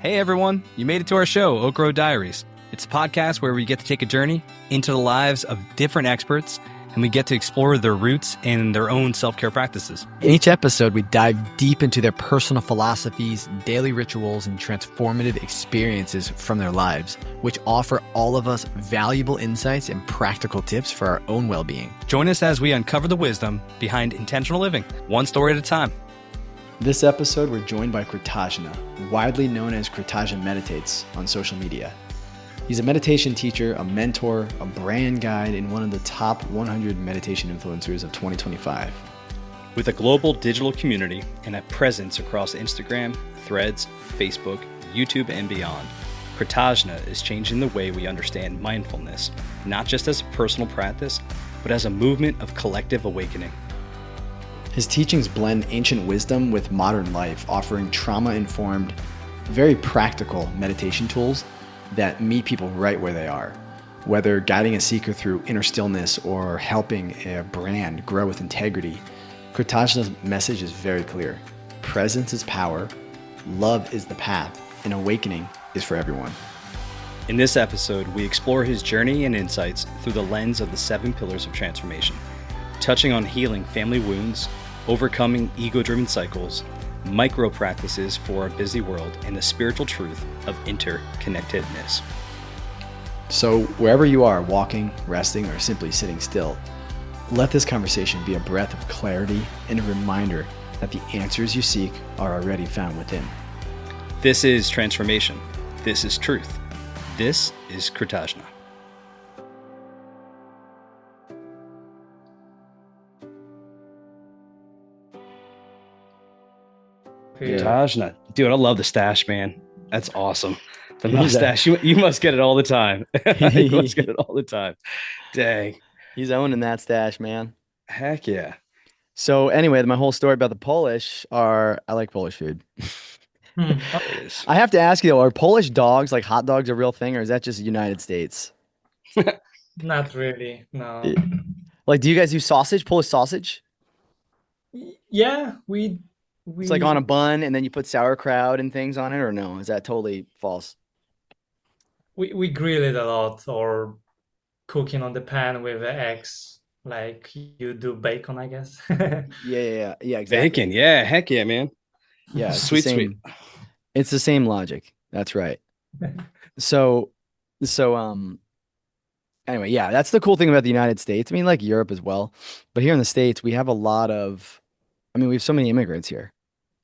Hey everyone, you made it to our show, Oak Road Diaries. It's a podcast where we get to take a journey into the lives of different experts and we get to explore their roots and their own self-care practices. In each episode, we dive deep into their personal philosophies, daily rituals, and transformative experiences from their lives, which offer all of us valuable insights and practical tips for our own well-being. Join us as we uncover the wisdom behind intentional living, one story at a time. This episode, we're joined by Kritajna, widely known as Kritajna Meditates on social media. He's a meditation teacher, a mentor, a brand guide, and one of the top 100 meditation influencers of 2025. With a global digital community and a presence across Instagram, Threads, Facebook, YouTube, and beyond, Kritajna is changing the way we understand mindfulness, not just as a personal practice, but as a movement of collective awakening. His teachings blend ancient wisdom with modern life, offering trauma-informed, very practical meditation tools that meet people right where they are. Whether guiding a seeker through inner stillness or helping a brand grow with integrity, Kritajna's message is very clear. Presence is power, love is the path, and awakening is for everyone. In this episode, we explore his journey and insights through the lens of the 7 pillars of transformation, touching on healing family wounds, overcoming ego-driven cycles, micro practices for our busy world, and the spiritual truth of interconnectedness. So wherever you are, walking, resting, or simply sitting still, let this conversation be a breath of clarity and a reminder that the answers you seek are already found within. This is transformation. This is truth. This is Kritajna. Kritajna. Dude, I love the stash, man. That's awesome. The mustache. You must get it all the time. You must get it all the time. Dang. He's owning that stash, man. Heck yeah. So anyway, my whole story about the Polish are, I like Polish food. I have to ask you though, are Polish dogs, like hot dogs, a real thing, or is that just the United States? Not really, no. Like, do you guys do sausage, Polish sausage? Yeah, we It's like on a bun and then you put sauerkraut and things on it, or no? Is that totally false? we grill it a lot, or cooking on the pan with the eggs, like you do bacon, I guess. Yeah, exactly. Bacon. Yeah. Heck yeah, man. Yeah, it's Sweet. It's the same logic. That's right. So, anyway, yeah, that's the cool thing about the United States. I mean, like Europe as well, but here in the States, we have we have so many immigrants here.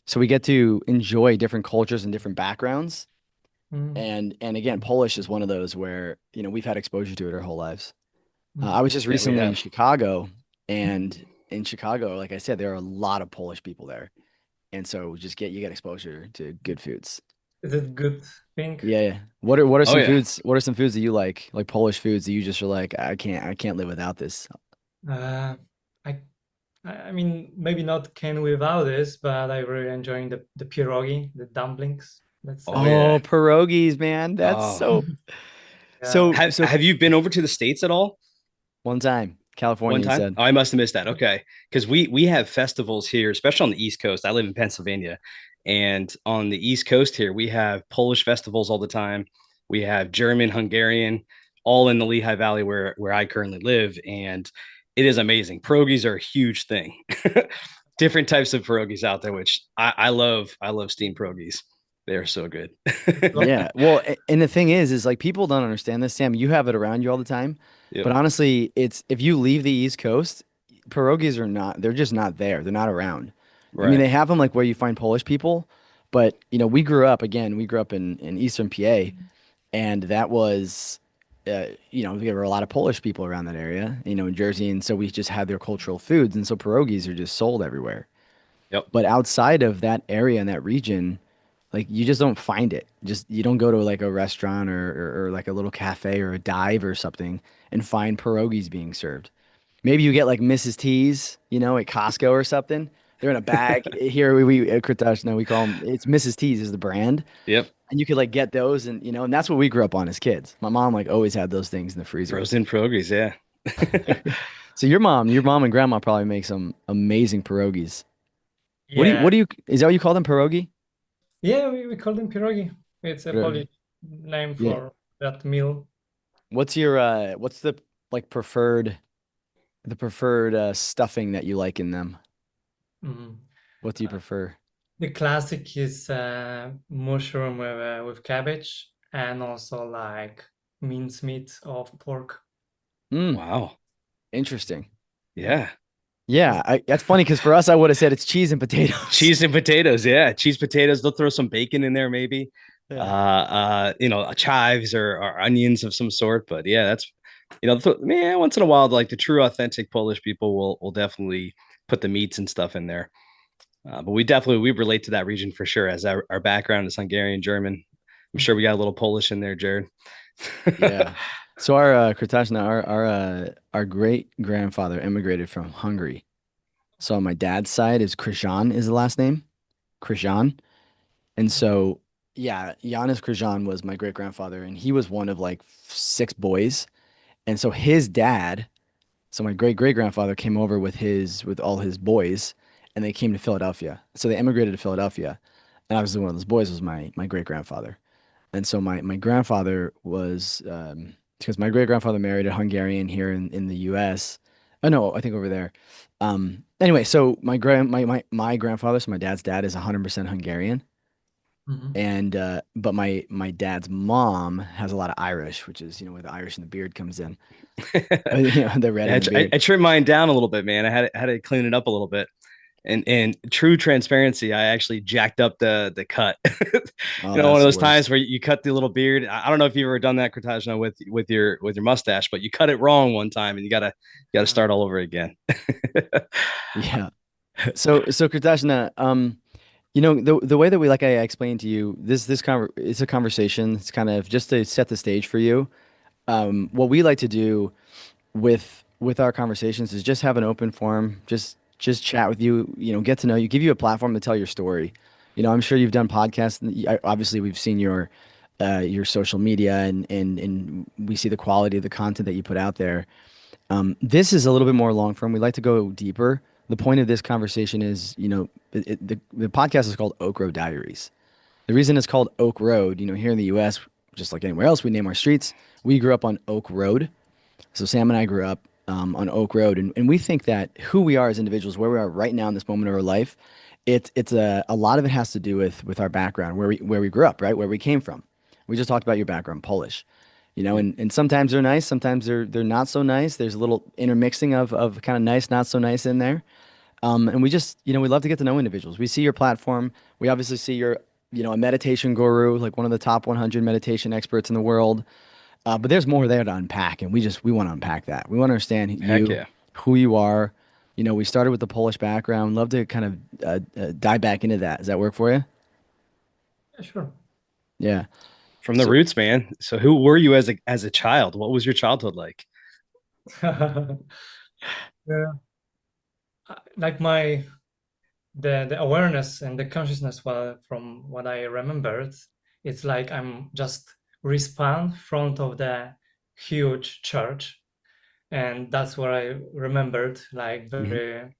So we get to enjoy different cultures and different backgrounds. Mm. And again, Polish is one of those where, we've had exposure to it our whole lives. Mm. I was just Yeah, we recently in have. Chicago, and in Chicago, like I said, there are a lot of Polish people there. And so you get exposure to good foods. Is it good thing? Yeah. What are some yeah. foods? What are some foods that you like Polish foods that you just are like, I can't live without this? Uh, I mean, maybe not can without this, but I really enjoying the pierogi, the dumplings. That's Oh, yeah. Pierogies, man. That's Oh. so yeah. Have you been over to the States at all? one time, California, One you time? said. Oh, I must have missed that. Okay. Because we have festivals here, especially on the East Coast. I live in Pennsylvania. And on the East Coast here, we have Polish festivals all the time. We have German, Hungarian, all in the Lehigh Valley where I currently live. And it is amazing. Pierogies are a huge thing. Different types of pierogies out there, which I love. I love steamed pierogies. They're so good. Yeah. Well, and the thing is like people don't understand this, Sam. You have it around you all the time. Yep. But honestly, if you leave the East Coast, pierogies they're just not there. They're not around. I mean, Right. they have them like where you find Polish people, but we grew up in Eastern PA, and that was, there were a lot of Polish people around that area, in Jersey, and so we just had their cultural foods, and so pierogies are just sold everywhere. Yep. But outside of that area and that region, like you just don't find it. Just you don't go to like a restaurant or like a little cafe or a dive or something and find pierogies being served. Maybe you get like Mrs. T's, at Costco or something. They're in a bag. Here we at Kritajna, we call them, it's Mrs. T's is the brand. Yep. And you could like get those and that's what we grew up on as kids. My mom like always had those things in the freezer. Frozen pierogies. Yeah. So your mom and grandma probably make some amazing pierogies. Yeah. Is that what you call them, pierogi? Yeah, we call them pierogi. It's a Whatever. Polish name Yeah. for that meal. What's your what's the like preferred stuffing that you like in them? Mhm. What do you prefer? The classic is mushroom with cabbage and also like mincemeat of pork. Mm, Wow. interesting. Yeah. Yeah. It's, That's funny because for us, I would have said it's cheese and potatoes. Cheese and potatoes. Yeah. Cheese potatoes. They'll throw some bacon in there, maybe. Yeah. Chives or onions of some sort. But yeah, that's man, once in a while, like the true authentic Polish people will definitely put the meats and stuff in there. But we relate to that region for sure, as our background is Hungarian German. I'm sure we got a little Polish in there, Jared. Yeah. So our Kritajna, our great grandfather immigrated from Hungary. So on my dad's side is Krijan is the last name, Krijan. And so yeah, Janis Krijan was my great grandfather, and he was one of like six boys. And so his dad, so my great great grandfather came over with all his boys, and they came to Philadelphia. So they immigrated to Philadelphia, and obviously one of those boys was my great grandfather. And so my grandfather was because my great grandfather married a Hungarian here in the U.S. Oh no, I think over there. Anyway, so my grandfather, so my dad's dad is 100% Hungarian, Mhm. and but my dad's mom has a lot of Irish, which is where the Irish and the beard comes in, the red Yeah, and the beard. I trimmed mine down a little bit, man. I had to clean it up a little bit. And true transparency, I actually jacked up the cut. Oh, One of that's the those times worst. where you cut the little beard. I don't know if you've ever done that, Kritajna, with your mustache, but you cut it wrong one time, and you gotta start all over again. Yeah. So Kardashna, the way that we like I explained to you, it's a conversation. It's kind of just to set the stage for you. What we like to do with our conversations is just have an open forum, just chat with you, get to know you, give you a platform to tell your story. I'm sure you've done podcasts. And obviously, we've seen your social media, and we see the quality of the content that you put out there. This is a little bit more long form. We like to go deeper. The point of this conversation is, the podcast is called Oak Road Diaries. The reason it's called Oak Road, here in the U.S., just like anywhere else, we name our streets. We grew up on Oak Road. So Sam and I grew up on Oak Road, and we think that who we are as individuals, where we are right now in this moment of our life, it's a lot of it has to do with our background, where we grew up, right, where we came from. We just talked about your background, Polish, and sometimes they're nice, sometimes they're not so nice. There's a little intermixing of kind of nice, not so nice in there. And we just, we love to get to know individuals. We see your platform. We obviously see you're, a meditation guru, like one of the top 100 meditation experts in the world. But there's more there to unpack, and we want to unpack that. We want to understand Heck you, yeah. who you are. We started with the Polish background. Love to kind of dive back into that. Does that work for you? Yeah, sure. Yeah. From the So roots, man. So who were you as a child? What was your childhood like? Yeah. Like the awareness and the consciousness, well, from what I remembered, it's like I'm just respawn front of the huge church, and that's what I remembered. Like Mhm. very,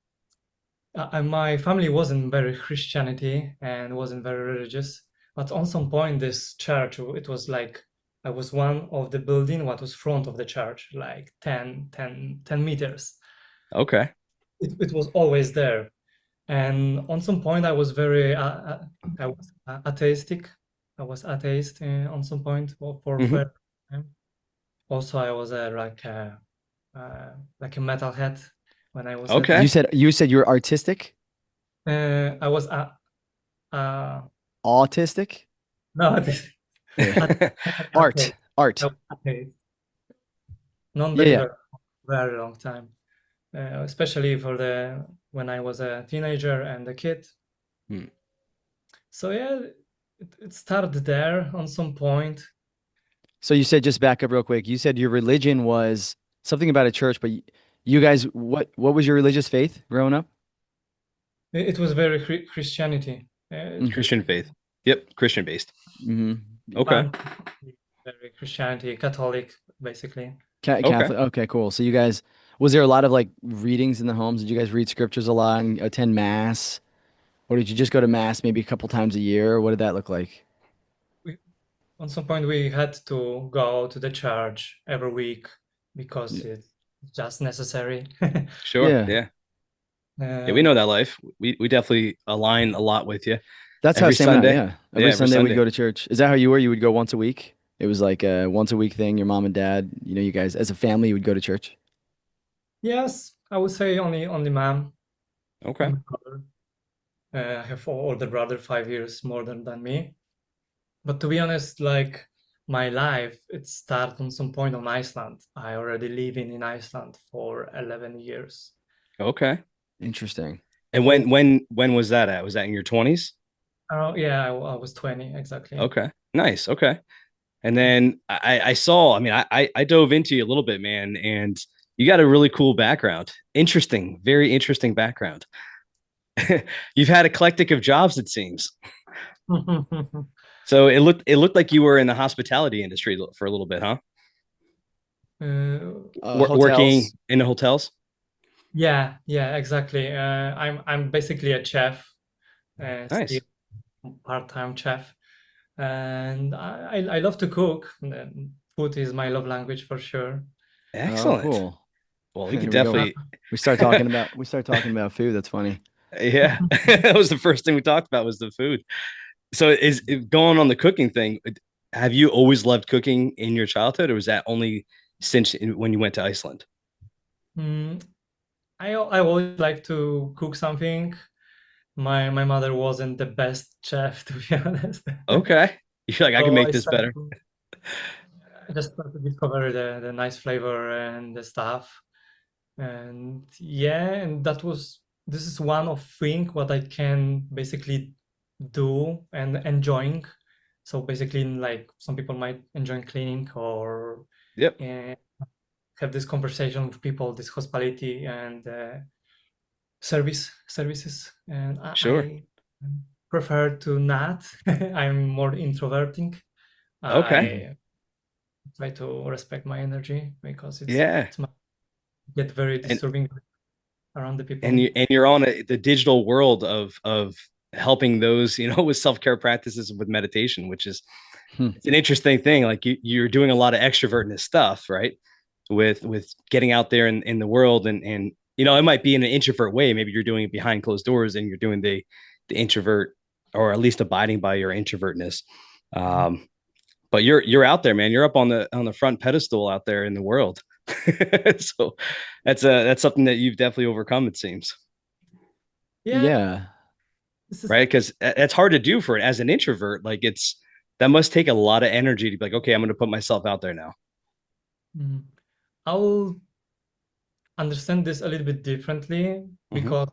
my family wasn't very Christianity and wasn't very religious, but on some point, this church, it was like I was one of the building what was front of the church, like 10 meters. Okay. It was always there. And on some point, I was very I was atheistic. I was atheist on some point for Hmm. fair time. Also, I was like a metalhead when I was a you Okay. said you said you're artistic, I was autistic. no atheist, Yeah. atheist. I Art. was atheist, Yeah, yeah. non-believer for a very long time, especially for the when I was a teenager and a kid. Hmm. So yeah, it started there on some point. So you said just back up real quick. You said your religion was something about a church, but you guys, what was your religious faith growing up? It was very Christianity. Christian faith. Yep. Christian based. Mm-hmm. Okay. Pan- very Christianity, Catholic, basically. Okay. Catholic. Okay, cool. So you guys, was there a lot of like readings in the homes? Did you guys read scriptures a lot and attend mass? Or did you just go to mass maybe a couple times a year? Or what did that look like? on some point we had to go to the church every week because Y- it's just necessary. Sure. Yeah. Yeah. Yeah, we uh, know that life. We definitely align a lot with you. That's how Every Sam and I, Sunday. yeah. Yeah, Every every Sunday we'd Sunday. go to church. Is that how you were? You would go once a week? It was like a once a week thing. Your mom and dad, you guys as a family would go to church. yes, I would say only mom Okay. and my brother. I have an older brother, 5 years more than me. But to be honest, like my life, it started on some point on Iceland. I already living in Iceland for 11 years. Okay. Interesting. And So, when was that at? Was that in your 20s? yeah, I was 20 exactly. Okay. Nice. Okay. And then I saw, I mean, I dove into you a little bit, man, and you got a really cool background. Interesting, very interesting background. You've had eclectic of jobs, it seems. So it looked like you were in the hospitality industry for a little bit, huh? Uh, Working Hotels. in the hotels. yeah, exactly. I'm basically a chef, still Nice. part-time chef, and I love to cook. Food is my love language for sure. Oh, Excellent. cool. Well, we Here could we go. definitely, We start talking about food. That's funny. yeah. That was the first thing we talked about was the food. So is going on the cooking thing? Have you always loved cooking in your childhood, or was that only since when you went to Iceland? Mm, I always like to cook something. My mother wasn't the best chef, to be honest. Okay, you're like I can So make this better. I just started to discover the nice flavor and the stuff. And yeah, and this is one of thing what I can basically do and enjoying. So basically, like some people might enjoy cleaning or Yep, uh, have this conversation with people, this hospitality and services. And sure. I prefer to not. I'm more introverting. Okay, Mhm. I try to respect my energy because yeah, it's get very and disturbing around the and people. you're on the digital world of helping those with self-care practices with meditation, which is Hmm. it's an interesting thing. Like you're doing a lot of extrovertness stuff, right? With getting out there in the world and it might be in an introvert way. Maybe you're doing it behind closed doors and you're doing the introvert or at least abiding by your introvertness. Um, but you're out there, man. You're up on the front pedestal out there in the world. So that's something that you've definitely overcome, it seems, Yeah, Yeah. this is right? Because that's hard to do for it as an introvert. Like that must take a lot of energy to be like, okay, I'm going to put myself out there now. mm, I'll understand this a little bit differently Hmm. because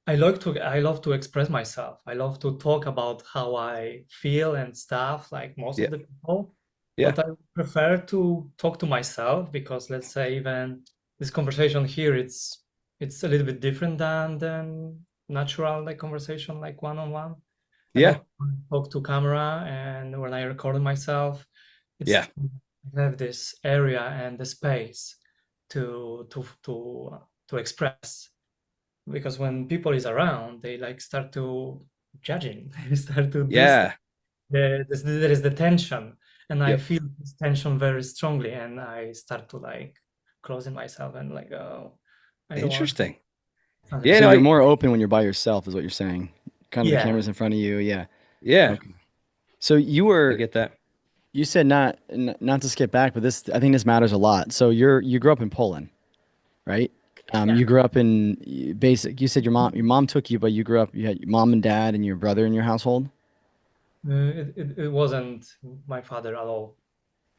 I love to express myself. I love to talk about how I feel and stuff like most Yeah, of the people. yeah, But I prefer to talk to myself because let's say even this conversation here, it's a little bit different than natural like conversation like one on one. I yeah, love to talk to camera and when I record myself, yeah, it's I have this area and the space to express because when people is around they like start to judging they start to do stuff yeah. there is the tension and I Yep. feel this tension very strongly and I start to like closing myself and like oh I don't want Interesting. something Yeah, So like no, you're more open when you're by yourself, is what you're saying. Kind of the yeah camera's in front of you. Yeah. yeah, Okay. So I get that. you said not to skip back, but I think this matters a lot. So you grew up in Poland, right? yeah You grew up in basic. You said your mom took you, but you had your mom and dad and your brother in your household, it wasn't my father at all.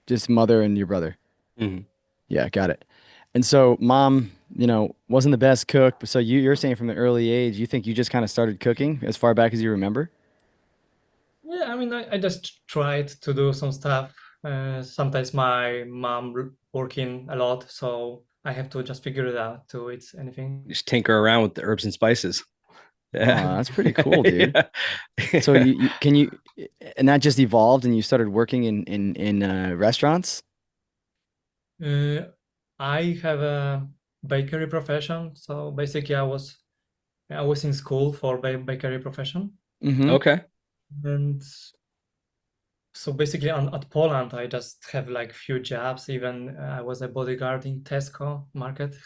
just mother and your brother. Mhm. Yeah, got it. And so mom, wasn't the best cook, but so you're saying from the early age, you think you just kind of started cooking as far back as you remember? Yeah, I mean, I just tried to do some stuff. Sometimes my mom working a lot, so I have to just figure it out to eat anything. Just tinker around with the herbs and spices. Yeah. Oh, that's pretty cool, dude. Yeah. So Yeah. and that just evolved and you started working in restaurants? Uh, I have a bakery profession, so basically I was in school for bakery profession, Mm-hmm. Okay. and so basically at Poland, I just have like few jobs. Even I was a bodyguard in Tesco market.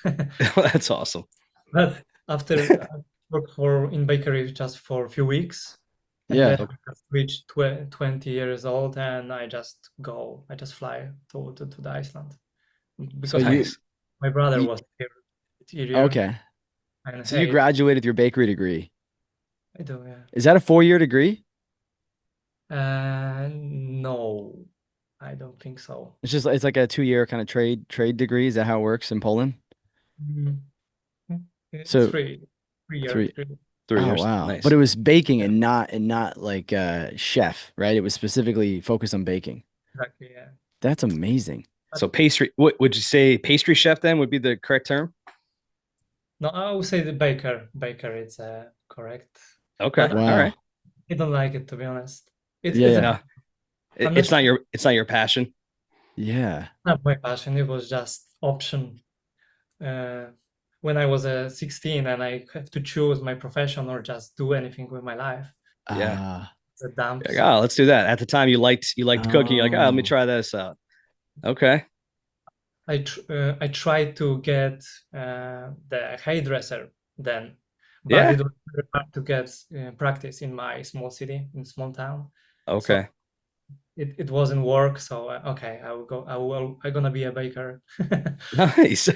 That's awesome. But after I worked for in bakery just for a few weeks, and then Yeah. Okay. I just reached 20 years old, and I just fly to the Iceland So because Nice. my brother you was here at Atrium, okay. and So you hey, graduated with your bakery degree. I do, yeah. Is that a 4-year degree? No, I don't think so. It's like a 2-year kind of trade degree. Is that how it works in Poland? Mhm. It's So 3 year three. degree. 3 years. Oh wow. But Nice. it was baking Yeah, and not like chef, right? It was specifically focused on baking. exactly. Yeah. That's amazing. But So pastry, what would you say pastry chef then would be the correct term? no, I would say the baker. Baker is correct. Okay. But All right. Wow. I don't like it, to be honest. Yeah, It's a yeah. No, I'm not it's sure not it's your passion. Yeah. not my passion. It was just option. Uh, when I was 16 and I have to choose my profession or just do anything with my life. Yeah. Ah. It's a dump. Like, So oh, let's do that. At the time you liked cooking. You're like, oh, let me Oh. try this out. Okay. I tried to get the hairdresser then, but Yeah. it was very hard to get practice in my small city, in small town. So Okay. it wasn't work. So okay, I will go. I'm gonna be a baker. Nice.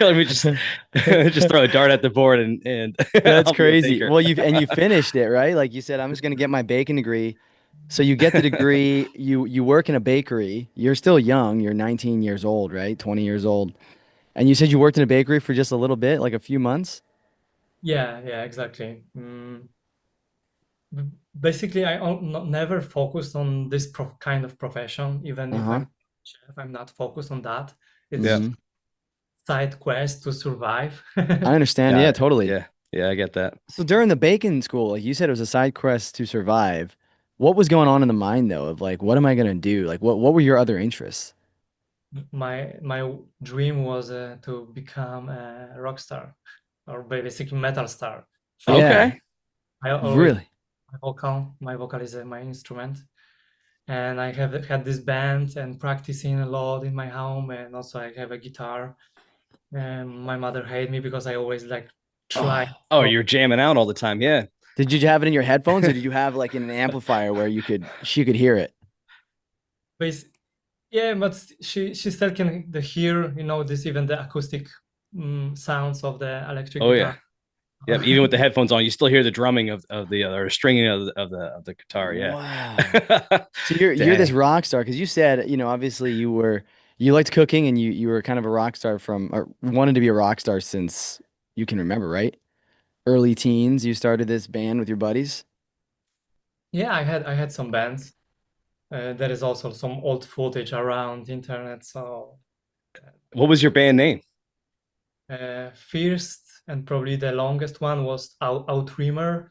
Let me just throw a dart at the board and That's I'll be a crazy. baker. Well, you finished it, right? Like you said, I'm just gonna get my baking degree. So you get the degree, you work in a bakery. You're still young. You're 19 years old, right? 20 years old. And you said you worked in a bakery for just a little bit, like a few months? Yeah, yeah, exactly. Basically, never focused on this kind of profession. Even if Uh-huh. I'm chef, I'm not focused on that. It's Yeah. just Mm-hmm. side quest to survive. I understand. Got Yeah, it. totally. Yeah. Yeah, I get that. So during the baking school, like you said, it was a side quest to survive. What was going on in the mind though of like, what am I gonna do? Like, what were your other interests? My dream was to become a rock star or basically metal star. So Yeah, Okay. I always really. my vocal is my instrument, and I have had this band and practicing a lot in my home, and also I have a guitar. And my mother hated me because I always like try. Oh, Oh, you're jamming out all the time. Yeah. did you have it in your headphones or did you have like an amplifier where she could hear it? Bas- yeah, but she still can hear, this even the acoustic sounds of the electric Oh yeah. guitar. Yep. Even with the headphones on, you still hear the drumming of the or stringing of the guitar. Yeah. Wow. So you're this Dang. rock star because you said, obviously you liked cooking and you were kind of a rock star from or wanted to be a rock star since you can remember, right? Early teens, you started this band with your buddies. Yeah, I had some bands. There is also some old footage around internet. So What was your band name? first and probably the longest one was Outreamer.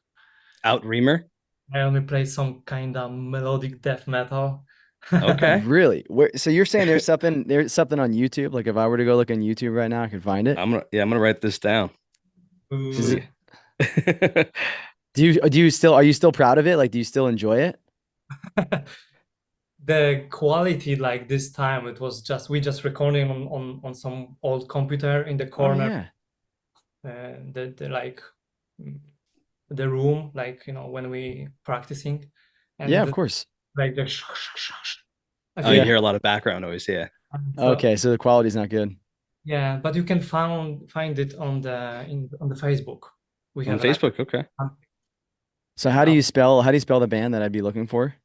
Outreamer. I only played some kind of melodic death metal. Okay. Really? So you're saying there's something on YouTube? Like if I were to go look on YouTube right now, I could find it. I'm gonna write this down. Is Ooh. it, are you still proud of it? Like do you still enjoy it? The quality like this time it was just we just recording on some old computer in the Oh corner, yeah. the like mm, the room, like when we practicing, Yeah, and of course. like the I Oh, you think Yeah. hear a lot of background noise. Yeah. so. Okay, so the quality's not good. Yeah, but you can find it on the Facebook. We On have Facebook. Okay. So and out how do you spell the band that I'd be looking for?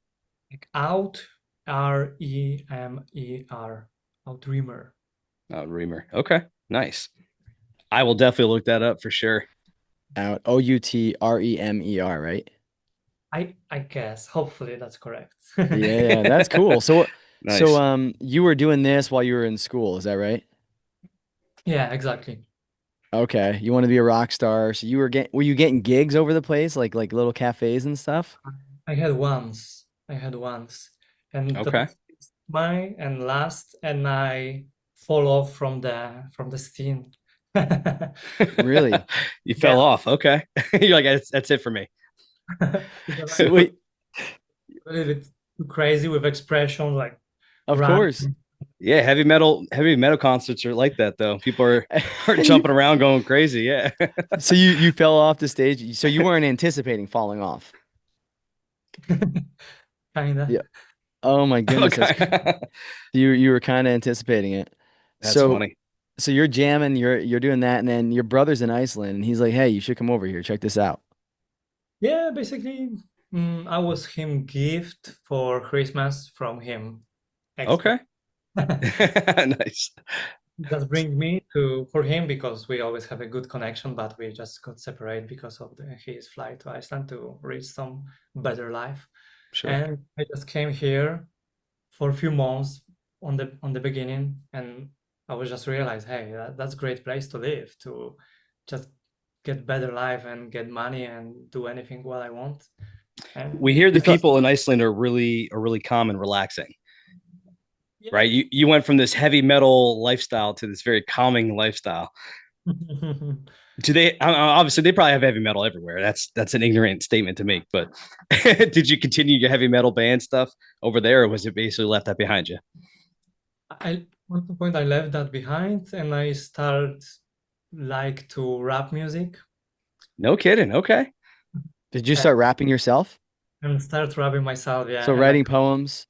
like out Remer out dreamer. Outreamer. Okay. Nice. I will definitely look that up for sure. Out Outremer, right? I guess hopefully that's correct. Yeah, yeah, that's cool. So Nice. you were doing this while you were in school, is that right? Yeah, exactly. Okay, you want to be a rock star. So were you getting gigs over the place, like little cafes and stuff? I had once, and that Okay. was my and last, and I fall off from the scene. Really? You Yeah, fell off. Okay. You're like, that's it for me. because I So wait, believe it. crazy with expression like Of run. course. Yeah, heavy metal concerts are like that though. People are are And you, jumping around going crazy. Yeah. so you fell off the stage. So you weren't anticipating falling off. Kinda. Yeah. Oh my goodness, Okay. you were kind of anticipating it. That's So funny. so you're jamming, you're doing that, and then your brother's in Iceland, and he's like, "Hey, you should come over here. Check this out." Yeah, basically, I was him gift for Christmas from him extra. Okay. Nice. Just bring me to for him because we always have a good connection, but we just got separate because of his flight to Iceland to reach some better life. Sure. And I just came here for a few months on the beginning, and I was just realized, hey, that's a great place to live, to just get better life and get money and do anything what I want. And We hear the So people in Iceland are really calm and relaxing, yeah. right? You went from this heavy metal lifestyle to this very calming lifestyle. Do they obviously they probably have heavy metal everywhere. That's an ignorant statement to make, but did you continue your heavy metal band stuff over there, or was it basically left that behind you? I at the point I left that behind and I start like to rap music No kidding. Okay. did you and, start rapping yourself? start rapping myself, So yeah, and writing poems?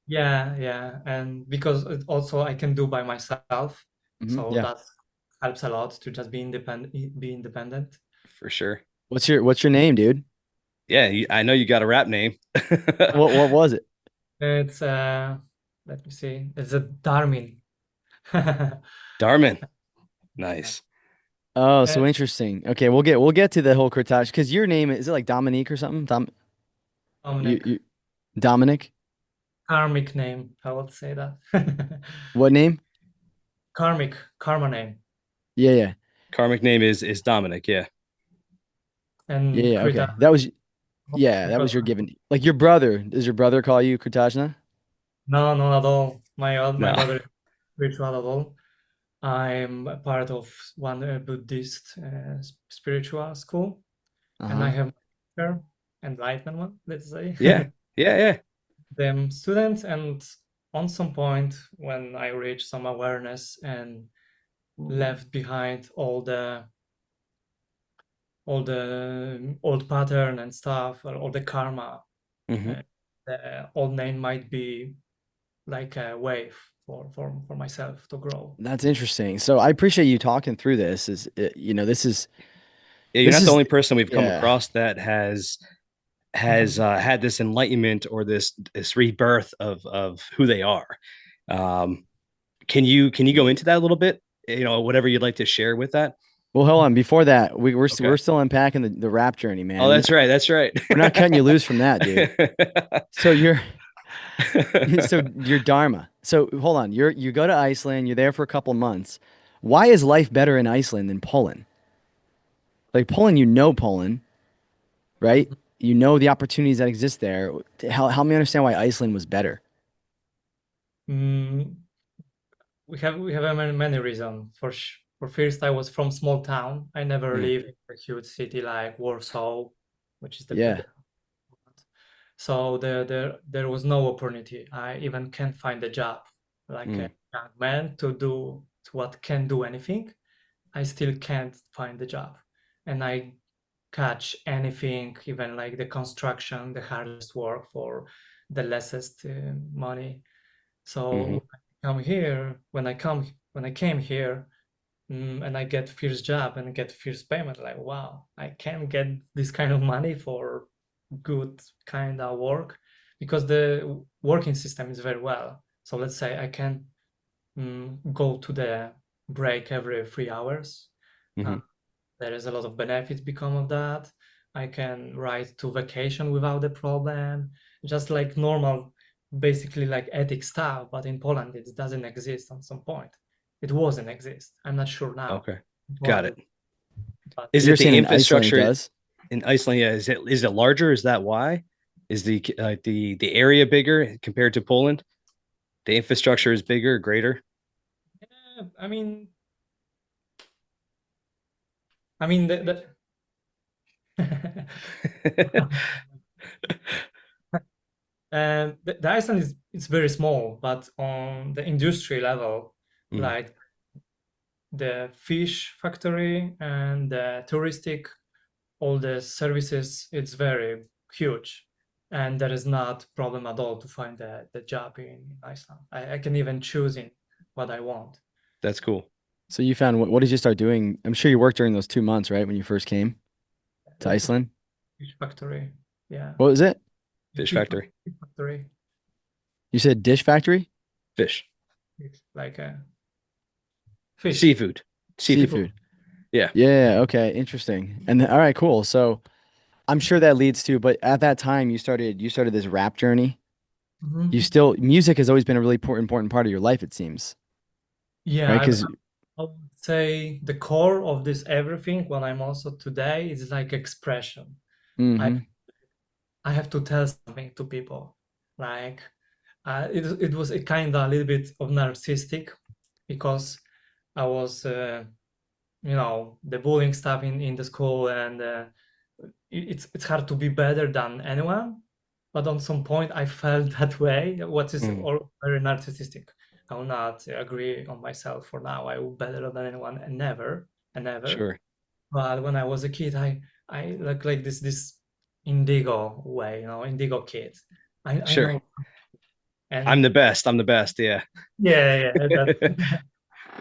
yeah, and because it also I can do by myself, so Yeah. that helps a lot to just be independent. For sure. What's your name, dude? Yeah, I know you got a rap name. What was it? It's let me see, it's a Darmin. Darman. Nice. Oh, Uh, so interesting. Okay, we'll get to the whole Kritajna because your name is it like Dominique or something? Dominic, You Dominic? karmic name, I would say that. What name? Karma name, Yeah, yeah. Karmic name is Dominic. Yeah. Yeah, and yeah, Krita okay. That was because your given. Like your brother, does your brother call you Kritajna? no, not at all. My No. brother is spiritual at all. I'm a part of one Buddhist spiritual school, and I Uh-huh. have her enlightenment one, let's say, Yeah. Yeah. Yeah. them students. And on some point, when I reached some awareness and left behind all the old pattern and stuff, or all the karma, Hmm. uh, the old name might be like a wave for myself to grow. That's interesting. So I appreciate you talking through this. This is Yeah, you're this not the is only person we've come yeah. across that has had this enlightenment or this rebirth of who they are. Um, can you go into that a little bit? Whatever you'd like to share with that. Well, hold on. Before that, we're Okay. still unpacking the rap journey, Oh, man. that's right. That's right. We're not cutting you loose from that, dude. So you're so you're Dharma. So hold on. You go to Iceland, you're there for a couple months. Why is life better in Iceland than Poland? Like Poland, Poland, right? You know the opportunities that exist there. Help me understand why Iceland was better. Mm, we have many reasons. For first, I was from small town. I never Mm, lived in a huge city like Warsaw, which is the yeah. biggest. So there was no opportunity. I even can't find a job like a Mm, young man to do to what can do anything. I still can't find the job, and I catch anything, even like the construction, the hardest work for the lessest money. hmm. So I come here when I came here, and I get first job and get first payment. Like wow, I can get this kind of money for good kind of work because the working system is very well. So let's say I can go to the break every 3 hours. Uh, Hmm. there is a lot of benefits become of that. I can ride to vacation without a problem, just like normal, basically like ethic stuff. But in Poland, it doesn't exist on some point. It wasn't exist. I'm not sure now. Okay. In Got Poland, it. but Is You're it saying the in Iceland it infrastructure does? in Iceland? Yeah. Is it larger? Is that why? Is the area bigger compared to Poland? The infrastructure is bigger, greater. yeah, I mean the, The Iceland is it's very small, but on the industry level, Mm, like the fish factory and the touristic, all the services, it's very huge. And there is not problem at all to find the job in Iceland. I can even choose in what I want. that's cool. So you found what did you start doing? I'm sure you worked during those 2 months, right? When you first came to The Iceland. fish factory, yeah, What was it? Fish fish factory. factory, You said dish factory? Fish. it's like a fish, Seafood. Seafood. seafood. Seafood. Yeah. Yeah, okay, interesting. And then, all right, cool. So I'm sure that leads to, but at that time you started this rap journey. You Mhm. still music has always been a really important part of your life, it seems, Yeah, right? Because I would say the core of this everything, what I'm also today, is like expression. I mm-hmm, I have to tell something to people. Like it was a kind of a little bit of narcissistic because I was the bullying stuff in the school, and it's hard to be better than anyone. But on some point, I felt that way, what is Mm, all very narcissistic. I will not agree on myself for now. I will better than anyone, and never, and never. sure. But when I was a kid, I like this indigo way, indigo kid. I Sure. know, I'm and the best. I'm the best. Yeah. yeah, that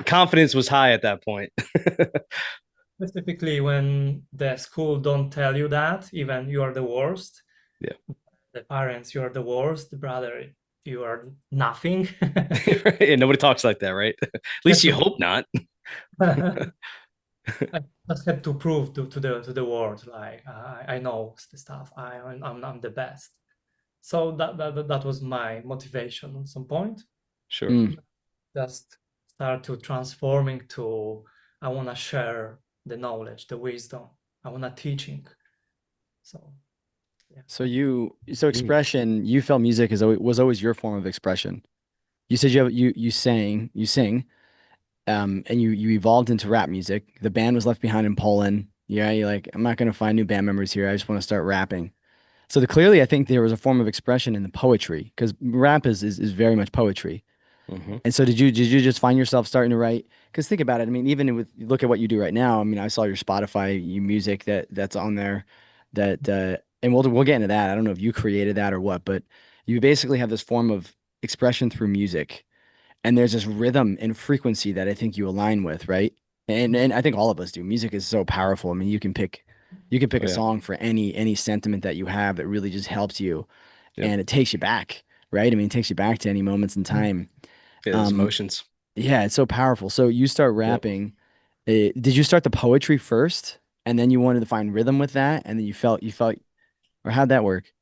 Confidence was high at that point. specifically when the school don't tell you that, even you are the worst. Yeah. The parents, you are the worst. The brother, you are nothing. And nobody talks like that, right? At least Had you to, hope not. I just had to prove to the world, like I know the stuff. I'm the best. So that was my motivation at some point. Sure. mm. Just start to transforming to I want to share the knowledge, the wisdom. I want to teaching. So yeah. So Mm. expression, you felt music was always your form of expression. You said you sing, and you evolved into rap music. The band was left behind in Poland. Yeah, you're like, I'm not gonna find new band members here. I just want to start rapping. So clearly, I think there was a form of expression in the poetry because rap is very much poetry. Hmm. And so did you just find yourself starting to write? Because think about it. I mean, even with look at what you do right now. I mean, I saw your Spotify, you music that's on there, that and we'll get into that. I don't know if you created that or what, but you basically have this form of expression through music, and there's this rhythm and frequency that I think you align with, right? And I think all of us do. Music is so powerful. I mean, you can pick Oh a yeah. song for any sentiment that you have that really just helps you, Yep. and it takes you back, right? I mean, it takes you back to any moments in time. Yeah, those Um, emotions. yeah, it's so powerful. So you start Yep. rapping. Did you start the poetry first, and then you wanted to find rhythm with that, and then you felt, or how'd that work?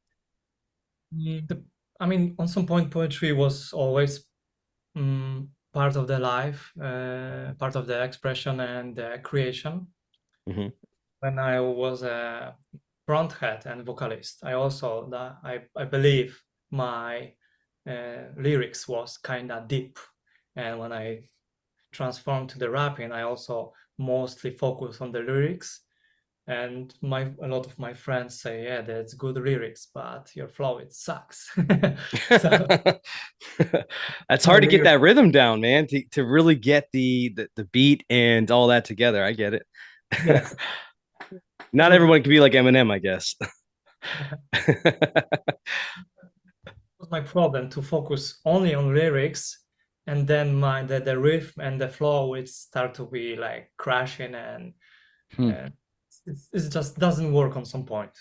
I mean, on some point, poetry was always part of the life, part of the expression and the creation. Hmm. When I was a fronthead and vocalist, I believe my lyrics was kind of deep, and when I transformed to the rapping, I also mostly focus on the lyrics. And a lot of my friends say, yeah, that's good lyrics, but your flow it sucks. So That's my hard to get lyrics, that rhythm down, man, to really get the beat and all that together. I get it. yes, it Not was everyone can be like Eminem, I guess. my problem to focus only on lyrics, and then the riff and the flow would start to be like crashing, and Hmm. uh, it just doesn't work on some point.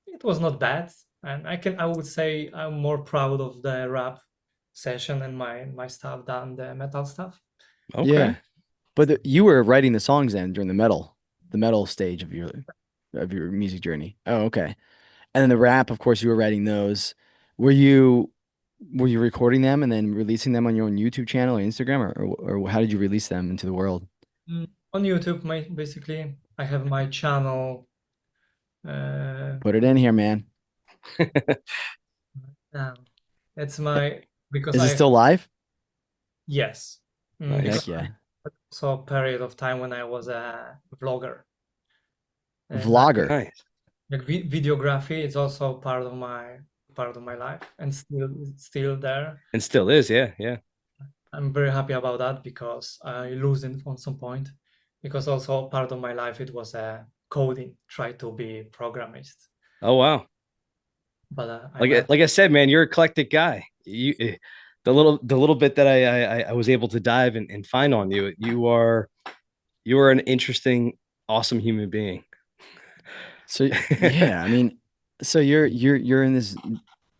It was not bad, and I would say I'm more proud of the rap session and my stuff than the metal stuff. Yeah, Okay. but you were writing the songs then during the metal stage of your music journey. Oh, okay. And then the rap, of course, you were writing those. Were you were you recording them and then releasing them on your own YouTube channel or Instagram, or how did you release them into the world? On YouTube, basically, I have my channel. Uh, Put it in here, man. now. It's my because Is it I still live? yes, because Heck Nice. yeah. I saw a period of time when I was a vlogger, and Vlogger. Nice. like videography is also part of my part of my life and still there. And still is. Yeah, yeah. I'm very happy about that because I lose it on some point, because also part of my life it was coding, try to be programmist, Oh wow. but I Like left. like I said, man, you're an eclectic guy. The little bit that I was able to dive and find on you, you are an interesting, awesome human being. So yeah, I mean, so you're in this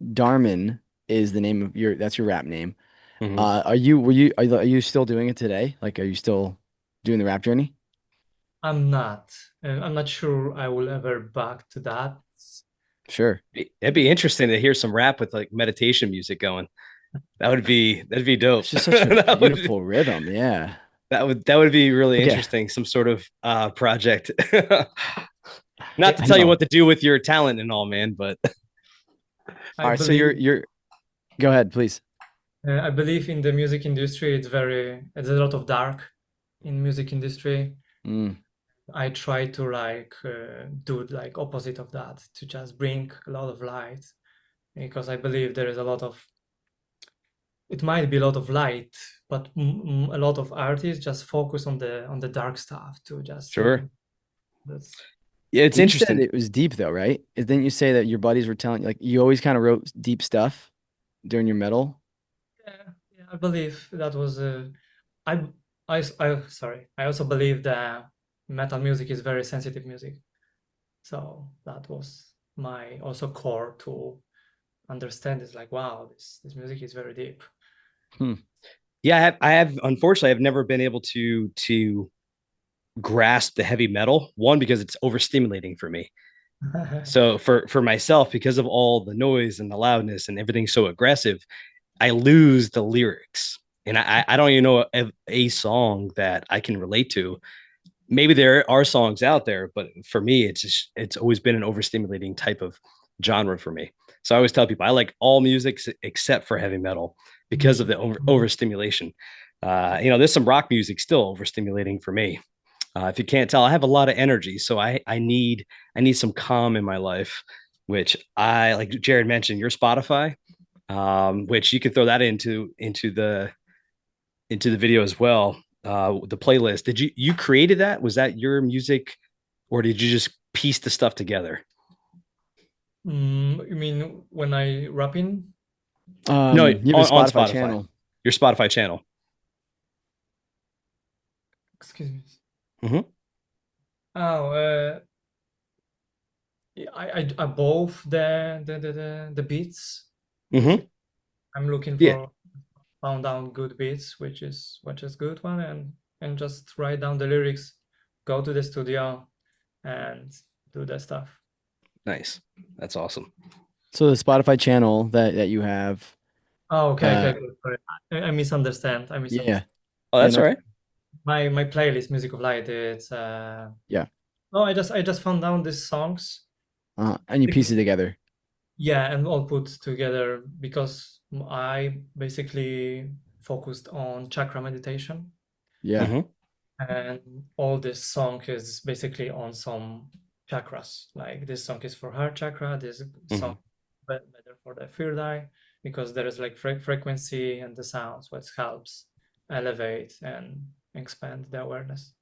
Darman is the name of your that's your rap name. Mhm. Are you still doing it today? Like, are you still doing the rap journey? I'm not. I'm not sure I will ever back to that. Sure. It'd be interesting to hear some rap with like meditation music going. That'd be dope. It's just such a That would beautiful rhythm. Yeah. that would be really Okay. interesting. Some sort of project. Not Yeah, to I tell you know. what to do with your talent and all, man, but I All right. So believe you're go ahead, please. I believe in the music industry. It's a lot of dark in music industry. Mm, I try to like do like opposite of that, to just bring a lot of light, because I believe there is a lot of, it might be a lot of light, but a lot of artists just focus on the dark stuff to just sure. that's Yeah, it's you said interesting. it was deep though, right? Didn't you say that your buddies were telling you like you always kind of wrote deep stuff during your metal? yeah, yeah, I believe that was I sorry, I also believe that metal music is very sensitive music, so that was my also core to understand. It's like, wow, this music is very deep. Hmm. Yeah, I have unfortunately I've never been able to grasp the heavy metal. One, because it's overstimulating for me. So for myself, because of all the noise and the loudness and everything so aggressive, I lose the lyrics. And I don't even know a song that I can relate to. Maybe there are songs out there, but for me, it's always been an overstimulating type of genre for me. So I always tell people I like all music except for heavy metal because of the overstimulation. There's some rock music still overstimulating for me. If you can't tell, I have a lot of energy, so I need some calm in my life, which I like. Jared mentioned your Spotify, which you could throw that into the video as well. The playlist. Did you created that? Was that your music, or did you just piece the stuff together? You mean when I rapping? No, You have a on Spotify Spotify, channel. your Spotify channel. Excuse me. Mm-hmm. Oh, I both the beats. Mm-hmm. Basically, I'm looking Yeah, for found down good beats, which is good one, and just write down the lyrics, go to the studio, and do that stuff. nice. That's awesome. So the Spotify channel that you have, Oh, okay, okay, uh, good. Sorry. I misunderstand. I yeah, misunderstand. Oh, yeah, that's no, all right. My playlist, Music of Light. It's yeah, oh, I just found down these songs. and you piece it together. Yeah, and all put together because I basically focused on chakra meditation, Yeah, Mm-hmm. and all this song is basically on some chakras. Like this song is for heart chakra, this Mm-hmm. song better for the third eye, because there is like frequency and the sounds, what helps elevate and expand the awareness.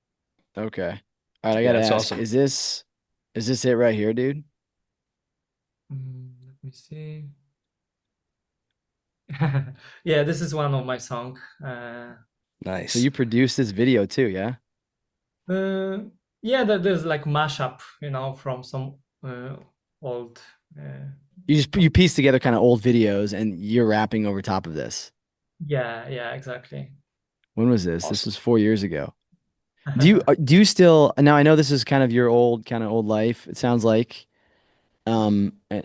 okay. All right, I Yeah, gotta that's ask, awesome. is this it right here, dude? Let me see. Yeah, this is one of my song. So Nice. you produced this video too, yeah? Uh, yeah, there's like mashup, from some old. Uh, You piece together kind of old videos and you're rapping over top of this. yeah, yeah, exactly. When was this? This Awesome. was 4 years ago. Do you still now I know this is kind of your old kind of old life, it sounds like. Um, uh,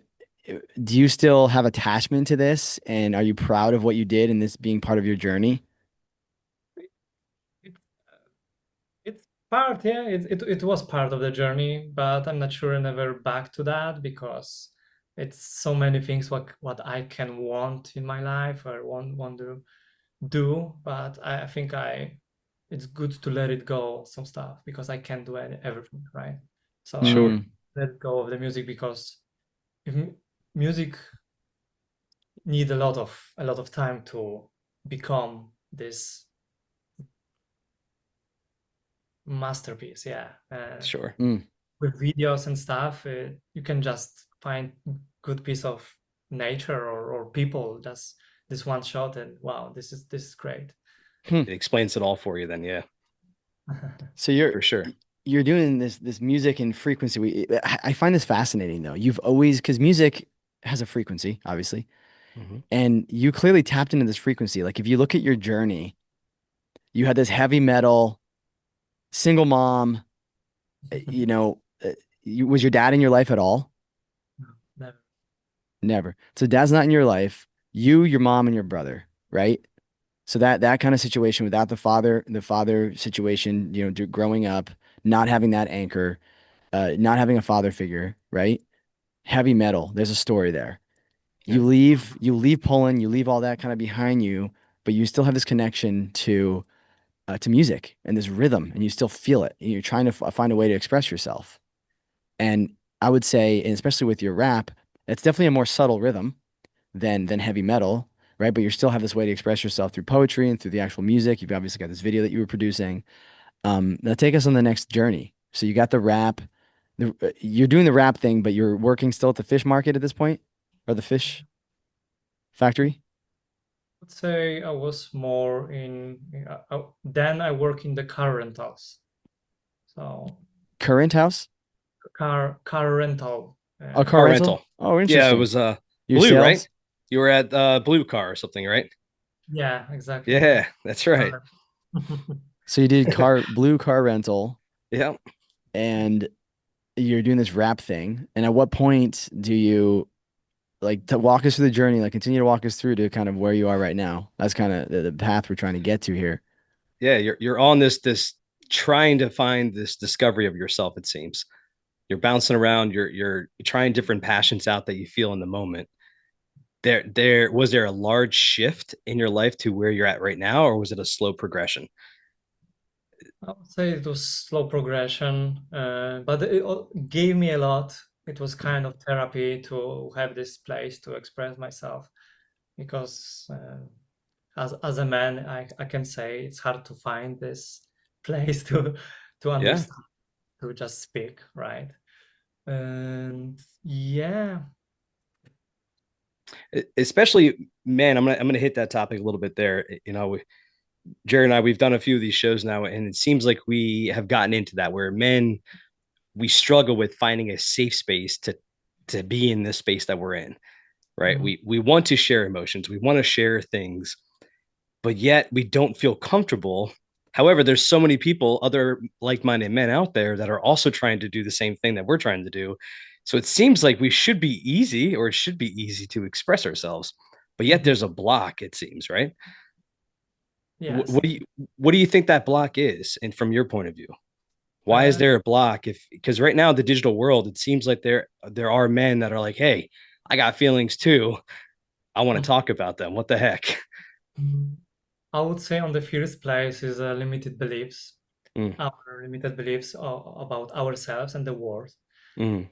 do you still have attachment to this and are you proud of what you did and this being part of your journey? It's it's part, yeah. It was part of the journey, but I'm not sure I never back to that, because it's so many things what I can want in my life or want to do, but I think it's good to let it go some stuff, because I can't do everything, right? So Sure. Mm, let go of the music, because if music need a lot of time to become this masterpiece. Yeah. Sure. Mm. With videos and stuff, you can just find good piece of nature or people, just this one shot, and wow, this is great. Hmm. It explains it all for you then, yeah, So you're for sure. you're doing this music and frequency. I find this fascinating though. You've always, because music has a frequency, obviously, Hmm. and you clearly tapped into this frequency. Like if you look at your journey, you had this heavy metal, single mom. You know, was your dad in your life at all? Never. Never. So dad's not in your life. You, your mom, and your brother, right? So that kind of situation without the father situation, growing up, not having that anchor, not having a father figure, right? Heavy metal. There's a story there. Yeah. You leave Poland, you leave all that kind of behind you, but you still have this connection to music and this rhythm, and you still feel it. And you're trying to find a way to express yourself. And I would say, and especially with your rap, it's definitely a more subtle rhythm than heavy metal, right? But you still have this way to express yourself through poetry and through the actual music. You've obviously got this video that you were producing. Now take us on the next journey. So you got the rap, you're doing the rap thing, but you're working still at the fish market at this point, or the fish factory, I'd say I was more in then I work in the car rentals. So current house, car rental. a car Car rental. rental. Oh, Yeah, it interesting. was Your blue, right? sales, You were at Blue Car or something, right? Yeah, exactly. Yeah, that's right. so you did blue car rental, Yeah. and you're doing this rap thing. And at what point do you like to walk us through the journey, like continue to walk us through to kind of where you are right now? That's kind of the path we're trying to get to here. Yeah, you're on this trying to find this discovery of yourself, it seems. You're bouncing around, you're trying different passions out that you feel in the moment. There was there a large shift in your life to where you're at right now, or was it a slow progression? I would say it was slow progression, but it gave me a lot. It was kind of therapy to have this place to express myself because as a man, I can say it's hard to find this place to Yeah. understand, to just speak, right? And yeah, Especially, man, I'm gonna hit that topic a little bit there. Jared and I, we've done a few of these shows now, and it seems like we have gotten into that where men, we struggle with finding a safe space to be in this space that we're in, right? mm, We want to share emotions, we want to share things, but yet we don't feel comfortable. However, there's so many people, other like-minded men out there that are also trying to do the same thing that we're trying to do. So it seems like we should be easy, or it should be easy to express ourselves, but yet mhm, there's a block, it seems, right? yes. What do you think that block is, and from your point of view? Why is Uh, there a block? If because right now in the digital world, it seems like there are men that are like, hey, I got feelings too. I want to talk about them. What the heck? mhm. I would say on the first place is limited beliefs, Mm, our limited beliefs about ourselves and the world. mm,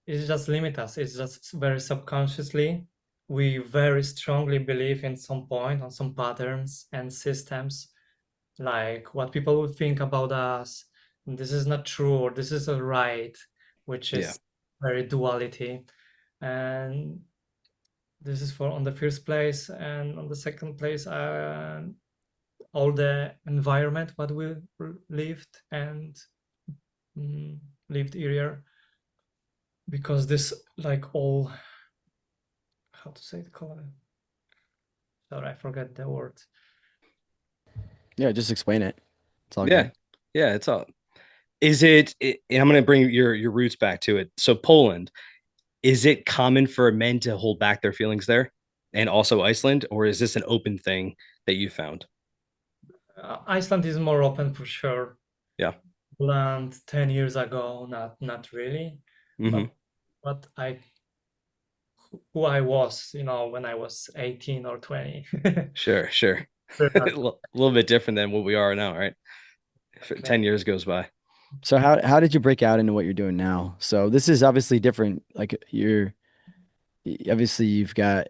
It just limit us. It's just very subconsciously. We very strongly believe in some point on some patterns and systems, like what people would think about us. This is not true, or this is a right, which yeah. is very duality. And this is for on the first place, and on the second place, all the environment what we lived and mm, lived here, because this like all, how to say it, color, sorry, I forget the word. Yeah, just explain it. It's all Yeah. good. Yeah. It's all. And I'm going to bring your roots back to it. So Poland, is it common for men to hold back their feelings there, and also Iceland, or is this an open thing that you found? Iceland is more open for sure. Yeah. Poland 10 years ago, not really, Hmm. but I who I was, when I was 18 or 20. Sure. Sure. Very A hard. little bit different than what we are now, right? Exactly. 10 years goes by. So how did you break out into what you're doing now? So this is obviously different. Like obviously you've got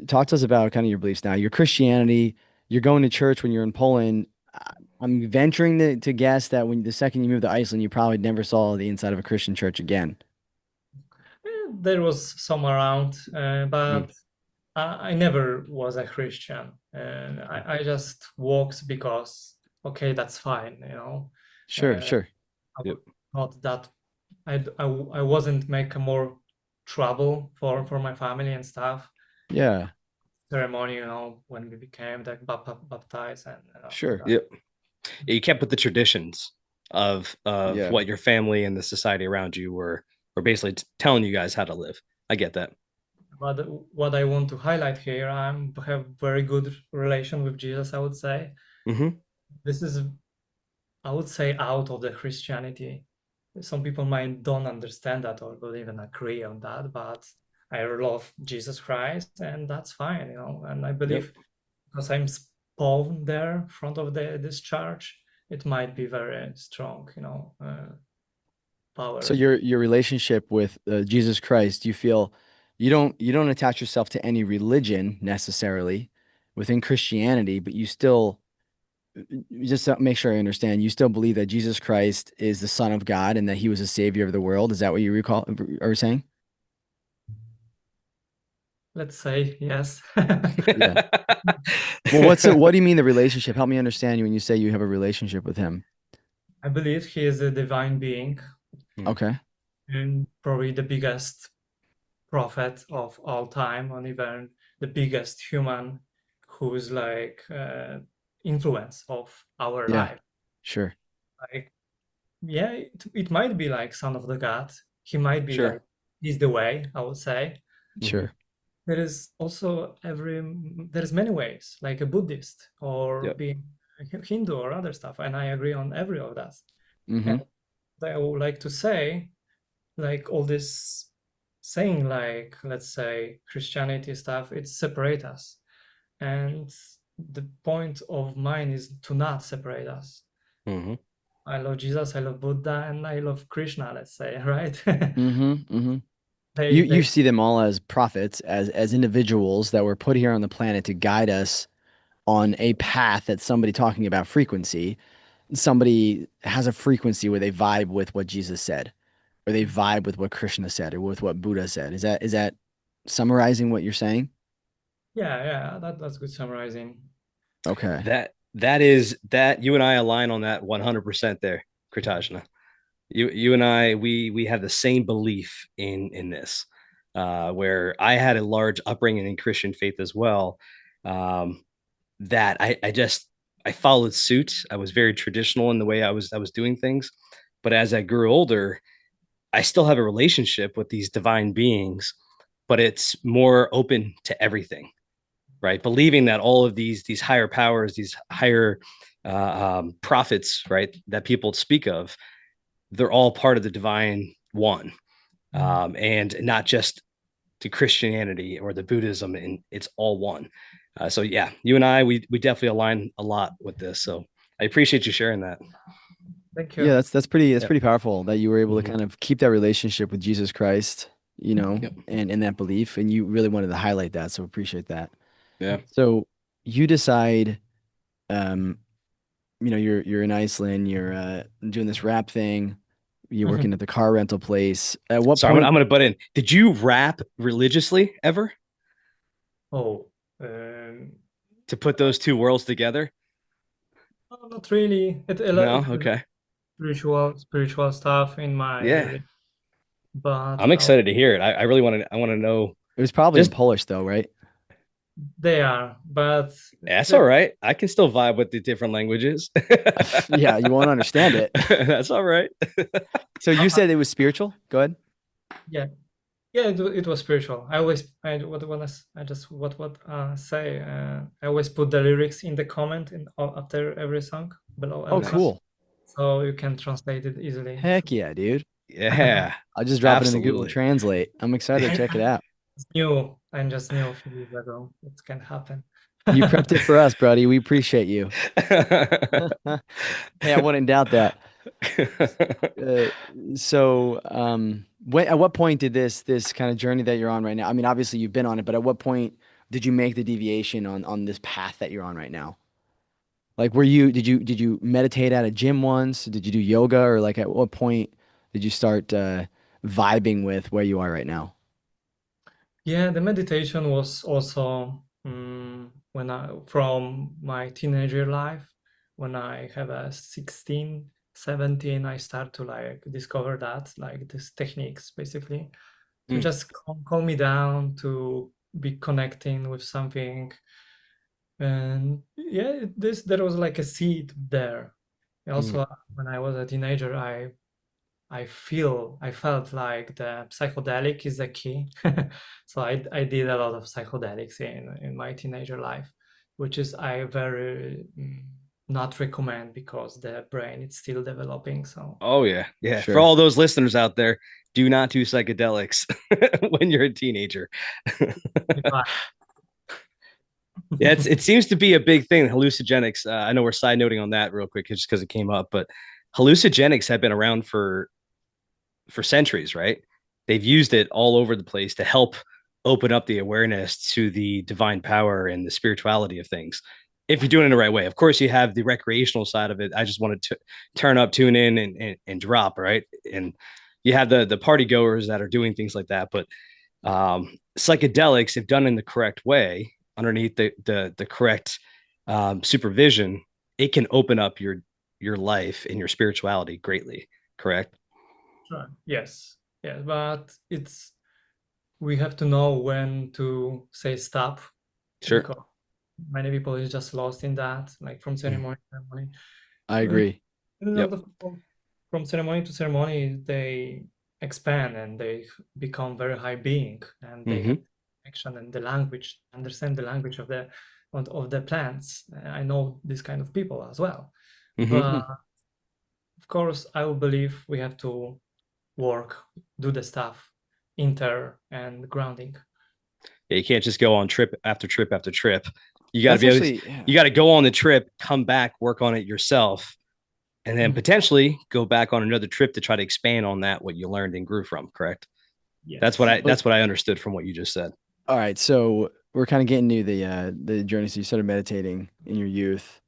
talk to us about kind of your beliefs now. Your Christianity, you're going to church when you're in Poland. I'm venturing to guess that when the second you moved to Iceland, you probably never saw the inside of a Christian church again. There was some around, Mm. but I never was a Christian. And I just walked because, okay, that's fine, you know. Sure, Uh, sure. I Yep. would not that I wasn't making more trouble for my family and stuff. Yeah, Ceremony, you know, when we became like baptized and after sure. that. Yep. You kept with the traditions of Yeah. what your family and the society around you were basically telling you guys how to live. I get that. But what I want to highlight here, I have very good relation with Jesus, I would say. Hmm. This is, I would say, out of the Christianity. Some people might don't understand that or don't even agree on that, but I love Jesus Christ, and that's fine, you know. And I Yep. believe because I'm spawned there in front of this church, it might be very strong, you know, So power. your relationship with Jesus Christ, you feel you don't attach yourself to any religion necessarily within Christianity, but you still just to make sure I understand, you still believe that Jesus Christ is the Son of God and that he was a savior of the world. Is that what you recall are saying? Let's say yes. Yeah. Well, what do you mean the relationship? Help me understand you when you say you have a relationship with him. I believe he is a divine being Mm. Okay. and probably the biggest prophet of all time, and even the biggest human who's like influence of our Yeah. life. Sure. Like, yeah, it might be like son of the god. He might be like Sure. he's the way, I would say. Hmm. Sure. There is also there's many ways, like a Buddhist or Yep. being a Hindu or other stuff, and I agree on every of that. And Mm-hmm. I would like to say, like all this saying, like let's say Christianity stuff, it separate us, and the point of mine is to not separate us. Hmm. I love Jesus, I love Buddha, and I love Krishna, let's say, right? Mm-hmm. Mm-hmm. they You they see them all as prophets, as individuals that were put here on the planet to guide us on a path that somebody talking about frequency. Somebody has a frequency where they vibe with what Jesus said, or they vibe with what Krishna said, or with what Buddha said. Is that summarizing what you're saying? yeah, that's good summarizing. Okay. That you and I align on that 100% there, Kritajna. You and I we have the same belief in this, where I had a large upbringing in Christian faith as well. Um, that I followed suit. I was very traditional in the way I was doing things, but as I grew older, I still have a relationship with these divine beings, but it's more open to everything, right? Believing that all of these higher powers, these higher prophets, right, that people speak of, they're all part of the divine one, Mm. and not just to Christianity or the Buddhism, and it's all one. So yeah, you and I, we definitely align a lot with this. So I appreciate you sharing that. Thank Yeah, you. that's Yep. pretty powerful that you were able to Hmm. kind of keep that relationship with Jesus Christ, Yep. and that belief, and you really wanted to highlight that. So appreciate that. Yeah. So you decide, um, you're in Iceland, you're doing this rap thing, you're working at the car rental place. At what So I'm gonna point? I'm gonna butt in. Did you rap religiously ever Oh, um, to put those two worlds together? no, not really. No. There's Okay. spiritual stuff in my Yeah. religion, but I'm excited to hear it. I really want to. I want to know. It was probably in Just Polish though, right? they are. But that's all there, right. I can still vibe with the different languages. Yeah, you won't understand it. That's all right. So you said it was spiritual? Go ahead. yeah, yeah, it was spiritual. I always I just what say. I always put the lyrics in the comment in after every song below every Oh, song, Nice. cool. so you can translate it easily. Heck yeah, dude. Yeah. I'll just drop it into Google Absolutely. Translate. I'm excited to check it out. It's new. I just knew a few years ago it can happen. You prepped it for us, buddy. We appreciate you. Hey, I wouldn't doubt that. Uh, when at what point did this kind of journey that you're on right now? I mean, obviously you've been on it, but at what point did you make the deviation on this path that you're on right now? Like, did you meditate at a gym once? Did you do yoga, or like at what point did you start vibing with where you are right now? Yeah, the meditation was also when I from my teenager life, when I have a 16, 17, I start to like discover that like these techniques basically to Mm, just calm me down, to be connecting with something. And yeah, this there was like a seed there. mm. Also, when I was a teenager, I felt like the psychedelic is the key. So I did a lot of psychedelics in my teenager life, which is I very not recommend because the brain is still developing. So Oh yeah, yeah. For Sure. all those listeners out there, do not do psychedelics when you're a teenager. if I- Yeah, it seems to be a big thing. Hallucinogenics. I know we're side noting on that real quick just because it came up, but hallucinogenics have been around for centuries, right? They've used it all over the place to help open up the awareness to the divine power and the spirituality of things. If you're doing it the right way, of course, you have the recreational side of it. I just wanted to turn up, tune in, and drop, right? And you have the party goers that are doing things like that. But psychedelics, if done in the correct way, underneath the correct supervision, it can open up your life and your spirituality greatly. Correct? Sure. Yes, yes, but it's we have to know when to say stop Sure. because many people is just lost in that, like from Mm. ceremony to ceremony. I Uh, agree. a lot Yep. of people from ceremony to ceremony, they expand and they become very high being, and they have Mm-hmm. connection and the language, understand the language of the plants. I know this kind of people as well, Mm-hmm. but Hmm. of course, I will believe we have to work, do the stuff, inter and grounding. Yeah, you can't just go on trip after trip after trip. You got to That's be able to, actually, yeah. you got to go on the trip, come back, work on it yourself, and then Mhm. potentially go back on another trip to try to expand on that what you learned and grew from. Correct? Yes. So, That's what I understood from what you just said. all right. So we're kind of getting to the journey. So you started meditating in your youth,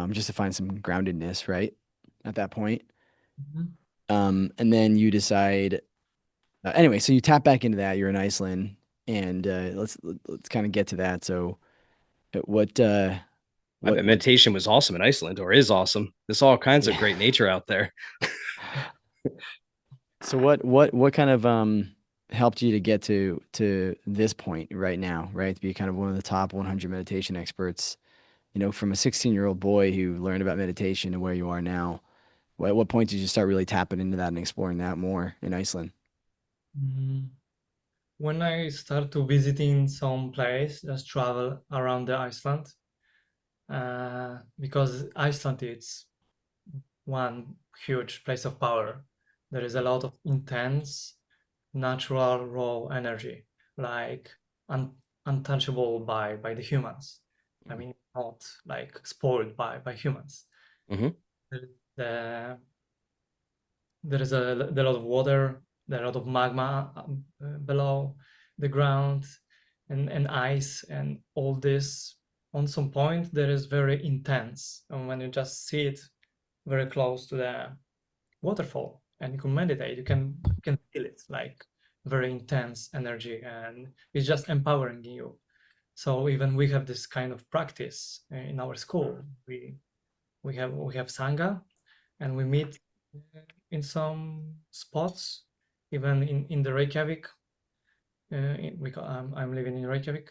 just to find some groundedness, right? At that point. Mhm. And then you decide, anyway, so you tap back into that. You're in Iceland, and let's kind of get to that. So, uh, what uh, I bet what meditation was awesome in Iceland or is awesome. There's all kinds of great nature out there. So what kind of helped you to get to this point right now, right? To be kind of one of the top 100 meditation experts, from a 16-year-old boy who learned about meditation to where you are now. At what point did you start really tapping into that and exploring that more in Iceland? Mhm. When I start to visiting some place, just travel around the Iceland, because Iceland is one huge place of power. There is a lot of intense, natural, raw energy, like un untouchable by the humans. I mean, not like spoiled by humans. Mm-hmm. The there is a lot of water, there are a lot of magma below the ground, and ice, and all this. On some point, there is very intense, and when you just see it very close to the waterfall, and you can meditate, you can feel it like very intense energy, and it's just empowering you. So even we have this kind of practice in our school. We have sangha, and we meet in some spots, even in the Reykjavik. I'm living in Reykjavik.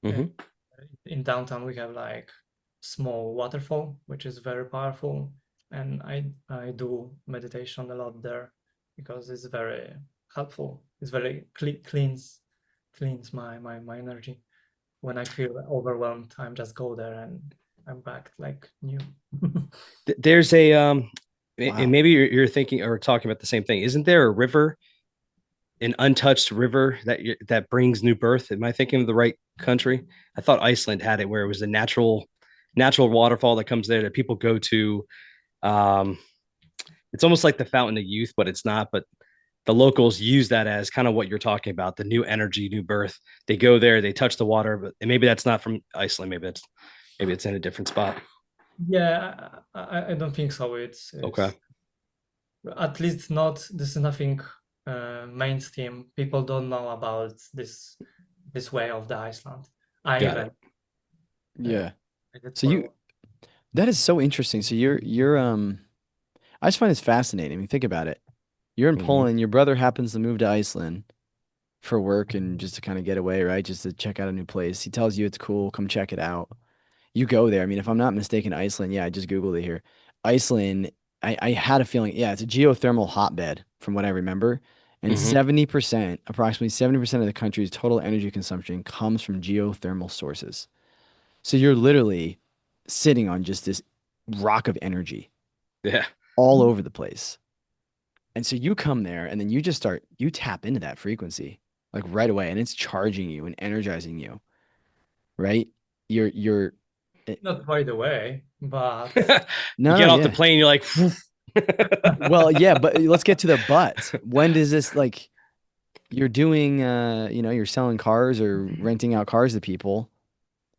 Uh, Mm-hmm. in downtown, we have like small waterfall, which is very powerful, and I do meditation a lot there because it's very helpful. It's very cleans my energy. When I feel overwhelmed, I'm just go there and I'm back like new. There's a and Wow. maybe you're thinking or talking about the same thing. Isn't there a river an untouched river that brings new birth. Am I thinking of the right country? I thought Iceland had it where it was a natural waterfall that comes there that people go to. Um, it's almost like the fountain of youth, but it's not. But the locals use that as kind of what you're talking about, the new energy, new birth. They go there, they touch the water, but and maybe that's not from Iceland. Maybe it's in a different spot. Yeah, I don't think so. Okay, It's at least not. This is nothing mainstream. People don't know about this way of the Iceland. I got even it. uh, Yeah. did it So for a you while. that is so interesting. So you're I just find this fascinating. I mean, think about it. You're in Mm-hmm. Poland, your brother happens to move to Iceland for work and just to kind of get away, right? Just to check out a new place. He tells you it's cool, come check it out. You go there. I mean, if I'm not mistaken, Iceland, yeah, I just Googled it here. Iceland, I had a feeling, yeah, it's a geothermal hotbed from what I remember. And Mm-hmm. 70%, approximately 70% of the country's total energy consumption comes from geothermal sources. So you're literally sitting on just this rock of energy Yeah, all over the place. And so you come there and then you just start, you tap into that frequency like right away and it's charging you and energizing you, right? You're, eh, Not right away, but you no, no, get off the yeah. plane, you're like, Well, yeah, but let's get to the but. When does this like you're doing you're selling cars or renting out cars to people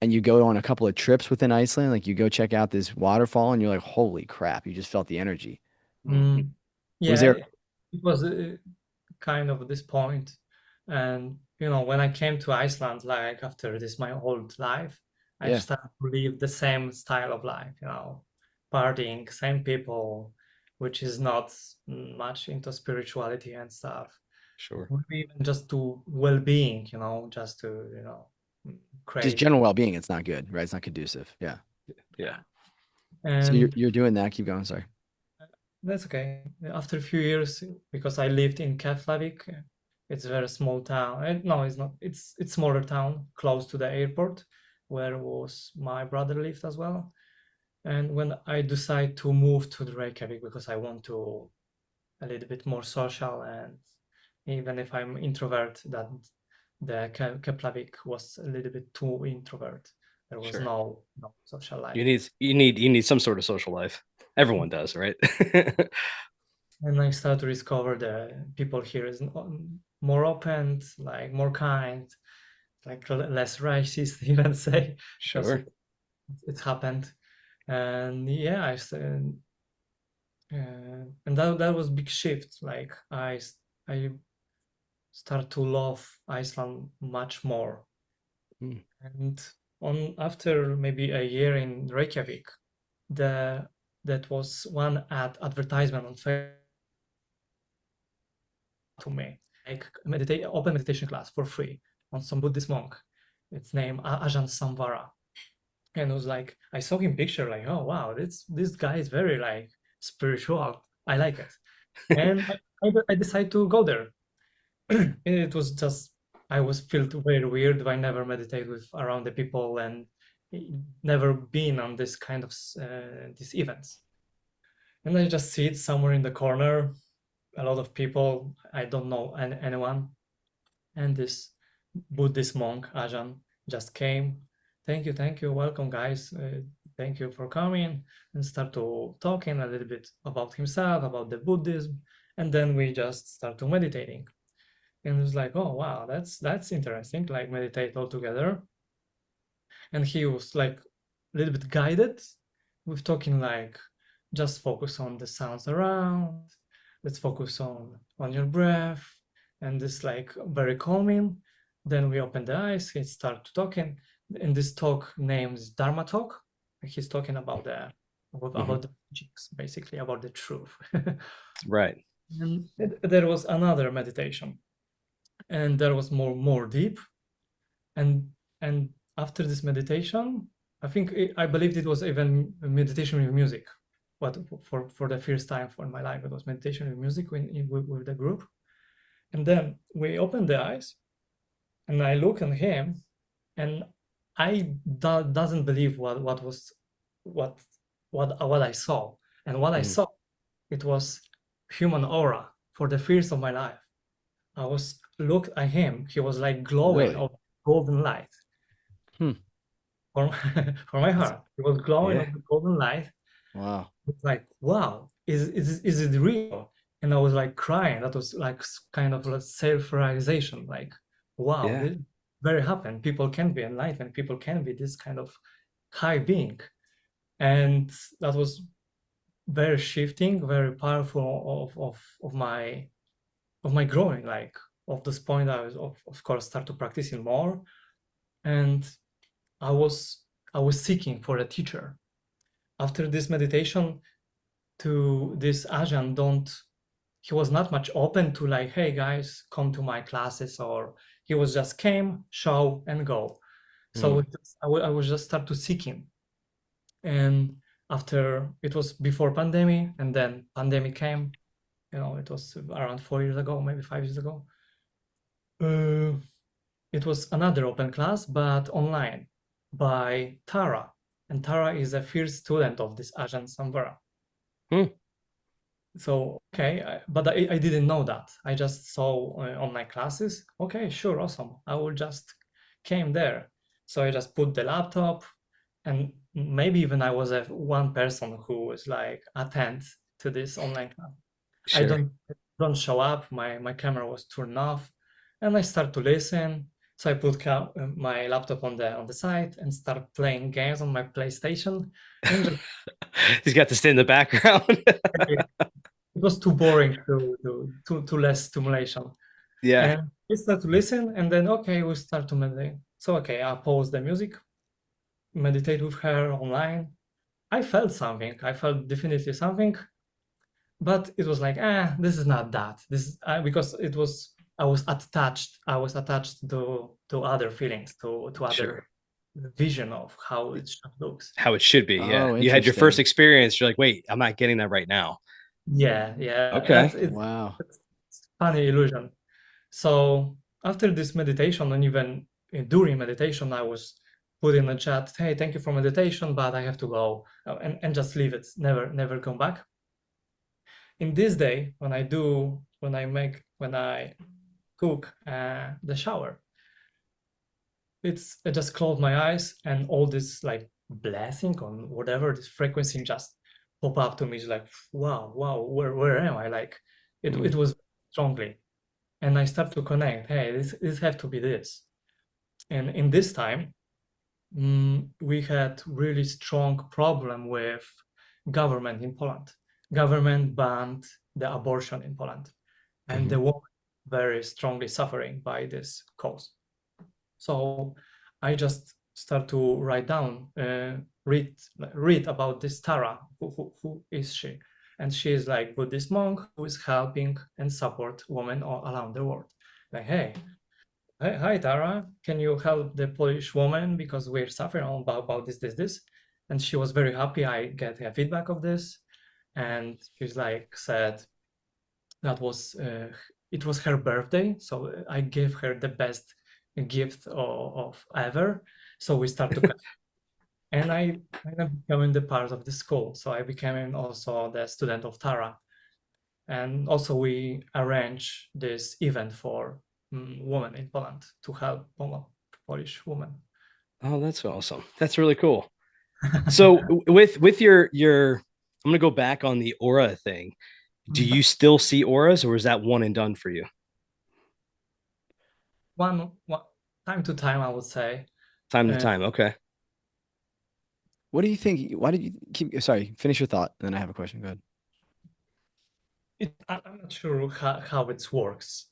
and you go on a couple of trips within Iceland, like you go check out this waterfall and you're like, "Holy crap, you just felt the energy." mm, Was yeah, there it was kind of this point. And when I came to Iceland, like after this my whole life, I yeah, started to live the same style of life, partying, same people, which is not much into spirituality and stuff. sure. Maybe even just to well-being, just to, just crave. general well-being, it's not good, right? It's not conducive. Yeah. Yeah, So you're And you're doing that, keep going, sorry. that's okay. After a few years, because I lived in Keflavik, it's a very small town. No, it's not. It's smaller town close to the airport, where was my brother lived as well. And when I decide to move to the Reykjavik because I want to a little bit more social, and even if I'm introvert, that the Keflavik was a little bit too introvert. There was sure. no social You life. need you need some sort of social life. Everyone does, right? And I start to discover that people here is more open, like more kind, like less racist, even say, because Sure. it happened. And yeah, and that was big shift. Like I start to love Iceland much more. Mm. And on after maybe a year in Reykjavik, the that was one advertisement on Facebook to me, like open meditation class for free on some Buddhist monk. It's named Ajahn Samvara. And it was like I saw him picture, like, oh wow, this guy is very like spiritual. I like it. And I decided to go there. It was just I was felt very weird. I never meditate with around the people and never been on this kind of these events. And I just sit somewhere in the corner, a lot of people, I don't know anyone, and this Buddhist monk Ajahn just came. Thank you, welcome guys. Thank you for coming, and start to talking a little bit about himself, about the Buddhism, and then we just start to meditating. And it's like, oh wow, that's interesting. Like meditate all together, and he was like a little bit guided with talking like just focus on the sounds around, let's focus on your breath, and this like very calming. Then we open the eyes, he start talking, and this talk names Dharma talk. He's talking about Hmm. the teachings, basically about the truth. Right. And there was another meditation, and there was more deep, and and after this meditation, I believed it was even meditation with music. What for the first time for my life, it was meditation with music with the group. And then we opened the eyes, and I look at him, and I doesn't believe what was what what I saw, and what I Hmm. saw, it was human aura for the first of my life. I was looked at him. He was like glowing Really? of golden light Hmm. for for my That's heart. He was glowing Yeah. of the golden light. wow. It's like, wow, is it real? And I was like crying. That was like kind of like self-realization. Like, wow, Yeah. this very happen. People can be enlightened. People can be this kind of high being. And that was very shifting, very powerful of my growing. Like of this point, I was of course start to practicing more, and I was I was seeking for a teacher after this meditation. To this Ajahn, don't he was not much open to like, hey guys, come to my classes, or he was just came, show, and go. So Mm. I was just start to seeking, and after it was before pandemic, and then pandemic came. It was around 4 years ago, maybe 5 years ago. Uh, it was another open class, but online by Tara, and Tara is a first student of this Ajahn Samvara. Mm. So okay, but I didn't know that. I just saw on my classes. Okay, sure, awesome. I will just came there. So I just put the laptop, and maybe even I was a one person who was like attend to this online class. I Sure. don't show up. My camera was turned off, and I start to listen. So I put my laptop on the side and start playing games on my PlayStation, and just He's got to stay in the background. it was too boring to less stimulation. Yeah. And we start to listen, and then okay, we start to meditate. So okay, I pause the music, meditate with her online. I felt something. I felt definitely something, but it was like, this is not that. This is because it was I was attached. I was attached to other feelings, to other Sure. vision of how it looks. How it should be. Yeah. Oh, You had your first interesting. experience. You're like, wait, I'm not getting that right now. Yeah, yeah. Okay. Wow. It's funny illusion. So after this meditation, and even during meditation, I was put in the chat, hey, thank you for meditation, but I have to go, and just leave it, never come back. In this day, when I cook the shower, I just close my eyes, and all this like blessing on whatever this frequency just pop up to me. It's like, wow, where am I? Like Mm. it was strongly. And I start to connect, hey, this have to be this. And in this time, we had really strong problem with government in Poland. Government banned the abortion in Poland, and Mhm. the woman very strongly suffering by this cause. So I just start to write down, read about this Tara. Who is she? And she is like Buddhist monk who is helping and support women all around the world. Like, hey, hi Tara, can you help the Polish woman because we're suffering about this? And she was very happy. I get a feedback of this, and she's like said that was it was her birthday, so I gave her the best gift of ever. So we start to and I kind of became the part of the school. So I became also the student of Tara, and also we arrange this event for women in Poland to help Polish women. Oh, that's awesome. That's really cool. So with your I'm gonna go back on the aura thing. Do Mm. you still see auras, or is that one and done for you? One time to time, I would say. Time to Uh, time. Okay. What do you think? Why did you keep? Sorry, finish your thought, and then I have a question. Go ahead. I'm not sure how it works.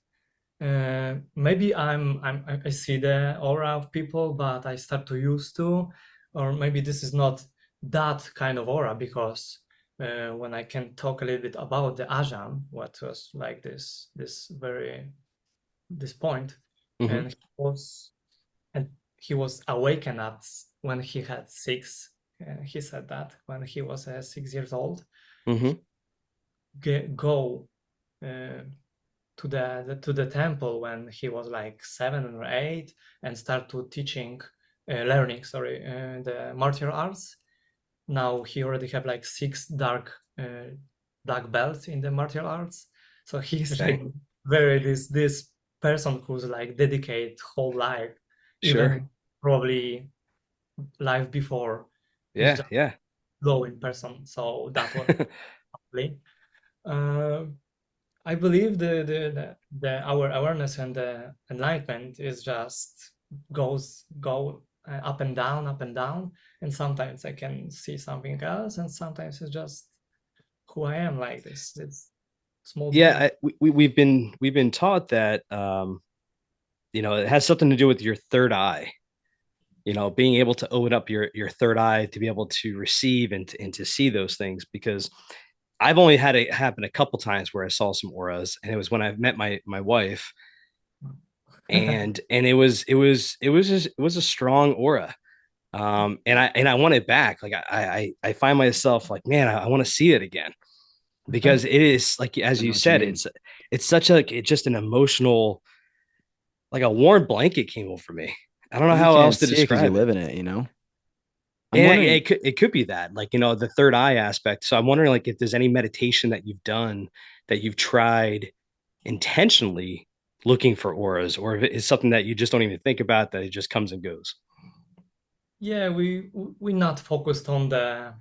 Maybe I see the aura of people, but I start to use to, or maybe this is not that kind of aura because when I can talk a little bit about the Ajahn, what was like this point, Hmm. and he was awakened at when he had six. He said that when he was 6 years old, Hmm. go uh, to the temple when he was like 7 or 8 and start to learning the martial arts. Now he already have like 6 black belts in the martial arts, so he's like Dang. very this person who's like dedicate whole life, Sure. even probably life before, is Yeah, just yeah. low in person. So that was lovely. Uh, I believe the our awareness and the enlightenment is just go up and down, and sometimes I can see something else, and sometimes it's just who I am, like this small Yeah, being. we've been taught that it has something to do with your third eye. Being able to open up your third eye to be able to receive and to see those things. Because I've only had it happen a couple times where I saw some auras, and it was when I met my wife, and it was a strong aura. And I want it back. Like I find myself like, man, I want to see it again, because it is like, as I know you what you said, mean. it's such a it's just an emotional, like a warm blanket came over me. I don't know Well, you how can't else to see it because you describe it. live in it, you know? I'm And wondering, it could be that, like, the third eye aspect. So I'm wondering, like, if there's any meditation that you've done, that you've tried intentionally looking for auras, or if it is something that you just don't even think about, that it just comes and goes. Yeah, we not focused on the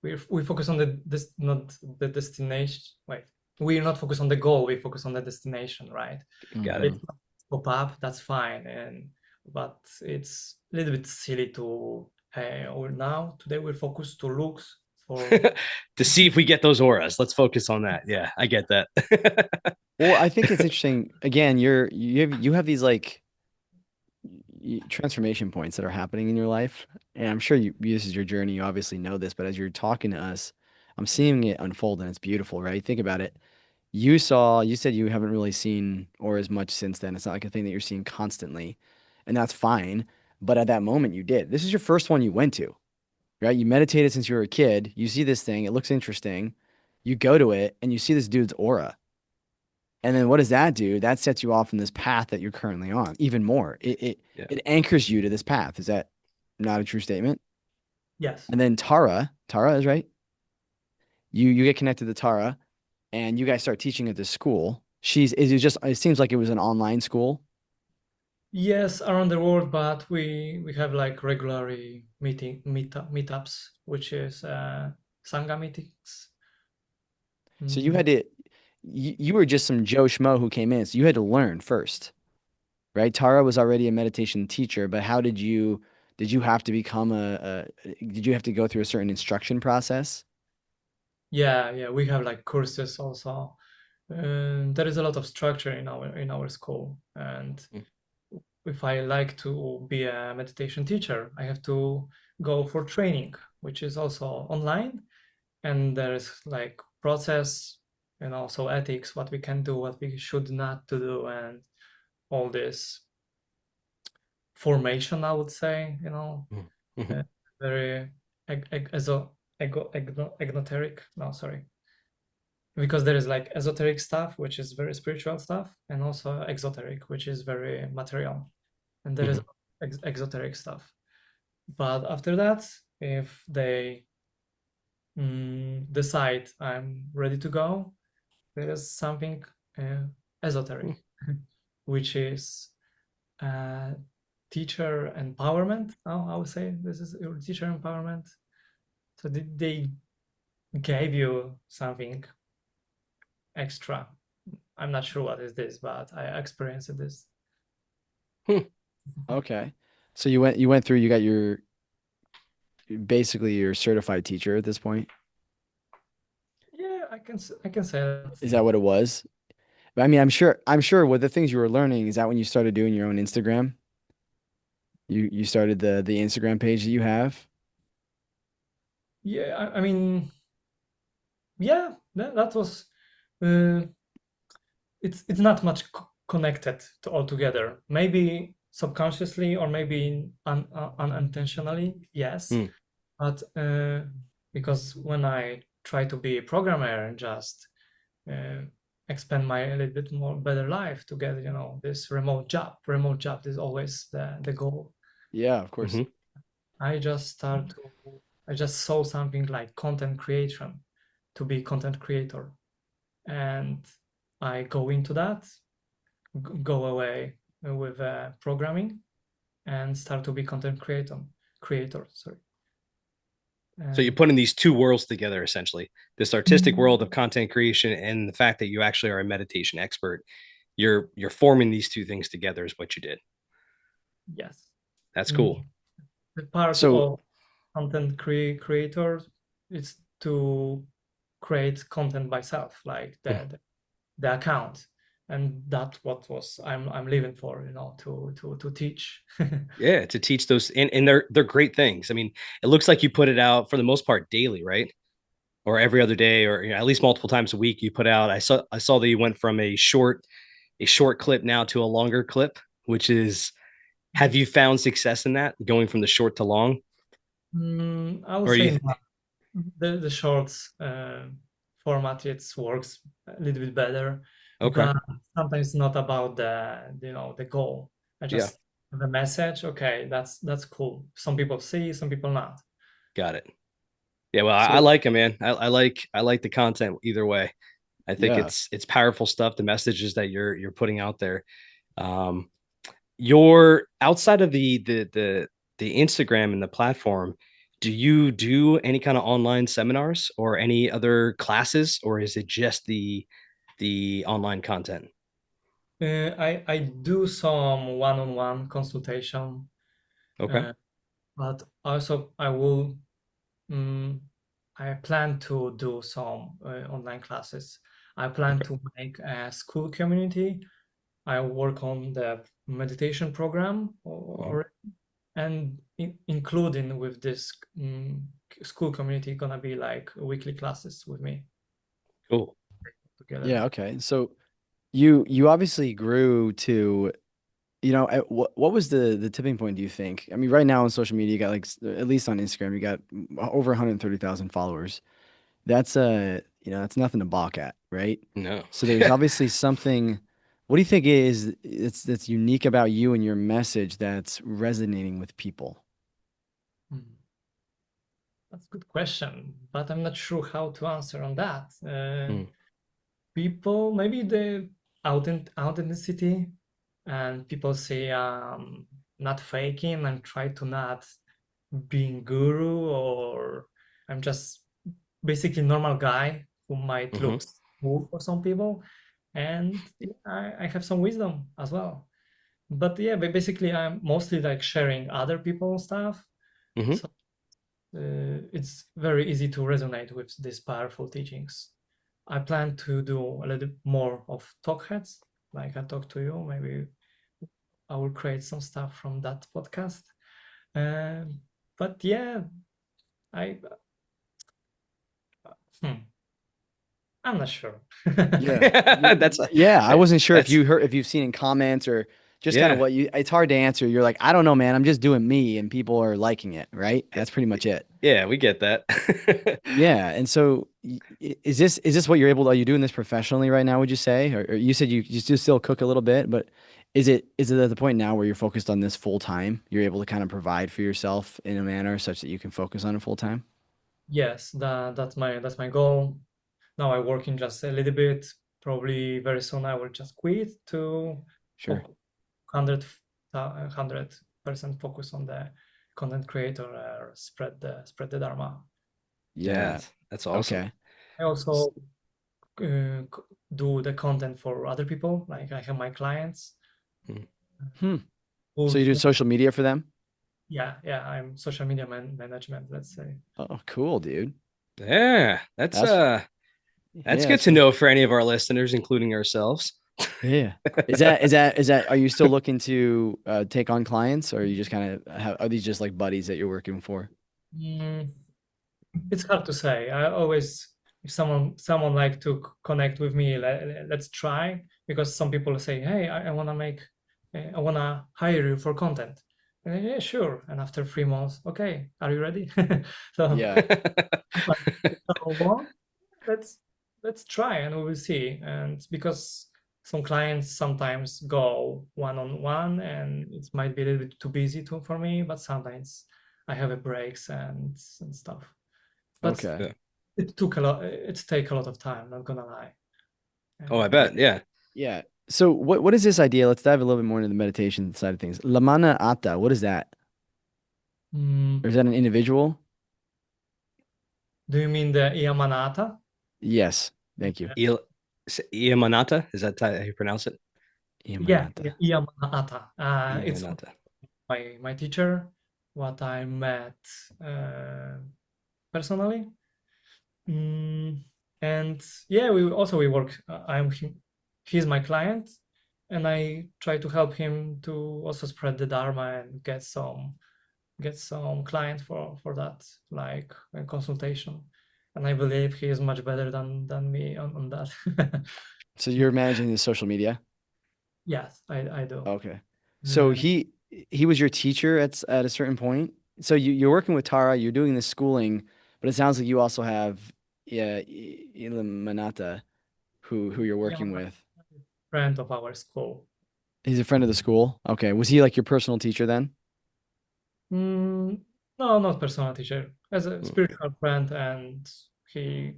we focus on the this not the destination. Wait, we're not focused on the goal. We focus on the destination, right? Got it. If pop up, that's fine, and but it's a little bit silly to hey, or now today we're focused to looks for. To see if we get those auras. Let's focus on that. Yeah, I get that. well, I think it's interesting. Again, you have these like transformation points that are happening in your life. And I'm sure this is your journey. You obviously know this, but as you're talking to us, I'm seeing it unfold and it's beautiful, right? Think about it. You said you haven't really seen or as much since then. It's not like a thing that you're seeing constantly, and that's fine. But at that moment, you did. This is your first one you went to, right? You meditated since you were a kid. You see this thing, it looks interesting. You go to it and you see this dude's aura. And then what does that do? That sets you off in this path that you're currently on even more. Yeah. It anchors you to this path. Is that not a true statement? Yes. And then Tara is right. You get connected to Tara and you guys start teaching at this school. It seems like it was an online school. Yes, around the world, but we have like regularly meetups, which is Sangha meetings. So you Mm, had to you were just some Joe Schmo who came in. So you had to learn first, right? Tara was already a meditation teacher, but how did you have to become did you have to go through a certain instruction process? yeah, yeah, we have like courses also. There is a lot of structure in our school, and Mm. if I like to be a meditation teacher, I have to go for training, which is also online, and there is like process and also ethics, what we can do, what we should not to do, and all this formation, I would say, Mm. uh, Mhm. very exoteric. No, sorry, because there is like esoteric stuff, which is very spiritual stuff, and also exoteric, which is very material, and there is Mhm. exoteric stuff. But after that, if they decide I'm ready to go, there is something uh, esoteric, which is uh, teacher empowerment. Oh, I would say this is your teacher empowerment. So they gave you something extra. I'm not sure what is this, but I experienced this. Hmm. Okay. So you went through, you got your basically your certified teacher at this point. Yeah, I can say that. Is that what it was? I mean, I'm sure with the things you were learning, is that when you started doing your own Instagram? You started the Instagram page that you have? Yeah, I mean, yeah, that was. Uh, it's not much connected to all together. Maybe subconsciously or maybe unintentionally, yes. Mm. But because when I try to be a programmer and just uh, expand my a little bit more better life to get this remote job is always the goal. Yeah, of course. Mhm. I just start to I just saw something like content creation to be content creator, and I go into that, go away with programming and start to be content creator. Sorry. So you're And putting these two worlds together essentially. This artistic world of content creation and the fact that you actually are a meditation expert. You're forming these two things together is what you did. yes, That's mm, cool. the part So of content creator is to create content myself, like the account, and that's what was I'm living for, to teach. Yeah, to teach those and they're great things. I mean, it looks like you put it out for the most part daily, right? Or every other day, or at least multiple times a week. You put out. I saw that you went from a short clip now to a longer clip, which is. Have you found success in that going from the short to long, I would or say you? no. The shorts format it works a little bit better, Okay, but sometimes it's not about the goal. I yeah, just the message. Okay, that's cool. Some people see, some people not. got it. Yeah, well, I so like it, man. I like the content either way. I think yeah. it's powerful stuff. The messages that you're putting out there. Um, You're outside of the Instagram and the platform. Do you do any kind of online seminars or any other classes, or is it just the online content? I do some one-on-one consultation, Okay. uh, but also um, I plan to do some online classes. I plan Okay. to make a school community. I work on the meditation program, Mhm. and including with this school community, gonna be like weekly classes with me Cool. together. Yeah, okay. So you obviously grew to, what was the tipping point, do you think? I mean, right now on social media, you got like at least on Instagram, you got over 130,000 followers. That's that's nothing to balk at, right? No. So there's obviously something. What do you think is it's that's unique about you and your message that's resonating with people? Hmm. That's a good question, but I'm not sure how to answer on that. Mm, People, maybe the authenticity, and people say not faking and try to not being guru, or I'm just basically normal guy who might hmm look smooth for some people, and I have some wisdom as well. But yeah, but basically I'm mostly like sharing other people's stuff, hmm so it's very easy to resonate with these powerful teachings. I plan to do a little more of talk heads, like I talk to you. Maybe I will create some stuff from that podcast. Um, but yeah, I hmm, I'm not sure. Yeah. That's Yeah, I wasn't sure that's if you've seen in comments or just kind of yeah. what you it's hard to answer. You're like, I don't know, man. I'm just doing me and people are liking it, right? That's pretty much it. Yeah, we get that. Yeah, and so is this what you're able to, are you doing this professionally right now, would you say? Or you said you do still cook a little bit, but is it at the point now where you're focused on this full time? You're able to kind of provide for yourself in a manner such that you can focus on it full time? Yes, that's my goal. Now I work in just a little bit. Probably very soon I will just quit to Sure. focus 100% focus on the content creator, spread the dharma. Yeah, Yeah. that's awesome. Okay. I S- also do the content for other people. Like I have my clients Mm. Hmm. who, So you do social media for them? yeah, I'm social media management, let's say. Oh, cool, dude. Yeah, that's That's that's yeah, good that's to pretty know for any of our listeners, including ourselves. yeah. Is that are you still looking to take on clients or are you just kind of are these just like buddies that you're working for? Mm, it's hard to say. I always, if someone like to connect with me, let's try, because some people say, hey, I want to I want to hire you for content. And then, yeah, sure. And after 3 months, okay, are you ready? So Yeah. I'm like, if someone wants, let's let's try and we will see. And because some clients sometimes go one on one, and it might be a little bit too busy for me, but sometimes I have a breaks and stuff. But Okay. Yeah. it took a lot. It take a lot of time. Not gonna lie. Oh, I And Yeah. bet. Yeah. Yeah. So what is this idea? Let's dive a little bit more into the meditation side of things. Lamana Atta, what is that? Or Mm, is that an individual? do you mean the Yamanata? Yes. Thank you. Il, Iamanata, is that how you pronounce it? Yeah, Yamanata. Yamanata. It's Iamanata. my teacher, what I met uh, personally. Mm, and yeah, we work. He's my client, and I try to help him to also spread the Dharma and get some clients for that, like a consultation. And I believe he is much better than me on that. So you're managing the social media? Yes, I do. Okay. So Uh, he was your teacher at a certain point. So you're working with Tara, you're doing this schooling, but it sounds like you also have yeah, Ilamanata who you're working Yamanaka, with. friend of our school. He's a friend of the school. Okay. Was he like your personal teacher then? Mm, no, not personal teacher, as a Hmm. spiritual friend, and he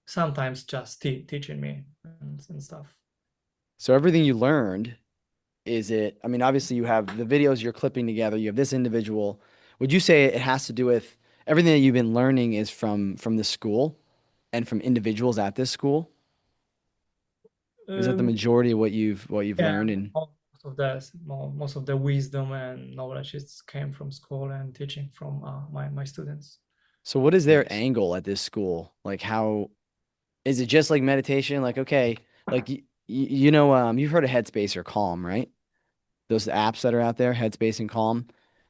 sometimes just teaching me and stuff. So everything you learned, is it, I mean, obviously you have the videos you're clipping together, you have this individual. Would you say it has to do with everything that you've been learning is from the school and from individuals at this school? Is that the Um, majority of what you've yeah, learned? And most of the wisdom and knowledge is came from school and teaching from my students. so what is their Nice. angle at this school? Like how is it just like meditation? Like, okay, like you've heard of Headspace or Calm, right? Those apps that are out there, Headspace and Calm. You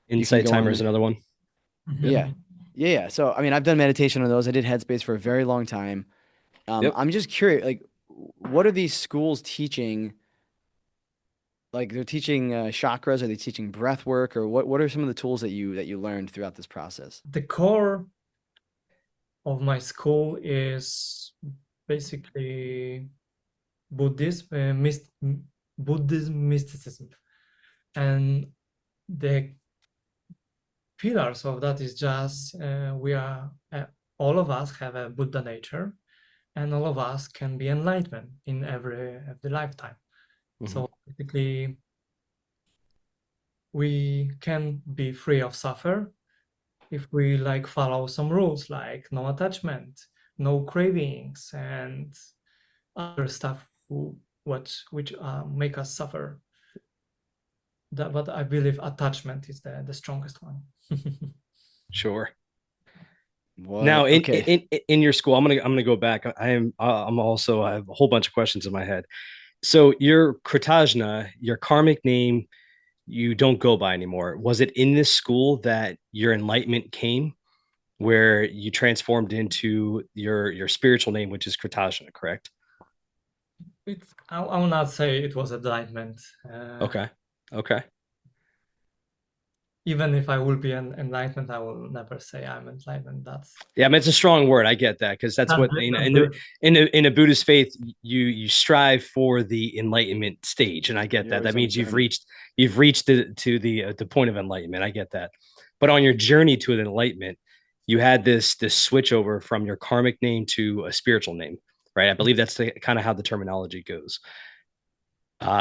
can Insight go Timer on is the, another one. yeah. Yeah, yeah. So I mean, I've done meditation on those. I did Headspace for a very long time. Yep. I'm just curious, like, what are these schools teaching? Like, they're teaching chakras, are they teaching breath work, or what are some of the tools that you learned throughout this process? The core of my school is basically Buddhism, Buddhism mysticism, and the pillars of that is just we are all of us have a Buddha nature, and all of us can be enlightenment in every lifetime. Hmm. So basically, we can be free of suffer if we like follow some rules like no attachment, no cravings, and other stuff which make us suffer. But I believe attachment is the strongest one. Sure. Now, What? Okay. in your school, I'm gonna go back. I'm also I have a whole bunch of questions in my head. So your Kritajna, your karmic name, you don't go by anymore. Was it in this school that your enlightenment came, where you transformed into your spiritual name, which is Kritajna, correct? I will not say it was enlightenment. Okay. Okay. Even if I will be an enlightenment, I will never say I'm enlightenment. Yeah, I mean, it's a strong word. I get that because that's That's what the, that's in the the in a Buddhist faith, you strive for the enlightenment stage, and I get You're that. always That on a means journey. you've reached the point of enlightenment. I get that. But on your journey to an enlightenment, you had this switch over from your karmic name to a spiritual name, right? I believe that's the kind of how the terminology goes.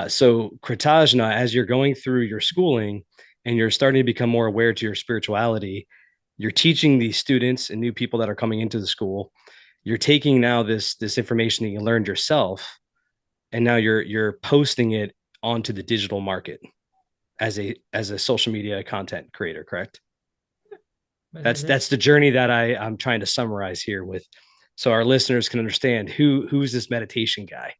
So Kritajna, as you're going through your schooling and you're starting to become more aware to your spirituality, you're teaching these students and new people that are coming into the school. You're taking now this information that you learned yourself, and now you're posting it onto the digital market as a social media content creator, correct? That's basically. that's the journey that I'm trying to summarize here with, so our listeners can understand who's this meditation guy.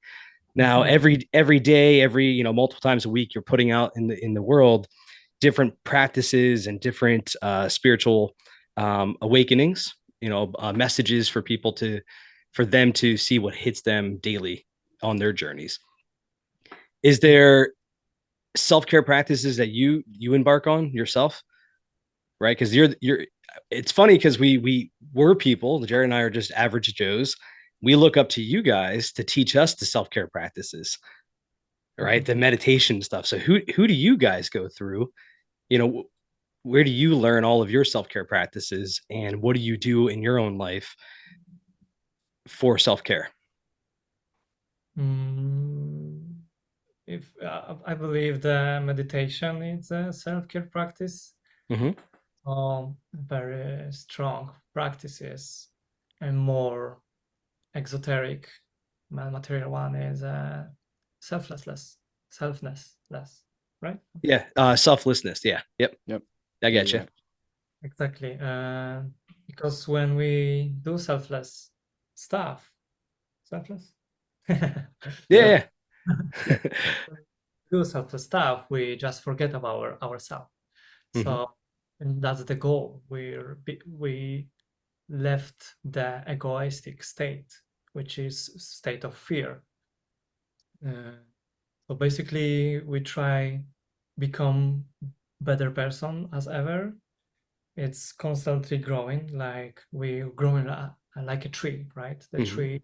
Now, every day, multiple times a week, you're putting out in the world different practices and different spiritual awakenings. Messages for people for them to see what hits them daily on their journeys. Is there self care practices that you embark on yourself, right? Because you're. It's funny because we were people. Jared and I are just average Joes. We look up to you guys to teach us the self care practices, right? The meditation stuff. So who do you guys go through? You know, where do you learn all of your self-care practices and what do you do in your own life for self-care? Mm, if I believe the meditation is a self-care practice, Hmm. very strong practices, and more exoteric material one is selflessness, selfness less, right? Yeah. Selflessness. Yeah. Yep. Yep. I Yeah, get you're you. right. Exactly. Because when we do selfless stuff, selfless, so Yeah. Yeah. do selfless stuff, we just forget about ourselves. Hmm. So, and that's the goal. We left the egoistic state, which is state of fear. Uh, so basically, we try become better person as ever. It's constantly growing, like we growing like a tree, right? The Hmm. tree,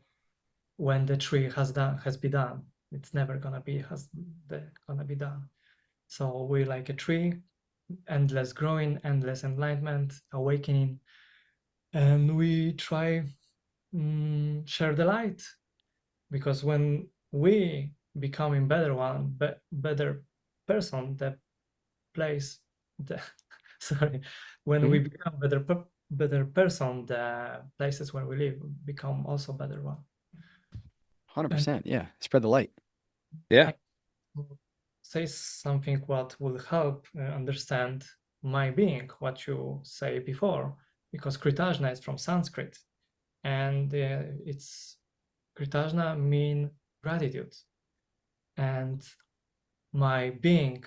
when the tree has been done, it's never gonna be gonna be done. So we like a tree, endless growing, endless enlightenment, awakening, and we try share the light, because when we becoming better one, better person, the place, the sorry, when we Hmm. become better person, the places where we live become also better one. And 100%. Yeah. Spread the light. Yeah. I will say something what will help understand my being, what you say before, because Kritajna is from Sanskrit, and it's Kritajna mean gratitude, and my being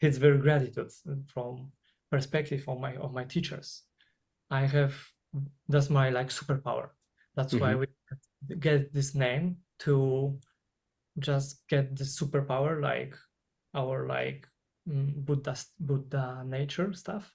it's very gratitude from perspective of my teachers. I have that's my like superpower. That's why Hmm. we get this name to just get the superpower, like our like Buddha nature stuff.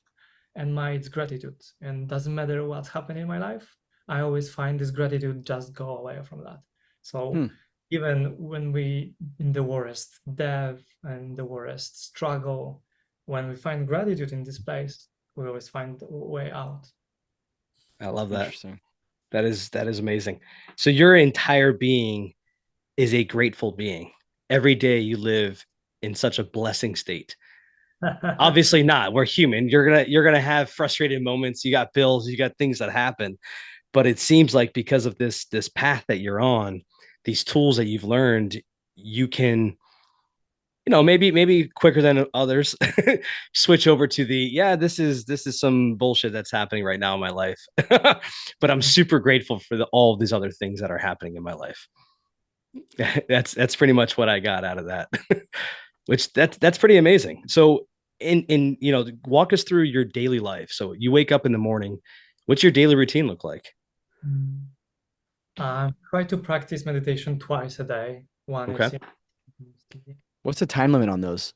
And my it's gratitude. And doesn't matter what's happening in my life, I always find this gratitude just go away from that. So Hmm. even when we in the worst death and the worst struggle, when we find gratitude in this place, we always find a way out. I love that. Interesting. That is amazing. So your entire being is a grateful being. Every day you live in such a blessing state. Obviously not. We're human. You're gonna have frustrated moments. You got bills, you got things that happen. But it seems like because of this path that you're on, these tools that you've learned, you can, maybe quicker than others, switch over to the, yeah, this is some bullshit that's happening right now in my life. But I'm super grateful for all of these other things that are happening in my life. That's pretty much what I got out of that. Which that's pretty amazing. So in walk us through your daily life. So you wake up in the morning. What's your daily routine look like? Try to practice meditation twice a day. One Okay. is in What's the time limit on those?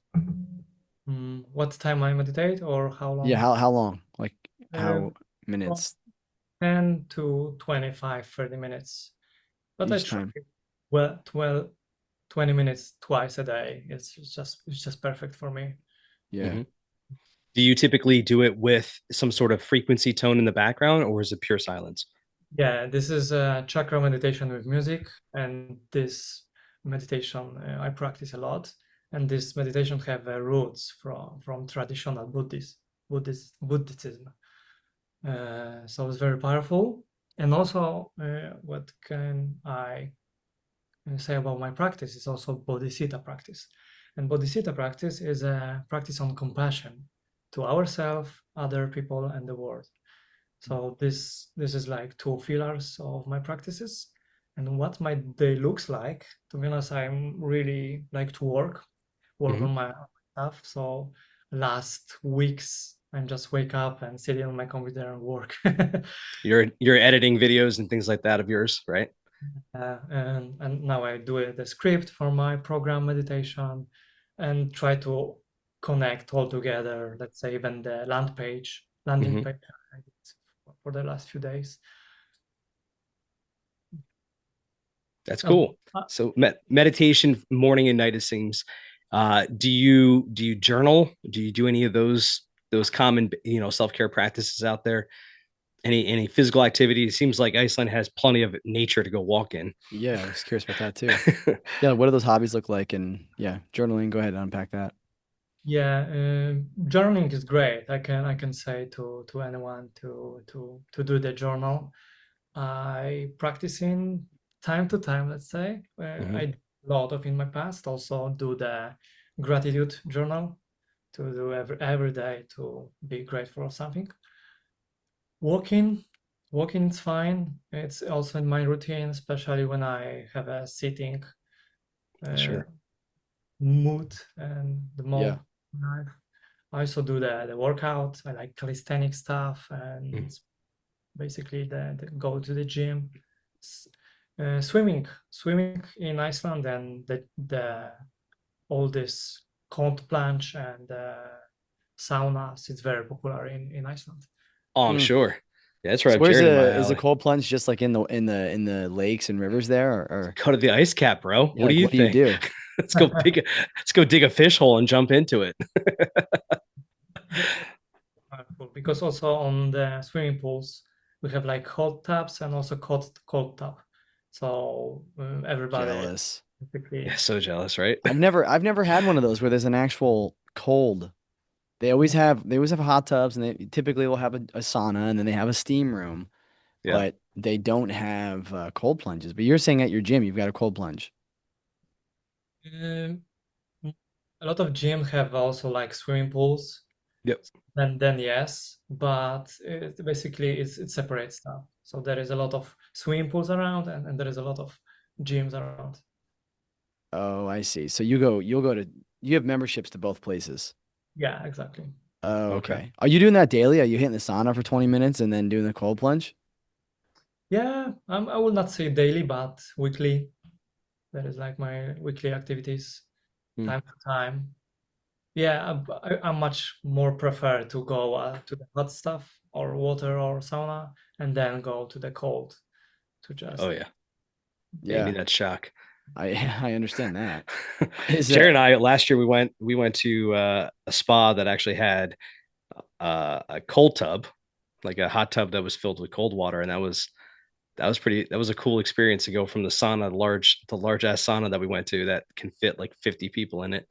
what time I meditate or how Yeah, long? how long? Like Uh, how from minutes 10 to 25, 30 minutes. But I each try time? well 12, 20 minutes twice a day. It's just perfect for me. Yeah. Hmm. Do you typically do it with some sort of frequency tone in the background, or is it pure silence? Yeah, this is a chakra meditation with music, and this meditation I practice a lot. And this meditation have roots from traditional Buddhism. So it's very powerful. And also, what can I say about my practice is also bodhisattva practice. And bodhisattva practice is a practice on compassion to ourselves, other people, and the world. So this is like two pillars of my practices. And what my day looks like, to be honest, I'm really like to work Hmm. on my stuff. So last weeks, I'm just wake up and sit on my computer and work. You're editing videos and things like that of yours, right? And now I do the script for my program meditation and try to connect all together. Let's say even the landing Hmm. page I did for the last few days. That's Um, cool. So meditation morning and night, it seems. Do you journal? Do you do any of those common self-care practices out there? Any physical activity? It seems like Iceland has plenty of nature to go walk in. Yeah, I was curious about that too. Yeah, what do those hobbies look like? And yeah, journaling, go ahead and unpack that. Yeah, journaling is great. I can say to anyone to do the journal. I practice in time to time, let's say. I Hmm. did a lot of in my past. Also do the gratitude journal to do every day to be grateful for something. Walking, walking is fine. It's also in my routine, especially when I have a sitting uh, Sure. mood and the Yeah. mode. I also do the workout. I like calisthenic stuff and Mhm. basically the go to the gym. Swimming in Iceland and the all this cold plunge and saunas. It's very popular in Iceland. Oh, I'm Hmm. sure. Yeah, that's right So up where's Jared in my is the alley. cold plunge just like in the lakes and rivers there or Go to the ice cap, bro. yeah, What do like you what do you think? do? Let's go dig a fish hole and jump into it. That's cool because also on the swimming pools we have like hot tubs and also cold tub. So everybody Jealous. Yeah, basically. so jealous, right? I've never had one of those where there's an actual cold. They always have hot tubs and they typically will have a sauna and then they have a steam room, Yeah. but they don't have cold plunges. But you're saying at your gym you've got a cold plunge. Um, a lot of gyms have also like swimming pools. Yep. Then yes, but basically it's separate stuff. So there is a lot of swimming pools around, and there is a lot of gyms around. Oh, I see. So you have memberships to both places. Yeah, exactly. Oh, Okay. okay. Are you doing that daily? Are you hitting the sauna for 20 minutes and then doing the cold plunge? Yeah, I will not say daily, but weekly. That is like my weekly activities, Hmm. time to time. Yeah, I much more prefer to go to the hot stuff or water or sauna, and then go to the cold to Oh just yeah. Gave me Yeah, that shock. I I understand that. Is Jared and I last year we went to a spa that actually had a cold tub, like a hot tub that was filled with cold water, and that was a cool experience to go from the sauna, the large ass sauna that we went to that can fit like 50 people in it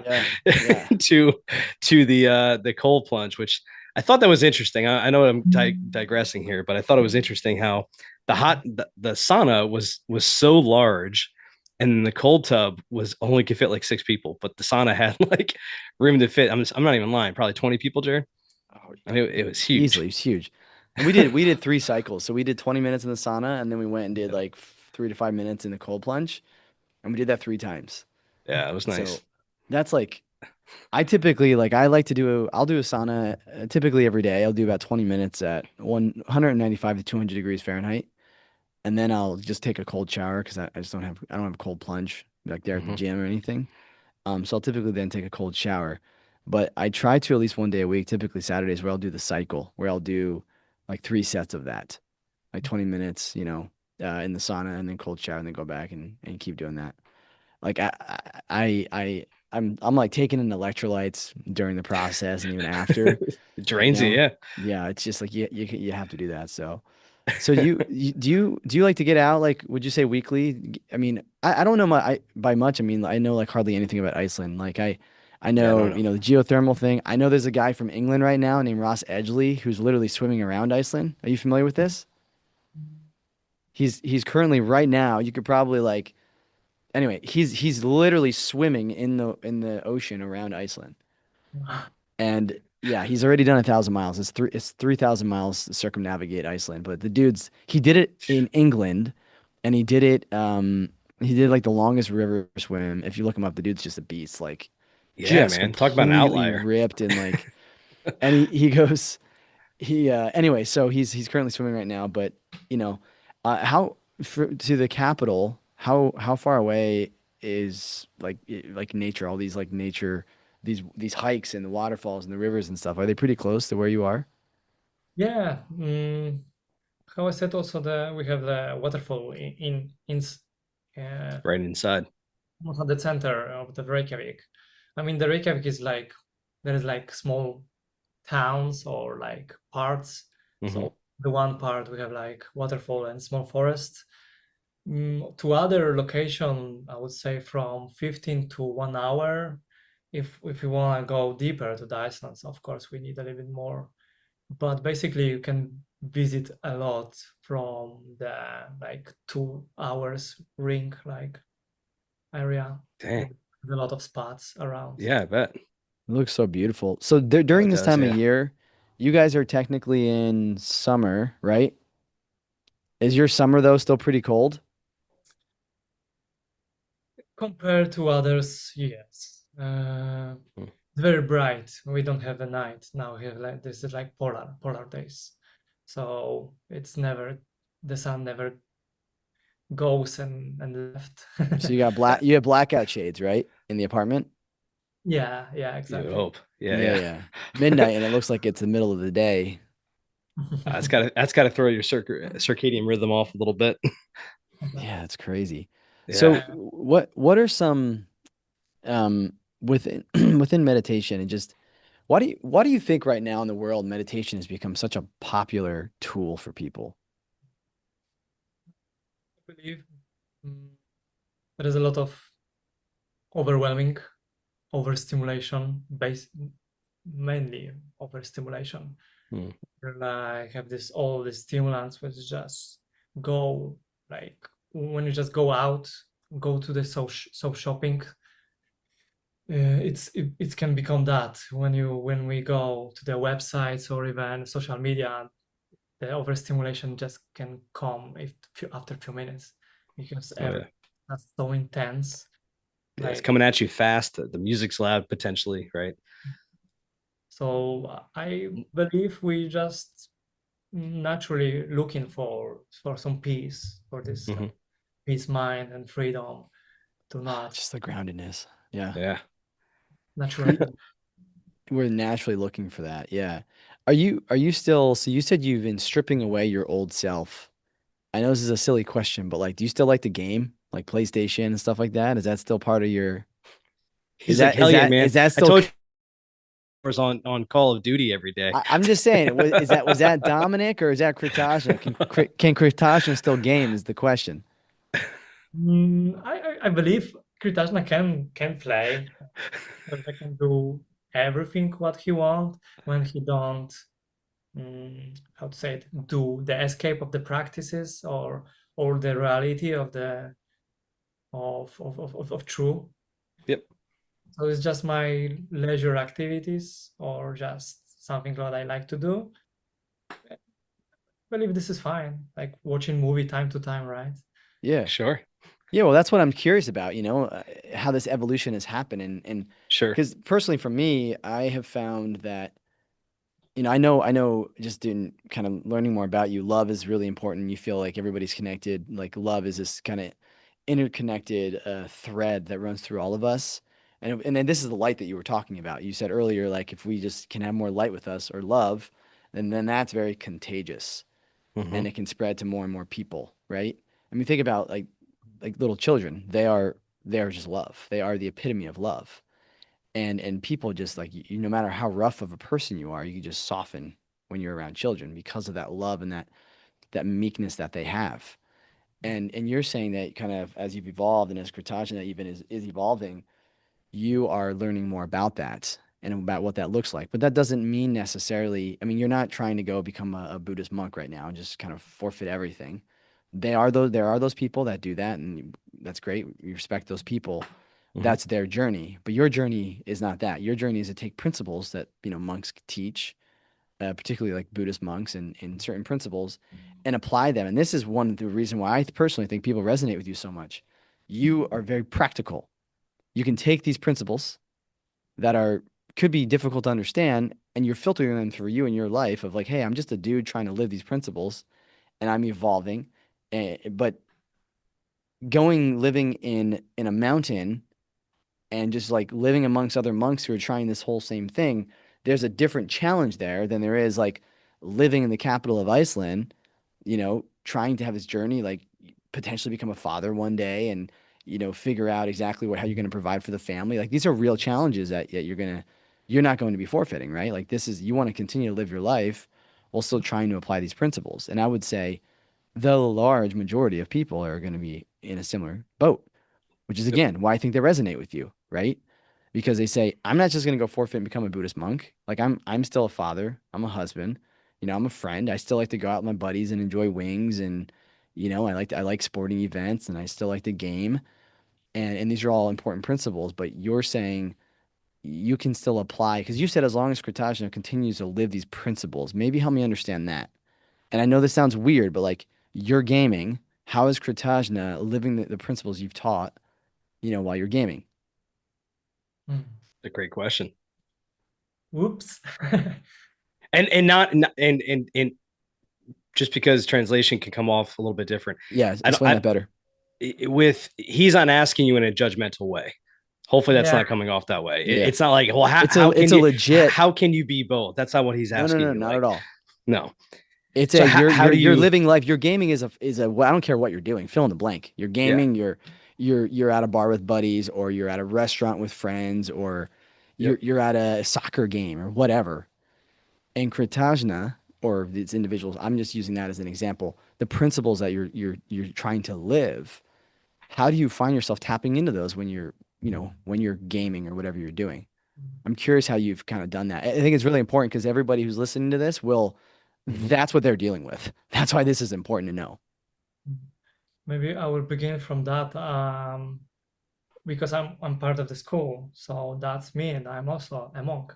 yeah, yeah. to the cold plunge, which I thought that was interesting. I know I'm digressing here, but I thought it was interesting how the sauna was so large and the cold tub was only could fit like 6 people, but the sauna had like room to fit. I'm not even lying, probably 20 people, Jared. Oh, I mean, it was huge. easily, it's huge. And we did 3 cycles. So we did 20 minutes in the sauna and then we went and did Yeah, like 3 to 5 minutes in the cold plunge. And we did that 3 times. yeah, it was nice. So that's like I typically like I like to I'll do a sauna typically every day. I'll do about 20 minutes at 195 to 200 degrees Fahrenheit. And then I'll just take a cold shower because I just don't have a cold plunge like there at the Hmm. gym or anything. So I'll typically then take a cold shower. But I try to at least one day a week, typically Saturdays, where I'll do the cycle, where I'll do like 3 sets of that, like 20 minutes, in the sauna and then cold shower and then go back and keep doing that. Like I'm like taking in electrolytes during the process and even after, It you drains you, know? yeah. Yeah, it's just like you have to do that. So do you like to get out? Like, would you say weekly? I mean, I don't know by much. I mean, I know like hardly anything about Iceland. Like I Yeah, I don't know know. the geothermal thing. I know there's a guy from England right now named Ross Edgley who's literally swimming around Iceland. Are you familiar with this? He's currently right now. You could probably like anyway. He's literally swimming in the ocean around Iceland. And yeah, he's already done 1,000 miles. It's 3,000 miles to circumnavigate Iceland. But he did it in England, and he did like the longest river swim. If you look him up, the dude's just a beast, like Yeah, just man. Talk about an completely outlier. ripped and like. And he goes anyway. So he's currently swimming right now. But you know, to the capital, how far away is like nature? All these like nature these hikes and the waterfalls and the rivers and stuff, are they pretty close to where you are? Yeah. How I said also we have the waterfall uh, Right inside. almost at the center of the Reykjavik. I mean, the Reykjavik is like there is like small towns or like parts Hmm. So the one part we have like waterfall and small forest. To other location, I would say from 15 to 1 hour. If we want to go deeper to the Icelands, of course, we need a little bit more. But basically, you can visit a lot from the like 2 hours ring like area. Dang. With a lot of spots around. Yeah, I bet. It looks so beautiful. So Oh, during it this does. time of Yeah. year, you guys are technically in summer, right? Is your summer though still pretty cold? Compared to others, yes. Mm. It's very bright. We don't have a night now. We have like this is like polar days, so it's never the sun never goes and left. So you have blackout shades, right? In the apartment? Yeah, yeah, You would exactly. hope. Yeah, Yeah, yeah. yeah. Midnight and it looks like it's the middle of the day. That's gotta throw your circadian rhythm off a little bit. Yeah, it's crazy. Yeah. So what are some within within meditation and just why do you think right now in the world meditation has become such a popular tool for people? I believe mm, there is a lot of overwhelming overstimulation, mainly overstimulation. Mm. Like have this all the stimulants which just go like when you just go out, go to the social shopping. It can become that when we go to the websites or even social media, the overstimulation just can come after a few minutes because Oh yeah. that's so intense. Yeah, it's Like coming at you fast. The music's loud potentially, right? so, I believe we just naturally looking for some peace, for this Hmm. like peace mind and freedom to not Just the groundedness. Yeah. Yeah. naturally. We're naturally looking for that. Yeah. Are you still so you said you've been stripping away your old self. I know this is a silly question, but like do you still like the game? Like PlayStation and stuff like that? Is that still part of your He's like, hell yeah, man. is that I still told you I was on Call of Duty every day. I'm just saying, was that Dominic or is that Kritajna? Can Kritajna still game is the question. I believe Kritajna can play. But I can do everything what he want when he don't how to say it do the escape of the practices or the reality of the of true. Yep. So it's just my leisure activities or just something that I like to do. I believe this is fine. Like watching movie time to time, right? Yeah. Sure. Yeah, well, that's what I'm curious about, how this evolution has happened and Sure. because personally for me, I have found that I know just doing kind of learning more about you, love is really important. You feel like everybody's connected. Like love is this kind of interconnected thread that runs through all of us. And then this is the light that you were talking about. You said earlier, like if we just can have more light with us or love, then that's very contagious Hmm. and it can spread to more and more people, right? I mean, think about like little children. They are just love. They are the epitome of love and people just like no matter how rough of a person you are, you can just soften when you're around children because of that love and that meekness that they have. And you're saying that kind of as you've evolved and as Kritajna even is evolving, you are learning more about that and about what that looks like. But that doesn't mean necessarily, I mean, you're not trying to go become a Buddhist monk right now and just kind of forfeit everything. There are those people that do that, and that's great. We respect those people. Hmm. That's their journey. But your journey is not that. Your journey is to take principles that, monks teach, particularly like Buddhist monks and certain principles, and apply them. And this is one of the reason why I personally think people resonate with you so much. You are very practical. You can take these principles that are could be difficult to understand and you're filtering them through you in your life of like, hey, I'm just a dude trying to live these principles and I'm evolving. But going living in a mountain and just like living amongst other monks who are trying this whole same thing, there's a different challenge there than there is like living in the capital of Iceland, trying to have this journey, like potentially become a father one day and, figure out exactly how you're going to provide for the family. Like these are real challenges that you're not going to be forfeiting, right? Like this is, you want to continue to live your life while still trying to apply these principles. And I would say the large majority of people are going to be in a similar boat, which is Yep. again why I think they resonate with you, right? Because they say, I'm not just going to go forfeit and become a Buddhist monk. Like I'm still a father, I'm a husband, I'm a friend. I still like to go out with my buddies and enjoy wings and I like sporting events and I still like to game. And these are all important principles, but you're saying you can still apply because you said as long as Kritajna continues to live these principles, maybe help me understand that. And I know this sounds weird, but like you're gaming, how is Kritajna living the principles you've taught, while you're gaming? Mm. A great question. Whoops. And not and just because translation can come off a little bit different. Yeah, I don't explain that better. with he's not asking you in a judgmental way. Hopefully that's Yeah. not coming off that way. Yeah. It's not like, well, It's a how it's can a you legit how can you be both? That's not what he's no, no, asking no, you. not Like, at all. no. It's So a how do you're you living life. Your gaming is a well, I don't care what you're doing. Fill in the blank. You're yeah. gaming. You're at a bar with buddies, or you're at a restaurant with friends, or Yep. you're at a soccer game or whatever. And Kritajna or these individuals, I'm just using that as an example. The principles that you're trying to live. How do you find yourself tapping into those when you're gaming or whatever you're doing? I'm curious how you've kind of done that. I think it's really important because everybody who's listening to this Mhm. that's what they're dealing with. That's why this is important to know. Maybe I will begin from that because I'm part of the school, so that's me, and I'm also a monk.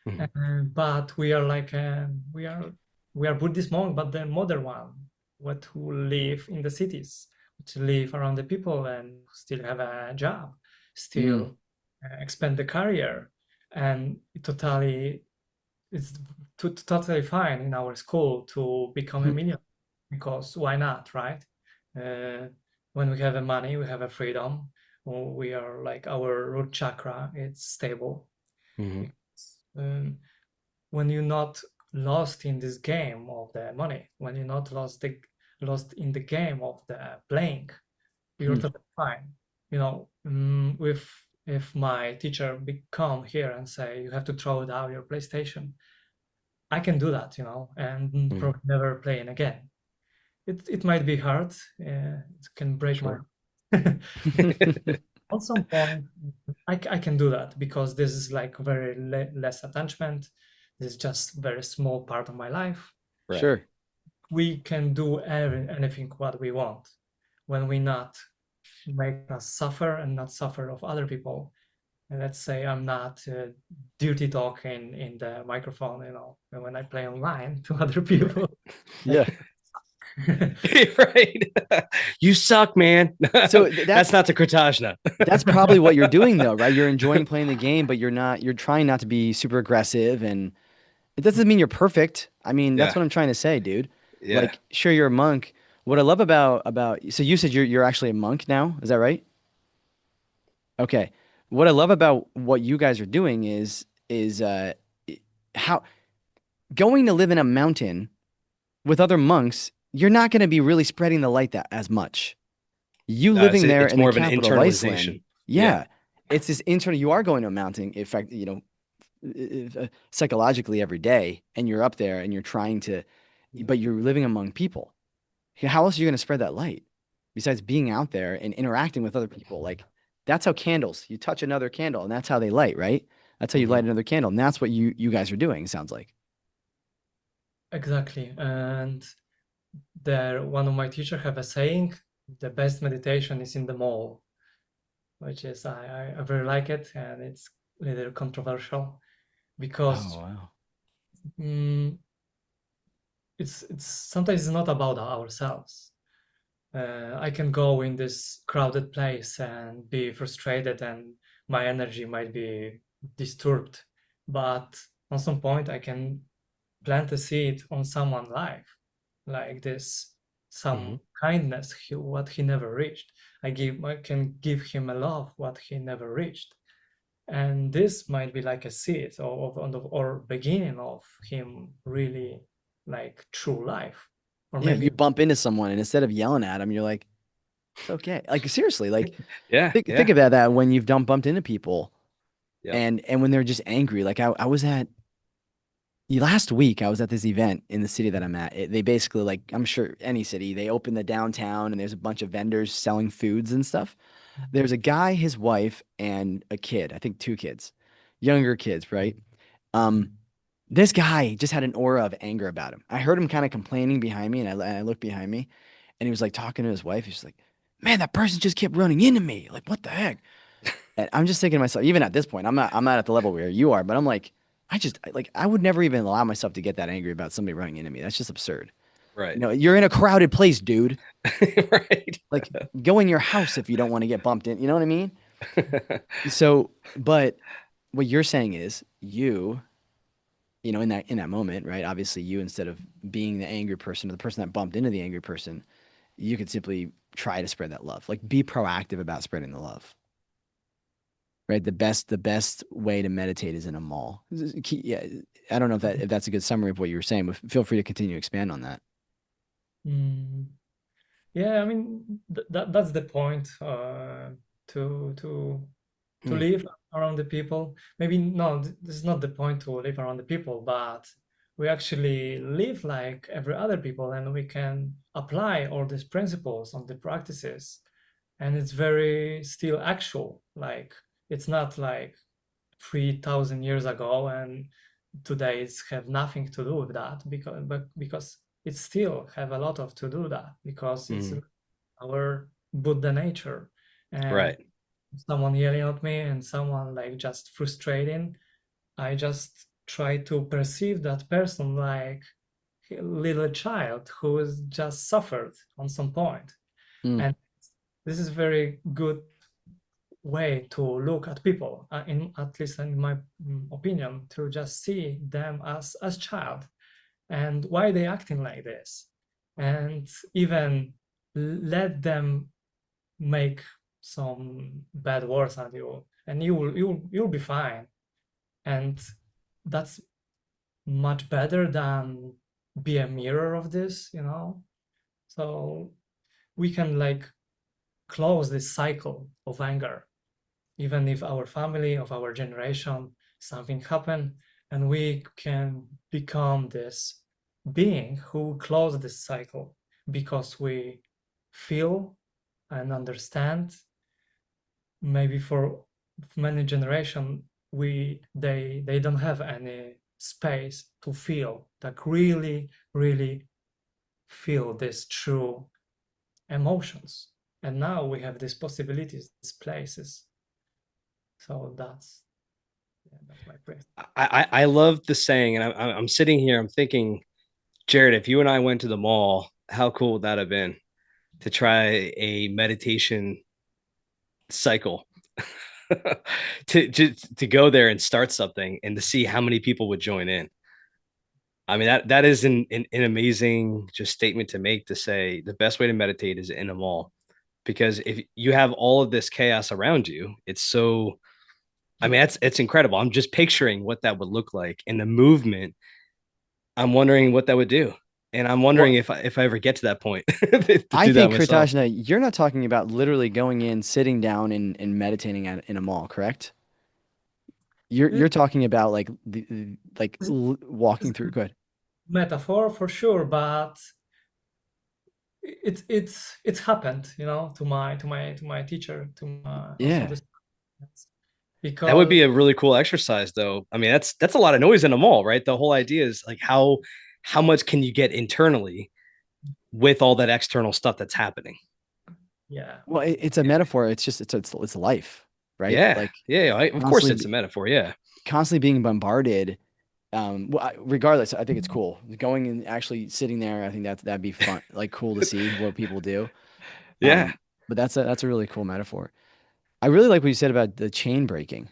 Mhm. But we are like we are Buddhist monk, but the modern one, what who live in the cities, to live around the people and still have a job, Mm, still expand the career, and it's totally fine in our school to become a mhm, millionaire because why not, right? Uh, when we have the money, we have a freedom. We are like our root chakra, it's stable. Mhm. Um, when you're not lost in this game of the money, when you're not lost in the game of the playing, you're mhm, totally fine. With if my teacher come here and say you have to throw out your PlayStation, I can do that, and Mhm. probably never playing again. It might be hard. It can break my. Sure. At some point, I can do that because this is like very less attachment. This is just very small part of my life. Right. sure. We can do anything what we want when we not make us suffer and not suffer of other people. And let's say I'm not dirty talking in the microphone, when I play online to other people. Like, Yeah. Right. You suck, man. So That's not the Kritajna. that's probably what you're doing though, right? You're enjoying playing the game, but you're trying not to be super aggressive and it doesn't mean you're perfect. I mean, that's Yeah. what I'm trying to say, dude. Yeah. Like, sure you're a monk. What I love about so you said you're actually a monk now, is that right? Okay. What I love about what you guys are doing is how going to live in a mountain with other monks, you're not going to be really spreading the light that as much. You living there It's in the more of an capital of Iceland, internalization. Yeah. yeah, it's this internal. You are going to a mountain, in fact, psychologically every day, and you're up there and you're trying to, but you're living among people. How else are you going to spread that light besides being out there and interacting with other people? Like that's how candles. You touch another candle, and that's how they light, right? That's how you Mhm. light another candle, and that's what you guys are doing. It sounds like. exactly. And there, one of my teachers have a saying: the best meditation is in the mall, which is I very like it, and it's a little controversial Oh because wow. mm, it's sometimes it's not about ourselves. I can go in this crowded place and be frustrated, and my energy might be disturbed. But on some point, I can plant a seed on someone's life, like this, Mhm. some kindness, what he never reached. I can give him a love what he never reached, and this might be like a seed or beginning of him really like true life, or Yeah, you maybe bump into someone, and instead of yelling at them, you're like, "It's okay." Like seriously, like Yeah. think Yeah. about that when you've bumped into people, Yep. and when they're just angry. Like I was at Last week, I was at this event in the city that I'm at. They basically, like, I'm sure any city, they open the downtown and there's a bunch of vendors selling foods and stuff. There's a guy, his wife, and a kid, I think two kids, younger kids, right? Um, this guy just had an aura of anger about him. I heard him kind of complaining behind me, and I looked behind me, and he was like talking to his wife. He's like, "Man, that person just kept running into me. Like, what the heck?" And I'm just thinking to myself, even at this point, I'm not at the level where you are, but I'm like, I would never even allow myself to get that angry about somebody running into me. That's just absurd. Right. You're in a crowded place, dude. Right. Like, go in your house if you don't want to get bumped in. You know what I mean? So, but what you're saying is in that moment, right? Obviously, you, instead of being the angry person or the person that bumped into the angry person, you could simply try to spread that love. Like, be proactive about spreading the love. Right? The best way to meditate is in a mall. Yeah, I don't know if that's a good summary of what you were saying, but feel free to continue to expand on that. Mm. Yeah, I mean that's the point. To Hmm. live around the people. Maybe no, this is not the point to live around the people, but we actually live like every other people, and we can apply all these principles on the practices, and it's very still actual. Like it's not like 3,000 years ago, and today it's have nothing to do with that because it still have a lot of to do that because it's Hmm. our Buddha nature. And Right. someone yelling at me and someone like just frustrating, I just try to perceive that person like a little child who has just suffered on some point. Mm, And this is very good way to look at people, in at least in my opinion, to just see them as child and why they acting like this, and even let them make some bad words at you, and you'll be fine. And that's much better than be a mirror of this. So we can like close this cycle of anger, even if our family of our generation something happened, and we can become this being who close this cycle because we feel and understand. Maybe for many generation they don't have any space to feel, like really feel these true emotions, and now we have these possibilities, these places. So that's my prayer. I love the saying, and I'm sitting here, I'm thinking, Jared, if you and I went to the mall, how cool would that have been to try a meditation cycle? To go there and start something and to see how many people would join in. I mean, that is an amazing just statement to make, to say the best way to meditate is in a mall. Because if you have all of this chaos around you, it's so, I mean, that's it's incredible. I'm just picturing what that would look like in the movement. I'm wondering what that would do. And I'm well, wondering if I ever get to that point to I do that think, myself. Kritajna, you're not talking about literally going in, sitting down, and meditating in a mall, correct? You're talking about like walking through. Good. Metaphor for sure, but it's happened, to my teacher, to my also Yeah. the students, That would because be a really cool exercise, though. I mean, that's a lot of noise in a mall, right? The whole idea is like how much can you get internally with all that external stuff that's happening? yeah, Well, it's a metaphor. It's just it's life, right? Yeah, Like, yeah. Of course, it's a constantly metaphor. Yeah, constantly being bombarded. Well, regardless, I think it's cool going and actually sitting there. I think that'd be fun, like cool to see what people do. yeah. But that's a really cool metaphor. I really like what you said about the chain breaking,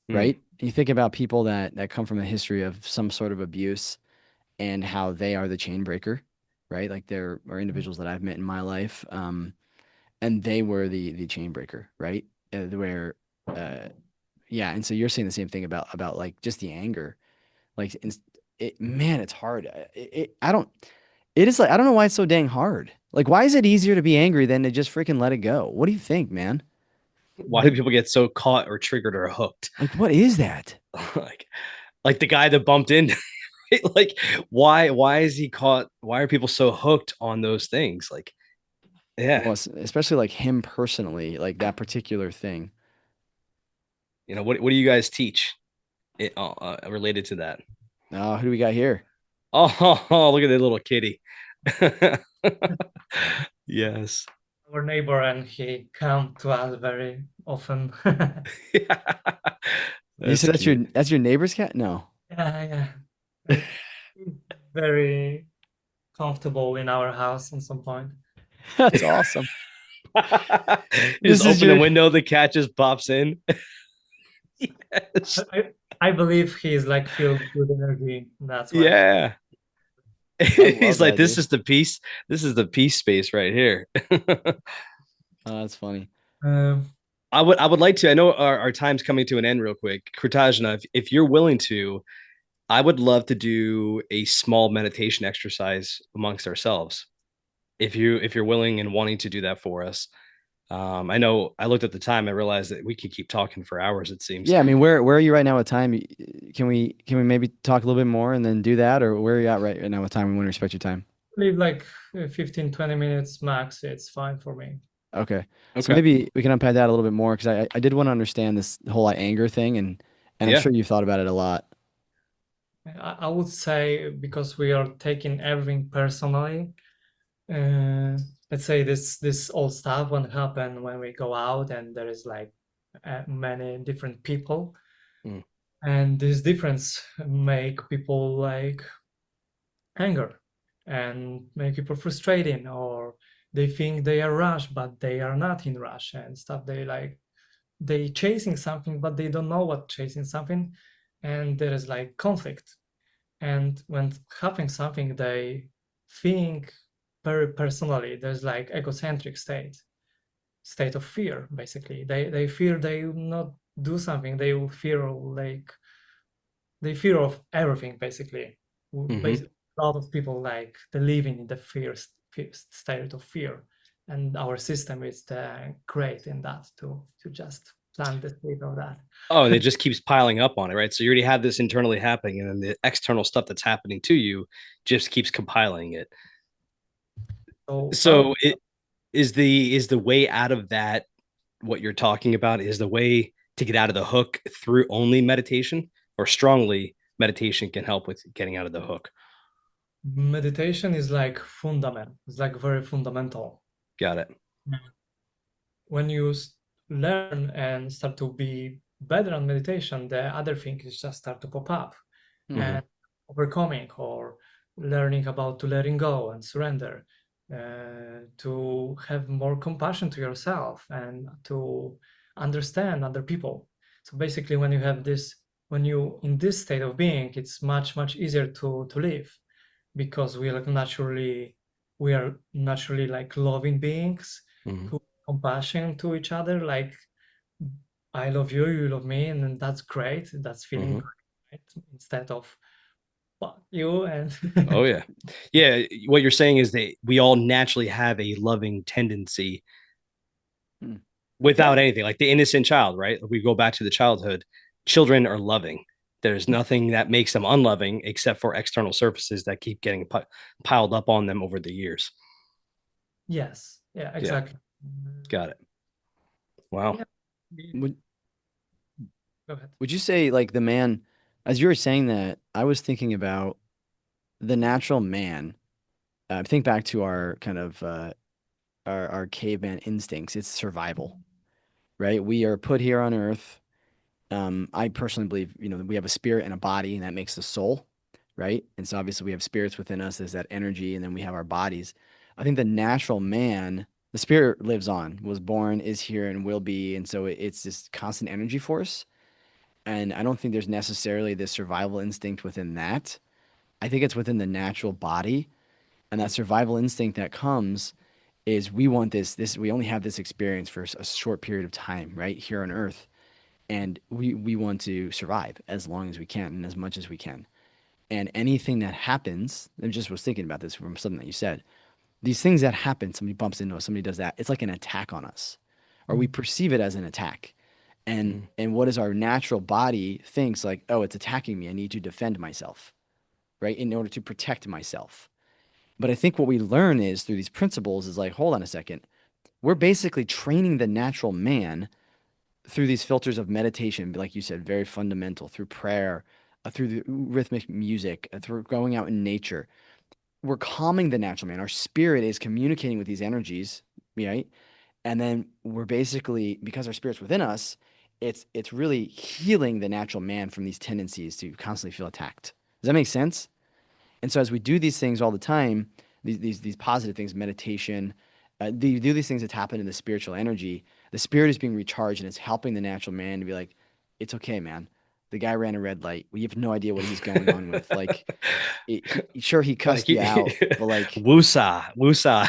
Hmm. right? You think about people that come from a history of some sort of abuse and how they are the chain breaker, right? Like, there are individuals that I've met in my life, and they were the chain breaker, right? Where, uh, yeah. And so you're saying the same thing about like just the anger, like, man, it's hard. I don't. It is like, I don't know why it's so dang hard. Like, why is it easier to be angry than to just freaking let it go? What do you think, man? Why do Like, people get so caught or triggered or hooked? what is that? like, like the guy that bumped in. Like, why is he caught? Why are people so hooked on those things? Like, yeah, Well, especially like him personally, like that particular thing. what do you guys teach related to that? Who do we got here? Oh, look at that little kitty. Yes. Our neighbor, and he come to us very often. You That's said cute. that's your neighbor's cat? No. Yeah, yeah. He's very comfortable in our house at some point. That's awesome. You just This is open the your window, the cat just pops in. Yes. I believe he's like filled with energy. That's why. Yeah. I love He's like, that, this dude. is the peace. This is the peace space right here. That's funny. Um, I would like to. I know our time's coming to an end real quick. Kritajna, if you're willing to, I would love to do a small meditation exercise amongst ourselves. If you're willing and wanting to do that for us. I know I looked at the time, I realized that we could keep talking for hours, it seems. Yeah, I mean, where are you right now with time? Can we maybe talk a little bit more and then do that, or where are you at right now with time? We want to respect your time. leave like 15, 20 minutes max. It's fine for me. Okay, so Okay. maybe we can unpack that a little bit more because I did want to understand this whole like, anger thing, and I'm Yeah. sure you've thought about it a lot. I would say because we are taking everything personally. Uh, let's say this old stuff when happen when we go out and there is like many different people, Mm. and this difference make people like anger and make people frustrating, or they think they are rush but they are not in rush and stuff. They like they chasing something but they don't know what chasing something, and there is like conflict. And when having something they think very personally, there's like egocentric state of fear. Basically they fear they will not do something, they will fear like they fear of everything basically. Hmm. Basically a lot of people like they living in the state of fear, and our system is great in that to just plant the seed of that. Oh, and it just keeps piling up on it, right? So you already have this internally happening, and then the external stuff that's happening to you just keeps compiling it. So our So it is the way out of that what you're talking about is the way to get out of the hook through only meditation, or strongly meditation can help with getting out of the hook. meditation is like fundament, it's like very fundamental. Got it. When you learn and start to be better on meditation, the other things just start to pop up, Hmm. Hmm. and overcoming or learning about to letting go and surrender, to have more compassion to yourself and to understand other people. So basically, when you have this, when you in this state of being, it's much easier to live, because we are naturally like loving beings Hmm. who compassion to each other, like I love you, you love me, and then that's great, that's feeling Hmm. great, right? Instead of fuck you and Oh yeah, yeah. What you're saying is that we all naturally have a loving tendency yeah, without anything, like the innocent child, right? We go back to the childhood. Children are loving. There's nothing that makes them unloving except for external surfaces that keep getting piled up on them over the years. yes, yeah, Yeah, exactly. got it. Wow. Yeah, Would go ahead. would you say like the man, as you were saying that, I was thinking about the natural man. Think back to our kind of our caveman instincts. It's survival, right? We are put here on Earth. I personally believe, we have a spirit and a body, and that makes the soul, right? And so obviously we have spirits within us. There's that energy, and then we have our bodies. I think the natural man, the spirit lives on, was born, is here, and will be, and so it's this constant energy force. And I don't think there's necessarily this survival instinct within that. I think it's within the natural body, and that survival instinct that comes is we want this we only have this experience for a short period of time, right here on Earth, and we want to survive as long as we can and as much as we can. And anything that happens, I just was thinking about this from something that you said. These things that happen, somebody bumps into us, somebody does that, it's like an attack on us, or we perceive it as an attack. And Mm-hmm. and what is our natural body thinks like, oh, it's attacking me, I need to defend myself, right? In order to protect myself. But I think what we learn is through these principles is like, hold on a second. We're basically training the natural man through these filters of meditation, like you said, very fundamental, through prayer, through the rhythmic music, through going out in nature. We're calming the natural man. Our spirit is communicating with these energies, right? And then we're basically, because our spirit's within us, it's really healing the natural man from these tendencies to constantly feel attacked. Does that make sense? And so as we do these things all the time, these positive things, meditation, do these things that happen in the spiritual energy, the spirit is being recharged and it's helping the natural man to be like, it's okay, man. The guy ran a red light. We have no idea what he's going on with. Like, sure, he Like cussed you out, but like, woosah, woosah.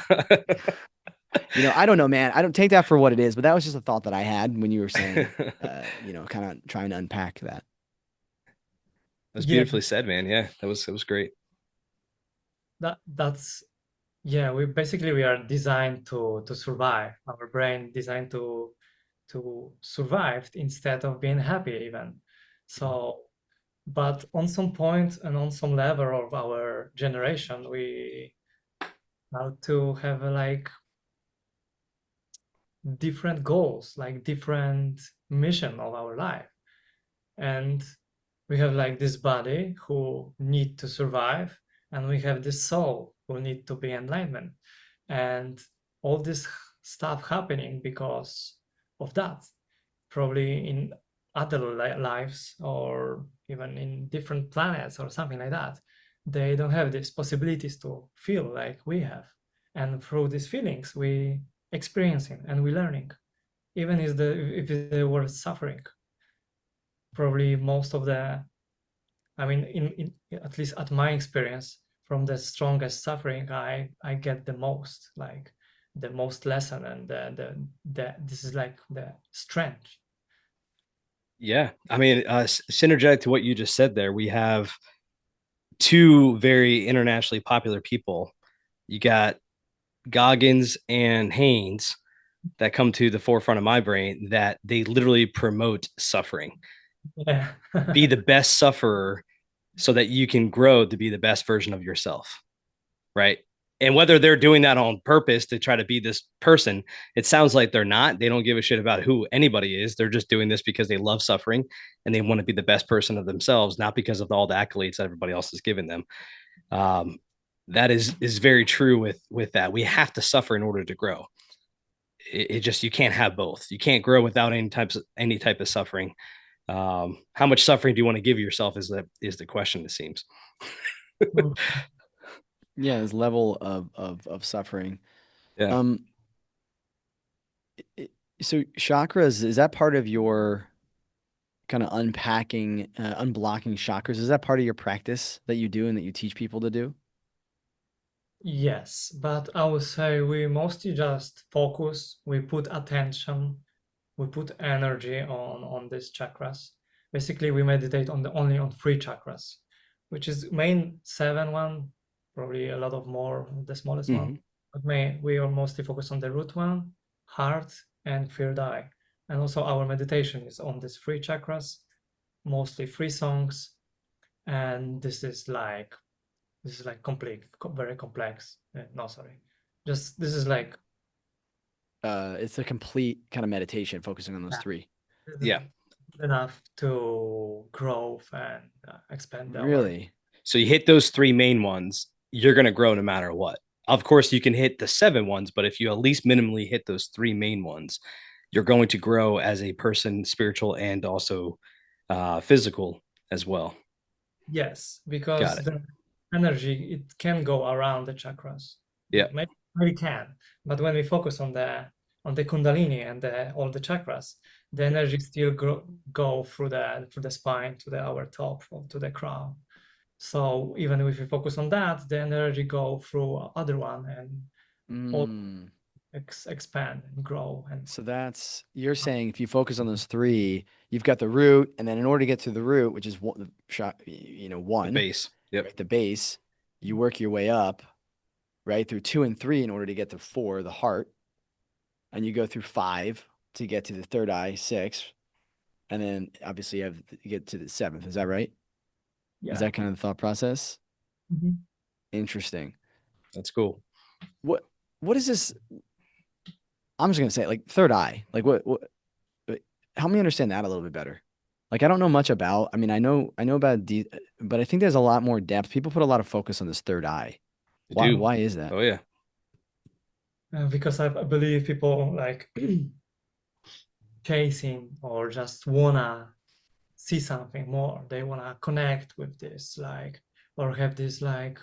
I don't know, man. I don't take that for what it is, but that was just a thought that I had when you were saying, kind of trying to unpack that. That's Yeah, beautifully said, man. Yeah, that was great. that's yeah. We are designed to survive. Our brain designed to survive instead of being happy even. So, but on some point and on some level of our generation, we have to have like different goals, like different mission of our life. And we have like this body who need to survive, and we have this soul who need to be enlightenment. And all this stuff happening because of that, probably in other lives or even in different planets or something like that. They don't have these possibilities to feel like we have, and through these feelings we experiencing and we learning, even if the word suffering. Probably most of the, I mean, in at least at my experience, from the strongest suffering, I get the most, like the most lesson, and the this is like the strength. Yeah, I mean, synergetic to what you just said there, we have two very internationally popular people. You got Goggins and Haynes that come to the forefront of my brain that they literally promote suffering. Yeah. Be the best sufferer so that you can grow to be the best version of yourself. Right. And whether they're doing that on purpose to try to be this person, it sounds like they're not. They don't give a shit about who anybody is. They're just doing this because they love suffering and they want to be the best person of themselves, not because of all the accolades that everybody else has given them. Um, that is very true with that. We have to suffer in order to grow. It just you can't have both. You can't grow without any type of suffering. How much suffering do you want to give yourself is the question, it seems. Yeah, this level of suffering. Yeah. Um, so chakras, is that part of your kind of unpacking, unblocking chakras? Is that part of your practice that you do and that you teach people to do? Yes, but I would say we mostly just focus, we put attention, we put energy on these chakras. Basically, we meditate on the only on three chakras, which is main seven one, probably a lot of more the smallest one. Hmm. But we are mostly focused on the root one, heart, and third eye. And also our meditation is on these three chakras, mostly three songs. And this is like complete, very complex. No, sorry. Just this is like It's a complete kind of meditation focusing on those yeah, three. this is Yeah. enough to grow and expand our. Really? So you hit those three main ones, you're going to grow no matter what. Of course, you can hit the seven ones, but if you at least minimally hit those three main ones, you're going to grow as a person, spiritual and also physical as well. Yes, Got because it. the energy it can go around the chakras. Yeah. Maybe can, but when we focus on the Kundalini and all the chakras, the energy still go through the spine to the our top to the crown. So even if we focus on that, the energy go through other one and all Mm. expand and grow and So you're saying if you focus on those three, you've got the root, and then in order to get to the root, which is one, The one, base. Yep. right, the base, you work your way up, right, through two and three in order to get to four, the heart, and you go through five to get to the third eye, six, and then obviously you get to the seventh. Is that right? Is yeah. that kind of the thought process? Mhm. Interesting. That's cool. What what is this? I'm just gonna say like third eye. Like what help me understand that a little bit better. Like I don't know much about. I mean, I know about but I think there's a lot more depth. People put a lot of focus on this third eye. I Why do. why is that? Oh yeah. Because I believe people like chasing or just wanna see something more. They wanna connect with this, like, or have this like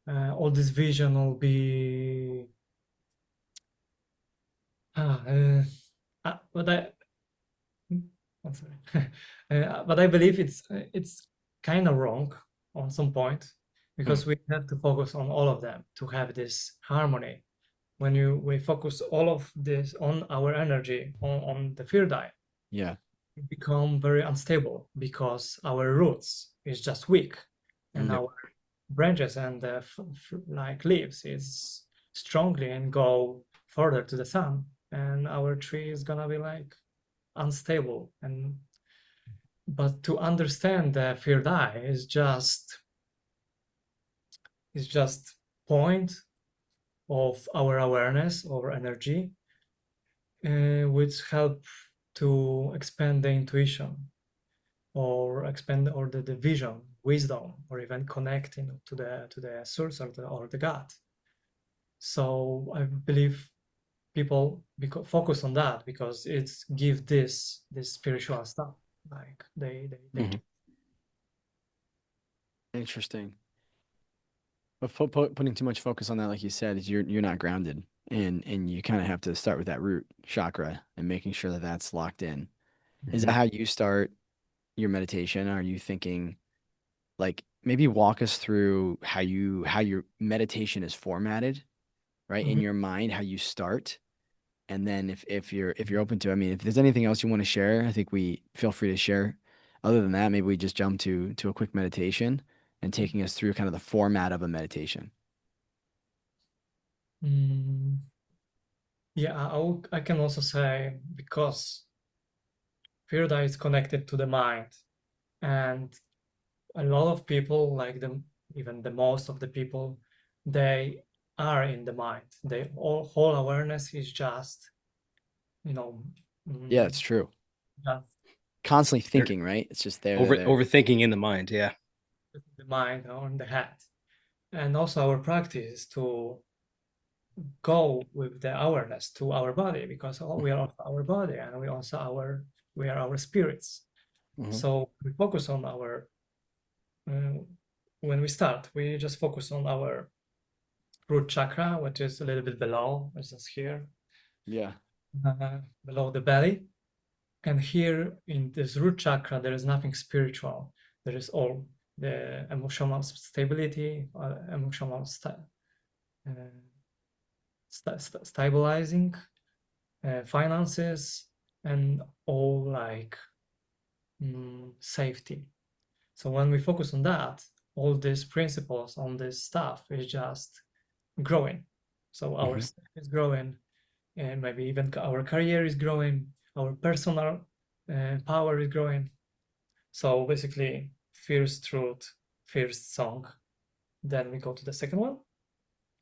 all this vision will be. Ah, but I'm sorry. But I believe it's kind of wrong on some point Hmm. because we have to focus on all of them to have this harmony. When we focus all of this on our energy on the fear diet, Yeah. we become very unstable because our roots is just weak, and Mm. Yep. our branches and the like leaves is strongly and go further to the sun, and our tree is gonna be like unstable. And but to understand the third eye is just point of our awareness or energy, which help to expand the intuition or expand or the vision, wisdom, or even connecting to the source or the God. So I believe people focus on that because it's give this spiritual stuff like they Mhm. Interesting. But putting too much focus on that, like you said, is you're not grounded, and you kind of have to start with that root chakra and making sure that that's locked in. Is that Mhm. how you start your meditation? Are you thinking like maybe walk us through how your meditation is formatted, right? In Mhm. your mind, how you start, and then if you're open to, I mean, if there's anything else you want to share, I think we feel free to share. Other than that, maybe we just jump to a quick meditation and taking us through kind of the format of a meditation. Mm, yeah, I can also say because Firda is connected to the mind, and a lot of people, like them, even the most of the people, they are in the mind. They all whole awareness is just, you know, Yeah, mm, it's true. just Constantly You're thinking, right? It's just there. overthinking in the mind. Yeah. the mind or in the head. And also our practice to go with the awareness to our body because we are our body and we are our spirits. Mhm. So we focus on uh, when we start, we just focus on our root chakra, which is a little bit below, which is here, Yeah. below the belly. And here in this root chakra, there is nothing spiritual. There is all the emotional stability, emotional uh, stabilizing, finances, and all like safety. So when we focus on that, all these principles on this stuff is just growing. So our Mhm. stuff is growing, and maybe even our career is growing, our personal power is growing. So basically, first truth, first song. Then we go to the second one,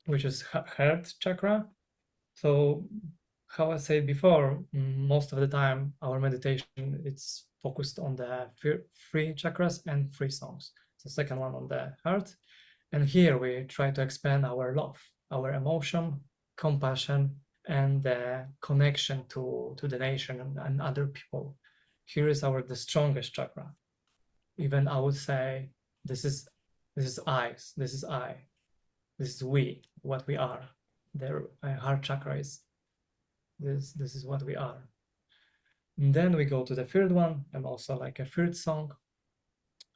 which is heart chakra. So how I said before, most of the time our meditation it's focused on the three chakras and three songs. The second one on the heart, and here we try to expand our love, our emotion, compassion, and the connection to the nation and other people. Here is our the strongest chakra. Even I would say this is I, this is we, what we are. The heart chakra is this is what we are. And then we go to the third one and also like a third song.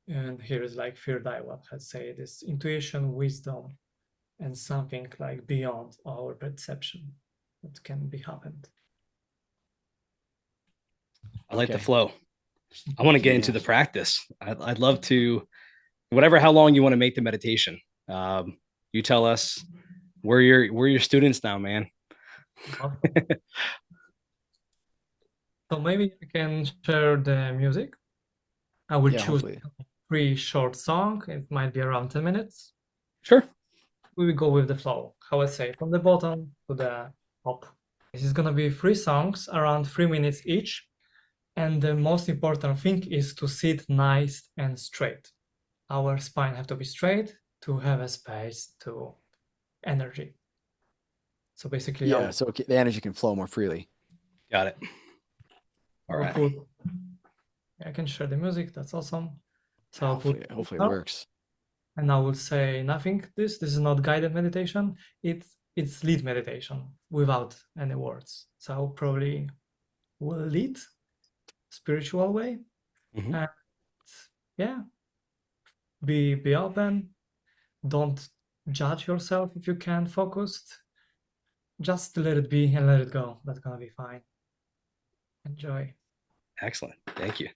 And here is like third eye, what I say this intuition, wisdom, and something like beyond our perception that can be happened. I like the Okay. flow. I want to get into Yeah. the practice. I'd love to, whatever, how long you want to make the meditation. You tell us. We're your students now, man. Awesome. So maybe I can share the music. I will Yeah, choose hopefully. three short song. It might be around 10 minutes. Sure. We will go with the flow. How I say, from the bottom to the top. This is gonna be 3 songs, around 3 minutes each. And the most important thing is to sit nice and straight. Our spine have to be straight to have a space to energy. So basically, Yeah, so the energy can flow more freely. Got it. All I'll right. put. I can share the music. That's awesome. So I'll put. Hopefully it works. And I will say nothing. This is not guided meditation. It's lead meditation without any words. So I'll probably will lead spiritual way. Mm-hmm. And yeah, be open. Don't judge yourself if you can't focus. Just let it be and let it go. That's gonna be fine. Enjoy. Excellent. Thank you.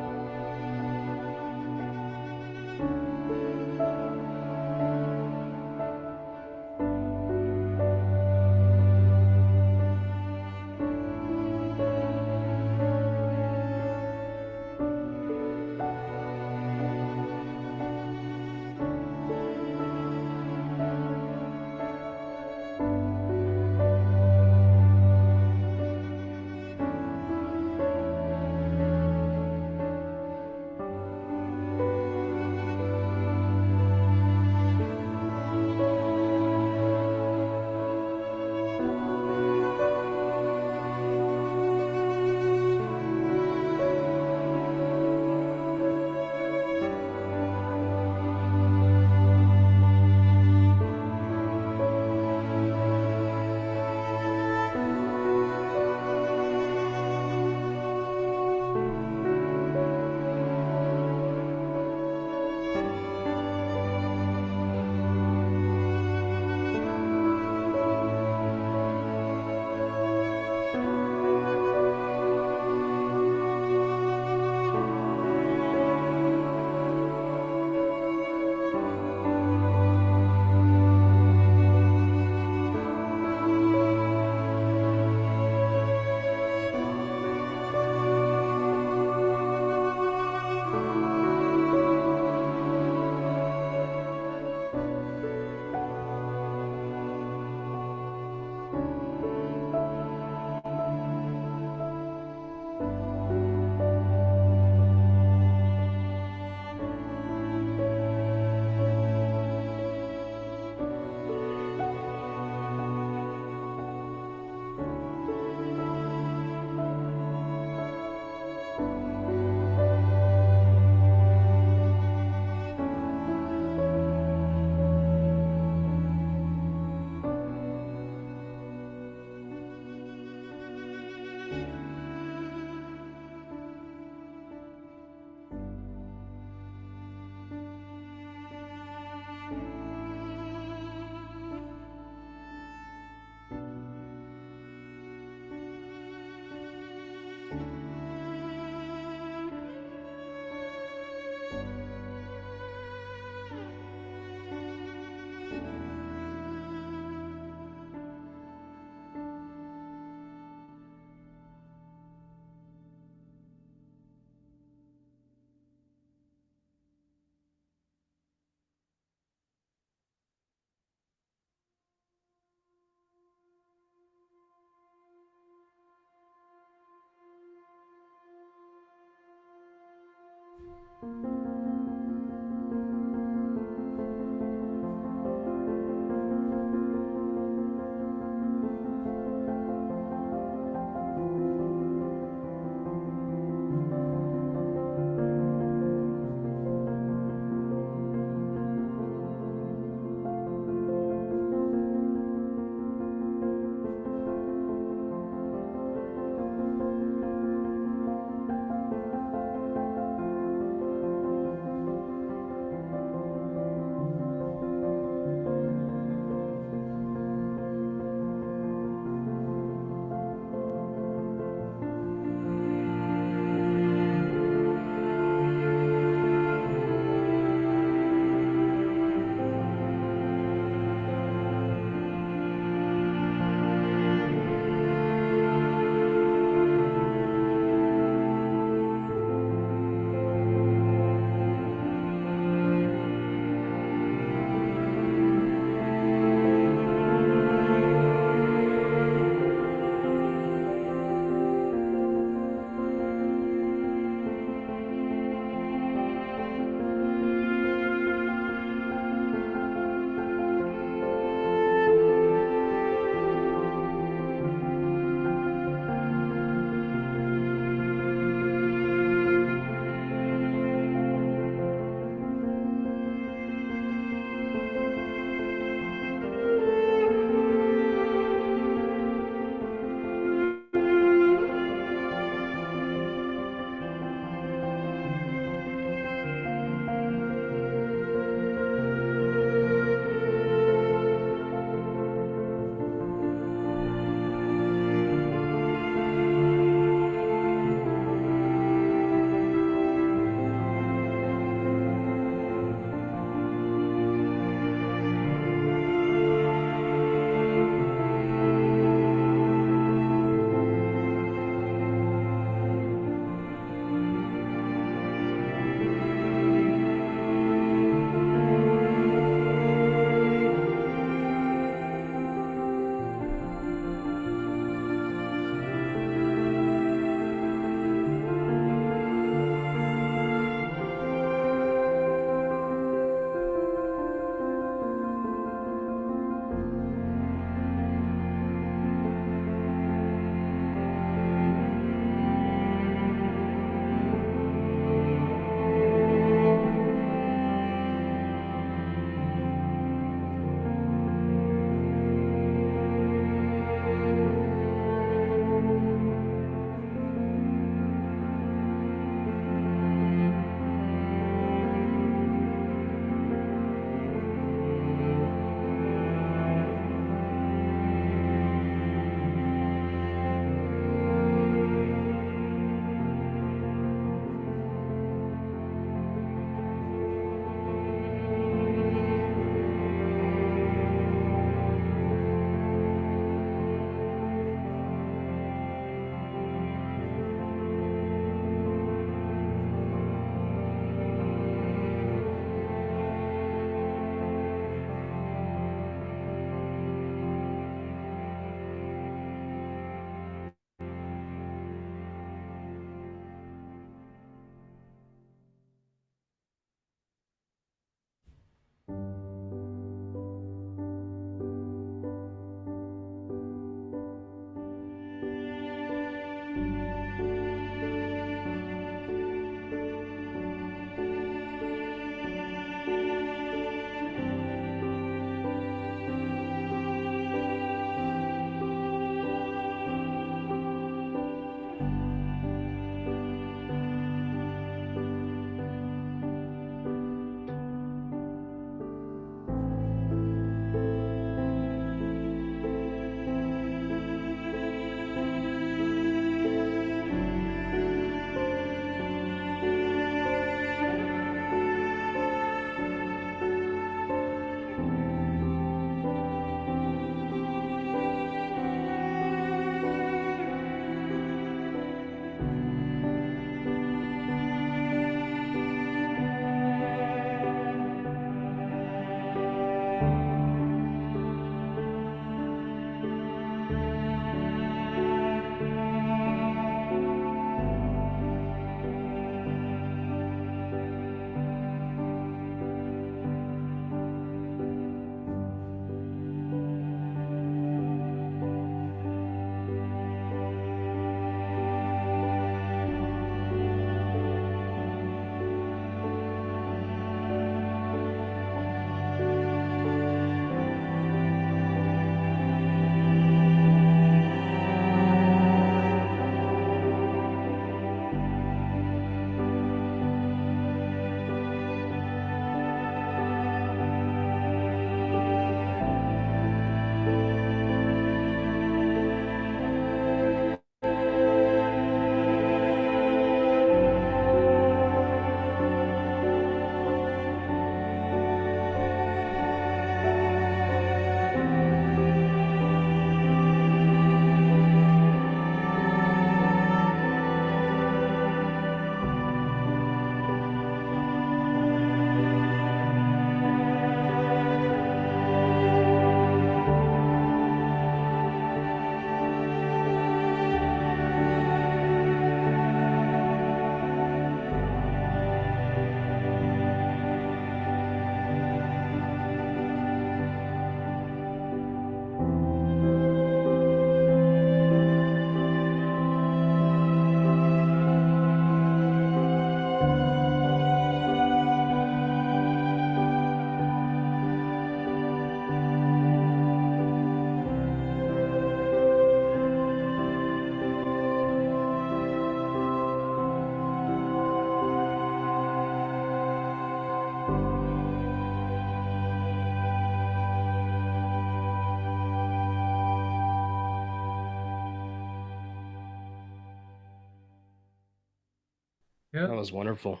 Yeah. That was wonderful.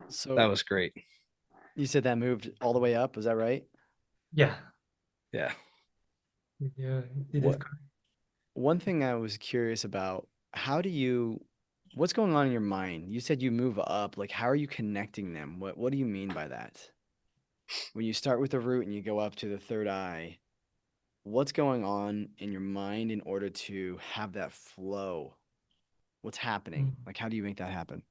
That So was great. you said that moved all the way up, is that right? Yeah. Yeah. You did it What correct. one thing I was curious about, how do you what's going on in your mind? You said you move up, like how are you connecting them? What do you mean by that? When you start with the root and you go up to the third eye, what's going on in your mind in order to have that flow? What's happening? Mm. Like how do you make that happen?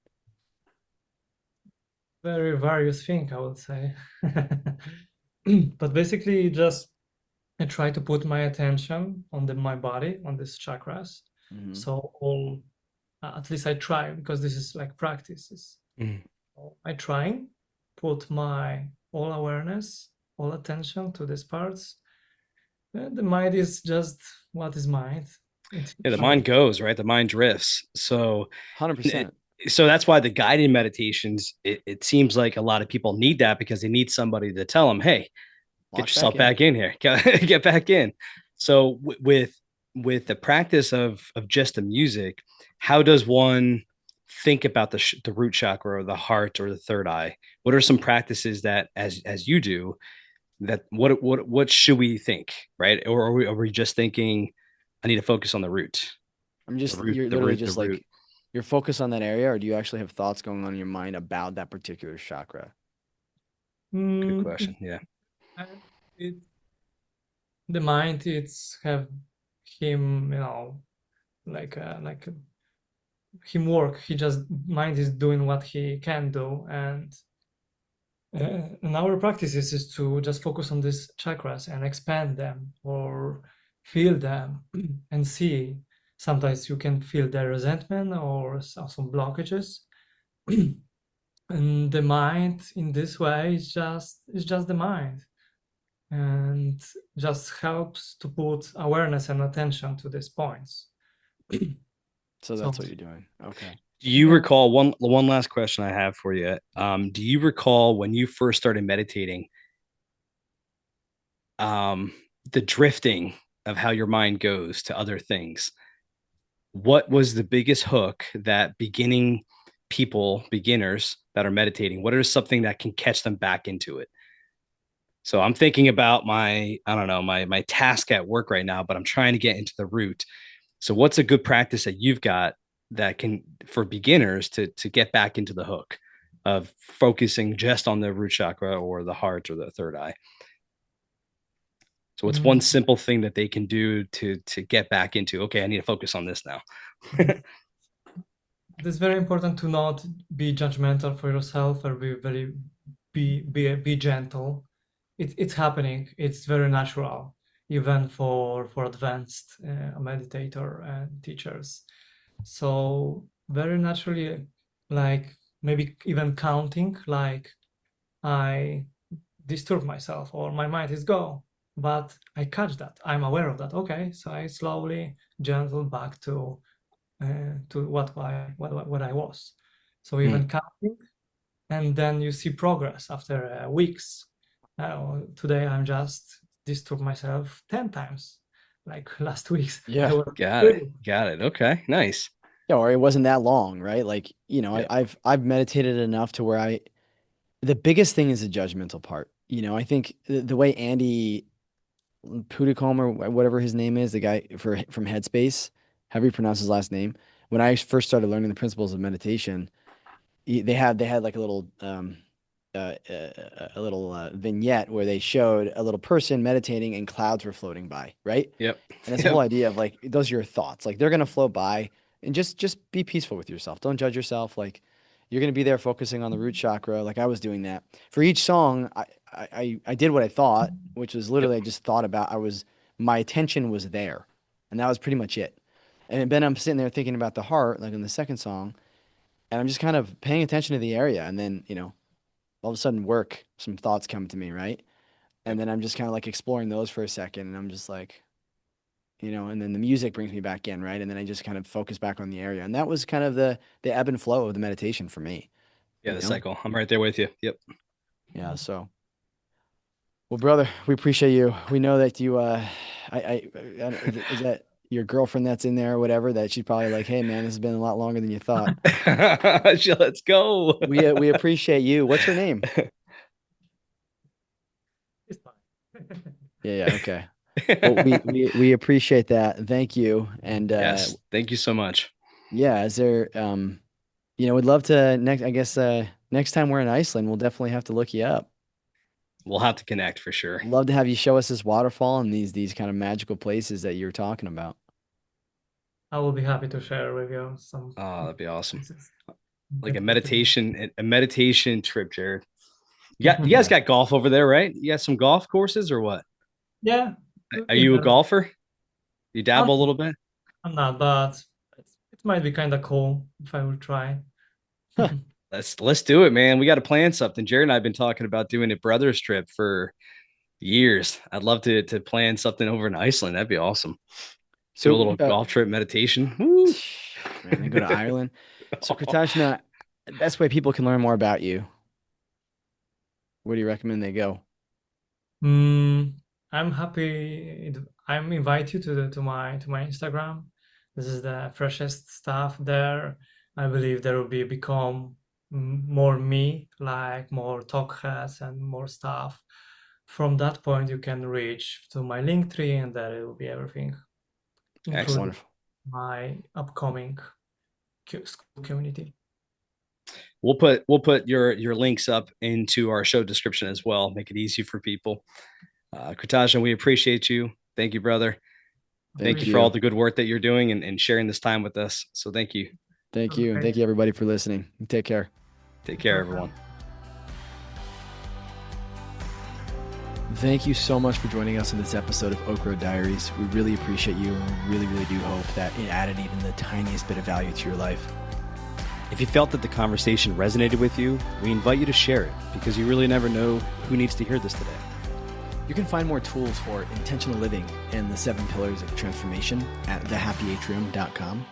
Very various thing, I would say. But basically, just I try to put my attention on my body, on these chakras. Hmm. So all, at least I try because this is like practices. Mhm. So I try put my all awareness, all attention to these parts. The mind is just what is mind. It Yeah, the kind of mind goes, right? The mind drifts. It- 100%. so that's why the guided meditations, it seems like a lot of people need that because they need somebody to tell them, hey, get Lock back yourself in. back in here, get back in. So with the practice of just the music, how does one think about the root chakra or the heart or the third eye? What are some practices that as you do that what should we think, right? Or are we just thinking I need to focus on I'm the just root, you're the literally root, the just root? like you're focused on that area, or do you actually have thoughts going on in your mind about that particular chakra? Good mm, question. Yeah. and it the mind it's have him, like him work. He just mind is doing what he can do, and And our practices is to just focus on these chakras and expand them or feel them and see. Sometimes you can feel the resentment or some blockages. And the mind in this way is just the mind, and just helps to put awareness and attention to these points. So So that's what you're doing. Okay. Do you yeah. recall one last question I have for you? Do you recall when you first started meditating, um, the drifting of how your mind goes to other things? What was the biggest hook that beginners that are meditating, what is something that can catch them back into it? So I'm thinking about I don't know, my task at work right now, but I'm trying to get into the root. So what's a good practice that you've got that can for beginners to get back into the hook of focusing just on the root chakra or the heart or the third eye? So what's one Mm, simple thing that they can do to get back into, okay, I need to focus on this now. it's very important to not be judgmental for yourself, or be gentle. It's happening. It's very natural, even for advanced meditator and teachers. So very naturally, like maybe even counting, like I disturb myself or my mind is go, but I catch that. I'm aware of that. Okay, so I slowly gentle back to what I was. So Hmm. even counting, and then you see progress after weeks. Today I'm just disturb myself 10 times, like last weeks. I Yeah. was Got it. two. Got it. Okay. Nice. Yeah, or it wasn't that long, right? Like, Yep. I've meditated enough to where the biggest thing is the judgmental part. I think the way Andy Puddicombe or whatever his name is, the guy from Headspace, however you pronounce his last name, when I first started learning the principles of meditation, they had like a little vignette where they showed a little person meditating and clouds were floating by, right? Yep. And that's the whole Yep. idea of like those are your thoughts. Like they're gonna float by and just be peaceful with yourself. Don't judge yourself. Like you're gonna be there focusing on the root chakra. Like I was doing that. For each song, I did what I thought, which was Yep. literally I just thought about my attention was there. And that was pretty much it. And then I'm sitting there thinking about the heart, like in the second song, and I'm just kind of paying attention to the area. And then, all of a sudden some thoughts come to me, right? And Yep. then I'm just kind of like exploring those for a second. And I'm just like, and then the music brings me back in, right? And then I just kind of focus back on the area. And that was kind of the ebb and flow of the meditation for me, Yeah, you the know? cycle. I'm right there with you. Yep. Yeah. So, well, brother, we appreciate you. We know that you, is that your girlfriend that's in there or whatever, that she's probably like, hey, man, this has been a lot longer than you thought. Let's go. We appreciate you. What's her name? It's fine. Yeah. Yeah. Okay. Well, we appreciate that. Thank you. And, Yes. Thank you so much. yeah, is there, we'd love to I guess, next time we're in Iceland, we'll definitely have to look you up. We'll have to connect for sure. Love to have you show us this waterfall and these kind of magical places that you're talking about. I will be happy to share with you some Oh, that'd be awesome. places. Like Definitely. a meditation trip, Jared. You guys Yeah. got golf over there, right? You got some golf courses or what? Yeah, Are in you a there. golfer? You I'm, dabble a little bit? I'm not, but it might be kind of cool if I will try. Let's do it, man. We got to plan something. Jared and I have been talking about doing a brothers trip for years. I'd love to plan something over in Iceland. That'd be awesome. Do a So, little golf trip meditation. Woo. man, they go to Ireland. So, Kritajna, best way people can learn more about you. Where do you recommend they go? Mm, I'm happy. I'm invite you to my Instagram. This is the freshest stuff there. I believe there will be become more me, like more talk heads and more stuff. From that point, you can reach to my link tree, and there it will be everything, including Excellent. Wonderful. my upcoming school community. We'll put your links up into our show description as well. Make it easy for people. Kritajna, we appreciate you. Thank you, brother. Thank Thank you for all you. the good work that you're doing and sharing this time with us. So thank you. Thank you. And Okay. thank you, everybody, for listening. Take care. Take care, everyone. Thank you so much for joining us in this episode of Oak Road Diaries. We really appreciate you, and we really, really do hope that it added even the tiniest bit of value to your life. If you felt that the conversation resonated with you, we invite you to share it, because you really never know who needs to hear this today. You can find more tools for intentional living and the 7 pillars of transformation at thehappyatrium.com,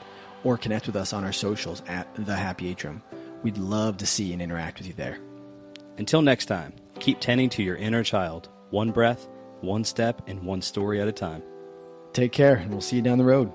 or connect with us on our socials at thehappyatrium. We'd love to see and interact with you there. Until next time, keep tending to your inner child, one breath, one step, and one story at a time. Take care, and we'll see you down the road.